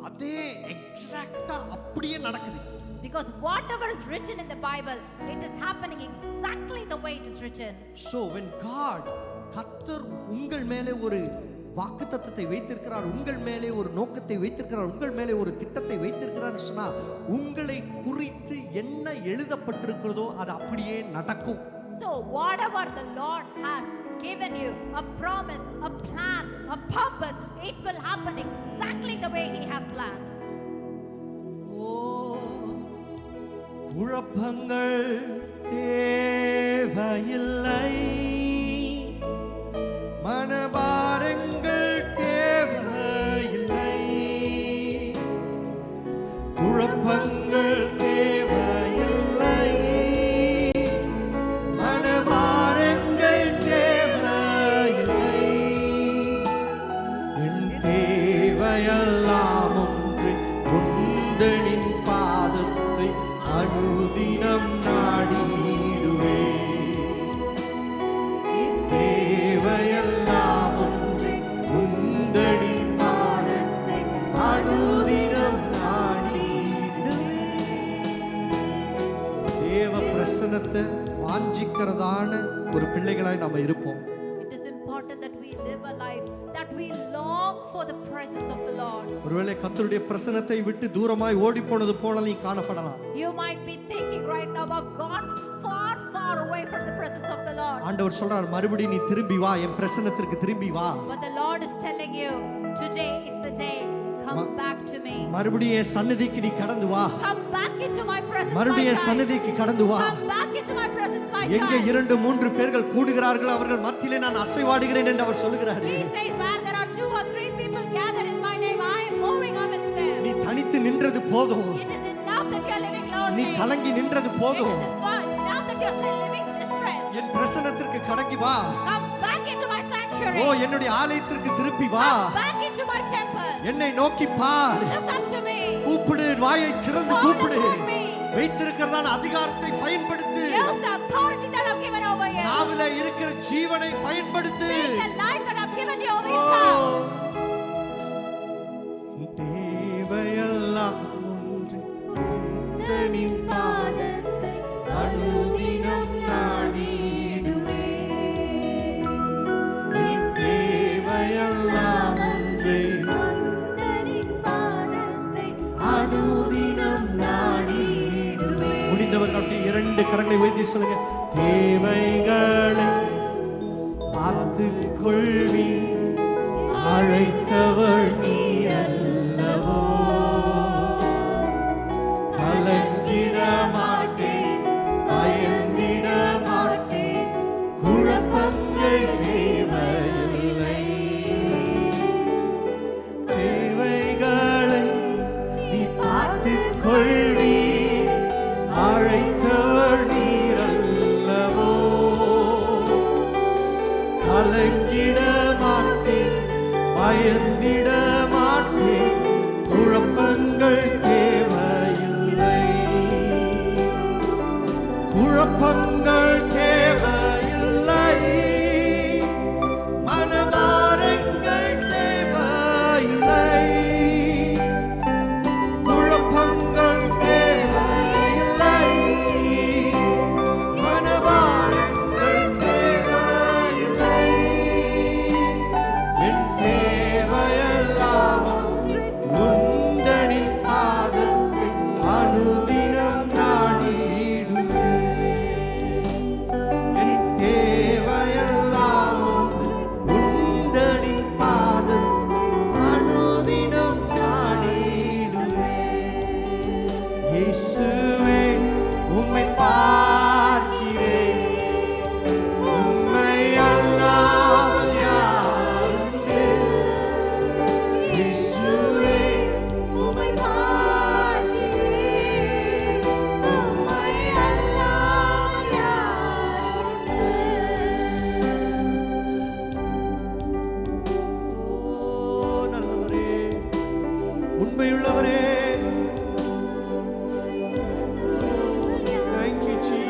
அதே எக்ஸாக்ட்டா அப்படியே நடக்குது. Because whatever is written in the Bible, it is happening exactly the way it is written. So when God, கர்த்தர் உங்கள் மேலே ஒரு வாக்குத்தத்தத்தை வைத்திருக்கிறார், உங்கள் மேலே ஒரு நோக்கத்தை வைத்திருக்கிறார், உங்கள் மேலே ஒரு திட்டத்தை வைத்திருக்கிறார் சொன்னா உங்களை குறித்து என்ன எழுதப்பட்டிருக்கிறதோ அது அப்படியே நடக்கும். So whatever the Lord has given you, a promise, a plan, a purpose, it will happen exactly the way he has planned. குழப்பங்கள் தேவையில்லை, மனபாரங்கள் தேவையில்லை, குழப்பங்கள் தேவையில்லை, மனபாரங்கள் தேவையில்லை, என் தேவையெல்லாம் ஒன்று உந்தனின் பாதத்தை அனுதினம் நாடிடுவே, தேவையெல்லாம் ஒன்று உந்தனின் பாதத்தை அனுதினம் நாடிடுவே. தேவ பிரசன்னத்தை வாஞ்சிக்கிறதான ஒரு பிள்ளைகளாய் நாம இருப்போம். It is important that we live a life that we long for the presence of the Lord. ஒருவேளை கர்த்தருடைய பிரசன்னத்தை விட்டு தூரமாய் ஓடி போனது போல நீ காணப்படலாம். You might be thinking right now, I've gone far away from the presence of the Lord. ஆண்டவர் சொல்றார், மறுபடியும் நீ திரும்பி வா, என் பிரசன்னத்திற்கு திரும்பி வா. But the Lord is telling you, today is the day. Come back to me. மறுபடியும் என் சந்நிதிக்கு நீ கடந்து வா. Come back into my presence. மறுபடியும் என் சந்நிதிக்கு கடந்து வா. Come back into my presence, my child. எங்கே 2-3 பேர்கள் கூடுகிறார்கள் அவர்கள் மத்தியிலே நான் அசைவாடுகிறேன் என்று அவர் சொல்கிறார். He says, where there are 2 or 3 people gathered in my name, I am moving amidst them. நீ தனித்து நின்றது போதும். It is enough that you are living lonely. நீ கலங்கி நின்றது போதும். It is enough that you are still living distressed. என் பிரசன்னத்திற்கு கடங்கி வா. Come back into my sanctuary. ஓ என்னுடைய ஆலயத்திற்கு திருப்பி வா. Come back into my temple. என்னை நோக்கி பார். Look up to me. கூப்பிடு, வாயை திறந்து Call கூப்பிடு. upon me. வைத்திருக்கிறதான அதிகாரத்தை பயன்படுத்து. Use the authority that I've given over you. நாவிலே இருக்கிற ஜீவனை பயன்படுத்து. Speak the life that I've given you over your tongue. தேவையெல்லாம் ஒன்று உந்தனின் பாதத்தை அனுதினம் நாடிடுவே, தேவையெல்லாம் ஒன்று உந்தனின் பாதத்தை அனுதினம் நாடிடுவே. முடிந்தவர்கள் அப்படி 2 கரங்களை உயர்த்தி சொல்லுங்க, தேவைகளை பார்த்துக் கொள்வி, அழைத்தவர் நீ அல்லவோ, கலங்கிட மாட்டேன், பயந்திட மாட்டேன், குழப்பங்கள் தேவையில்லை, தேவைகளை நீ பார்த்துக் கொள்வி, அழைத்தவர் நீர் அல்லவோ, கலங்கிட மாட்டேன், பயந்திட உண்மையுள்ளவரே. Thank you, Jesus.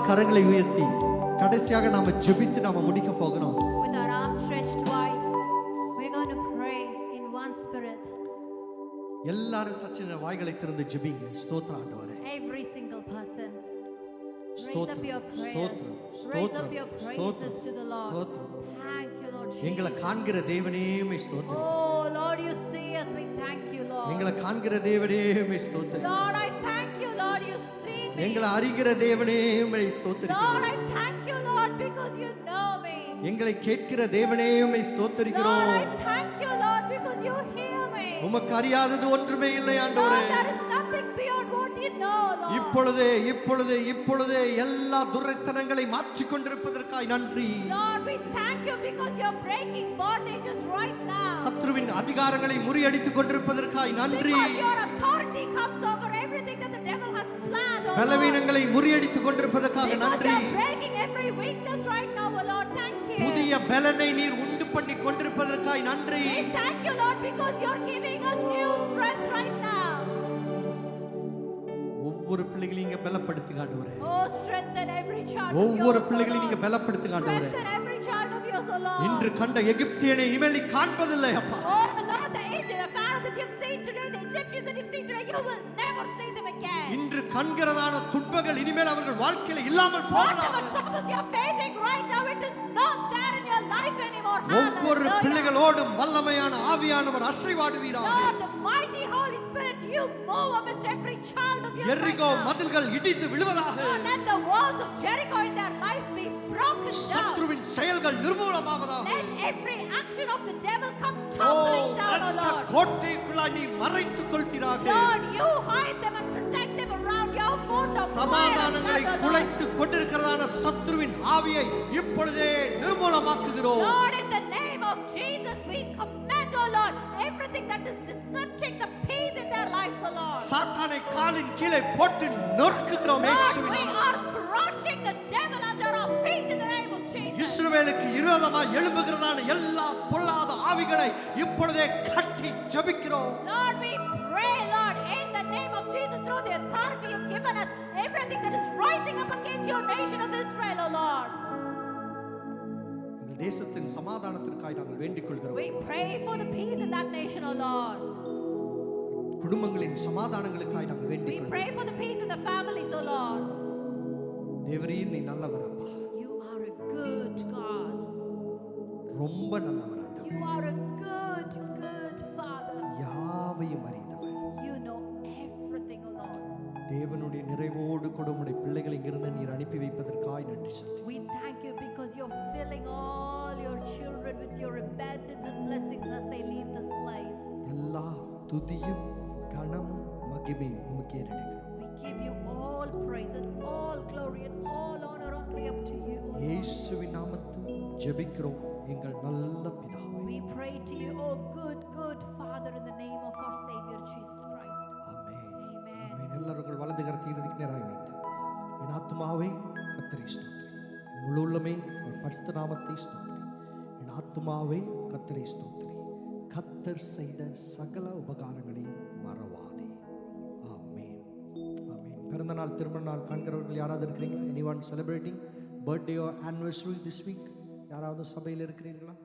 கரங்களை உயர்த்தி கடைசியாக நாம ஜெபித்து நாம முடிக்க போகிறோம். With our arms stretched wide, we're going to pray in one spirit. எல்லாரும் சற்று வாய்களை திறந்து ஜெபிங்க. ஸ்தோத்திரம் ஆண்டவரே. Every single person. Raise up your prayers. Raise up your praises to the Lord. Thank you, Lord Jesus. எங்களை காண்கிற தேவனே உம்மை ஸ்தோத்திரம். Oh Lord, you see us. We thank you, Lord. எங்களை காண்கிற தேவனே உம்மை ஸ்தோத்திரம். Lord, I thank you, Lord. You see me. எங்களை அறிகிற தேவனே உம்மை ஸ்தோத்திரம். Lord, I thank you, Lord, because you know me. எங்களை கேட்கிற தேவனே உம்மை ஸ்தோத்திரிக்கிறோம். Lord, I thank you, Lord, because you hear me. உமக்கு அறியாதது ஒன்றுமே இல்லை ஆண்டவரே. Lord, there is nothing beyond what you know, Lord. இப்பொழுதே எல்லா துரைத்தனங்களை மாற்றிக் கொண்டிருப்பதற்காய் நன்றி. Lord, we thank you because you're breaking bondages right now. சத்ருவின் அதிகாரங்களை முறியடித்துக் கொண்டிருப்பதற்காய் நன்றி. Because your authority comes over everything that the devil has planned, oh பலவீனங்களை முறியடித்துக் கொண்டிருப்பதற்காக நன்றி. Because you're breaking every weakness right now, oh Lord, thank you. புதிய பலனை நீர் உண்டு பண்ணி கொண்டிருப்பதற்காய் நன்றி. We thank you, Lord, because you're giving us new strength right now. ஒவ்வொரு பிள்ளைகளையும் நீங்க பலப்படுத்துங்க ஆண்டவரே. Oh, strengthen every child of yours. ஒவ்வொரு பிள்ளைகளையும் நீங்க பலப்படுத்துங்க ஆண்டவரே. Strengthen every child of yours, oh Lord. இன்று கண்ட எகிப்தியனை இனிமேல் நீ காண்பதில்லை அப்பா. Oh Lord, the angel, the Pharaoh that you've seen today, the Egyptians that you've seen today, you will never see them again. இன்று கண்கிறதான துன்பங்கள் இனிமேல் அவர்கள் வாழ்க்கையில இல்லாமல் போகலாம். Whatever troubles you're facing right now, it is not there in your life anymore. ஒவ்வொரு பிள்ளைகளோடும் வல்லமையான ஆவியானவர் அசைவாடுவீராக. Lord, the mighty Holy Spirit, you move amidst every child of yours. எரிகோ மதில்கள் இடிந்து விழுவதாக. Lord, let the walls of Jericho in their life be broken down. சத்ருவின் செயல்கள் நிர்மூலமாவதாக. Let every action of the devil come toppling down, oh Lord. கோட்டைக்குள்ளாய் நீ மறைத்துக் கொள்வீராக. Lord, you hide them and protect them around your fort of சமாதானங்களை குலைத்து கொண்டிருக்கிறதான சத்ருவின் ஆவியை இப்பொழுதே நிர்மூலமாக்குகிறோம். Lord, in the name of Jesus, we command, oh Lord, everything that is disrupting the peace in their lives, oh Lord. சாத்தானை காலின் கீழே போட்டு நொறுக்குகிறோம் இயேசுவின் Lord, we are crushing the devil under our feet in the name of Jesus. இஸ்ரவேலுக்கு விரோதமாய் எழும்புகிறதான எல்லா பொல்லாத ஆவிகளை இப்பொழுதே கட்டி ஜெபிக்கிறோம். Lord, we pray, Lord, in the name of Jesus, through the authority you've given us, everything that is rising up against your nation of Israel, oh Lord. எங்கள் தேசத்தின் சமாதானத்திற்காக நாங்கள் வேண்டிக் கொள்கிறோம். We pray for the peace in that nation, oh Lord. குடும்பங்களின் சமாதானங்களுக்காக நாங்கள் வேண்டிக் We கொள்கிறோம். pray for the peace in the families, oh Lord. தேவரீர் நீ நல்லவர் அப்பா. You are a good God. ரொம்ப நல்லவர் ஆண்டவரே. You are a good, good Father. யாவையும் அறிந்தவர். You know everything, oh Lord. தேவனுடைய நிறைவோடு கூட உம்முடைய பிள்ளைகளை இங்கிருந்து நீர் அனுப்பி வைப்பதற்காய் நன்றி செலுத்துகிறோம். We thank you because you're filling all your children with your abundance and blessings as they leave this place. எல்லா துதியும் கனமும் மகிமையும் உமக்கே ஏறெடுக்கிறோம். We give you all praise and all glory and all honor only up to you. இயேசுவின் நாமத்தில் ஜெபிக்கிறோம் எங்கள் நல்ல பிதாவே. We pray to you, oh good, good Father, in the name of our Savior Jesus. பரிசுத்த நாமத்தை ஸ்தோத்திரி. என் ஆத்துமாவை கர்த்தரை ஸ்தோத்திரி. கர்த்தர் செய்த சகல உபகாரங்களையும் மறவாதே. ஆமென். ஆமென். பிறந்த நாள் திருமண நாள் காண்கிறவர்கள் யாராவது இருக்கிறீங்களா? anyone celebrating birthday or anniversary this week? யாராவது சபையில் இருக்கிறீர்களா?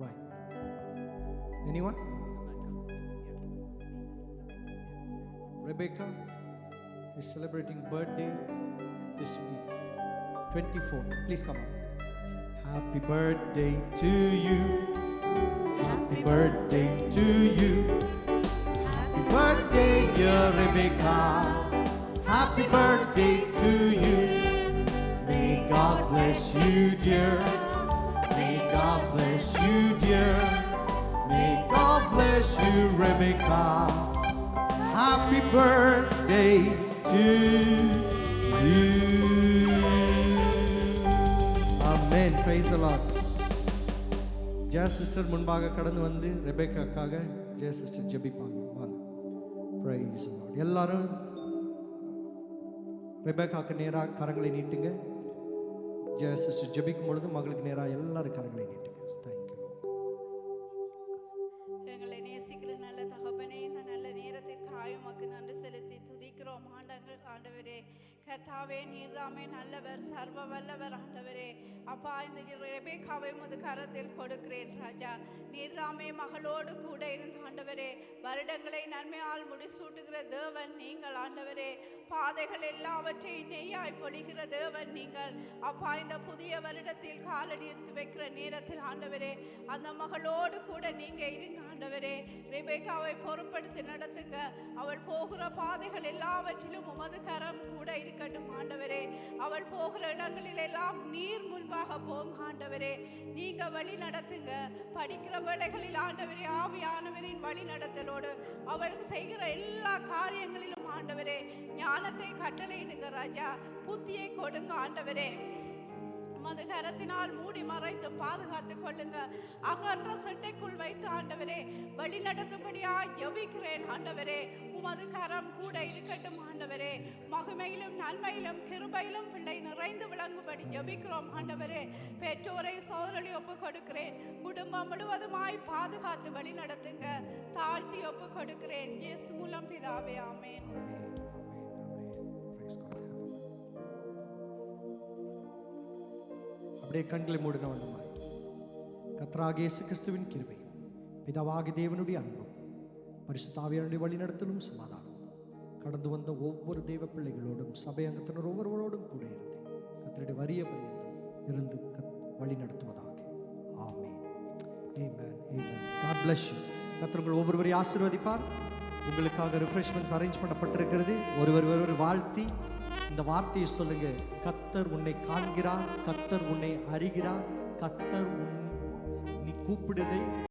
Right. Anyone? Rebecca is celebrating birthday this week, 24th. Please come on. Happy birthday to you. Happy birthday to you. Happy birthday, dear Rebecca. Happy birthday to you. May God bless you, dear. May God bless you, dear. May God bless you, Rebecca. Happy birthday to you. Amen. Praise the Lord. ஜெய சிஸ்டர் முன்பாக கடந்து வந்து ரெபேக்காக்காக ஜெய சிஸ்டர் ஜெபிப்பாங்க. வாங்க. Praise the Lord. எல்லாரும் ரெபேக்காக்கு நேராக கரங்களை நீட்டுங்க. ஜெய சிஸ்டர் ஜெபிக்கும் பொழுது மகளுக்கு நேராக எல்லாரும் கரங்களை நீட்டுங்க. தேங்க்யூ. எங்களை நேசிக்கிற நல்ல தகப்பனே, இந்த நல்ல நேரத்திற்காக உமக்கு நன்றி செலுத்தி துதிக்கிறோம். ஆண்டவரே கர்த்தாவே, நீர்தாமே நல்லவர், சர்வ வல்லவர். ஆண்டவரே அப்பா, இந்த ரெபேக்காவை உமது கரத்தில் கொடுக்கிறேன் ராஜா. நீர்தாமே மகளோடு கூட இருந்த ஆண்டவரே, வருடங்களை நன்மையால் முடிசூட்டுகிற தேவன் நீங்கள். ஆண்டவரே பாதைகள் எல்லாவற்றையும் நெய்யாய் பொழிகிற தேவன் நீங்கள். அப்பா, இந்த புதிய வருடத்தில் காலடி எடுத்து வைக்கிற நேரத்தில் ஆண்டவரே, அந்த மகளோடு கூட நீங்க இருங்க ஆண்டவரே. ரெபேக்காவை பொறுப்படுத்தி நடத்துங்க. அவள் போகிற பாதைகள் எல்லாவற்றிலும் உமது கரம் கூட இருக்கட்டும் ஆண்டவரே. அவள் போகிற இடங்களில் எல்லாம் நீர் முன்பாக போங்க ஆண்டவரே. நீங்க வழி நடத்துங்க. படிக்கிற வேளைகளில் ஆண்டவரே, ஆவியானவரின் வழி நடத்தலோடு அவள் செய்கிற எல்லா காரியங்களிலும் ஆண்டவரே ஞானத்தை கட்டளையிடுங்க ராஜா. புத்தியை கொடுங்க ஆண்டவரே. உமது கரத்தினால் மூடி மறைத்து பாதுகாத்துக் கொள்ளுங்க. அகன்ற செட்டைக்குள் வைத்து ஆண்டவரே வழி நடத்தும்படியா ஜெபிக்கிறேன் ஆண்டவரே. உமது கரம் கூட இருக்கட்டும் ஆண்டவரே. மகிமையிலும் நன்மையிலும் கிருபையிலும் பிள்ளை நிறைந்து விளங்கும்படி ஜெபிக்கிறோம் ஆண்டவரே. பெற்றோரை சோதரலை ஒப்பு கொடுக்கிறேன். குடும்பம் முழுவதுமாய் பாதுகாத்து வழி நடத்துங்க. தாழ்த்தி ஒப்பு கொடுக்கிறேன் இயேசு மூலம் பிதாவே. ஆமென். அப்படியே கண்களை மூடின வண்ணமாய் கர்த்தராகிய இயேசு கிறிஸ்துவின் கிருபை, பிதாவாகிய தேவனுடைய அன்பும், பரிசுத்த ஆவியானவருடைய வழிநடத்தலும் சமாதானம் கடந்து வந்த ஒவ்வொரு தெய்வ பிள்ளைகளோடும் சபை அங்கத்தினர் ஒவ்வொருவரோடும் கூட இருந்து கர்த்தருடைய வரிய பரியந்தம் இருந்து வழி நடத்துவதாக. ஆமென். ஆமென். ஆமென். God bless you. கர்த்தர் உங்கள் ஒவ்வொருவரையும் ஆசீர்வதிப்பார். உங்களுக்காக ரிஃப்ரெஷ்மெண்ட்ஸ் அரேஞ்ச் பண்ணப்பட்டிருக்கிறது. ஒருவர் வாழ்த்தி இந்த வார்த்தையை சொல்லுங்க. கர்த்தர் உன்னை காண்கிறார், கர்த்தர் உன்னை அறிகிறார், கர்த்தர் நீ கூப்பிடுதை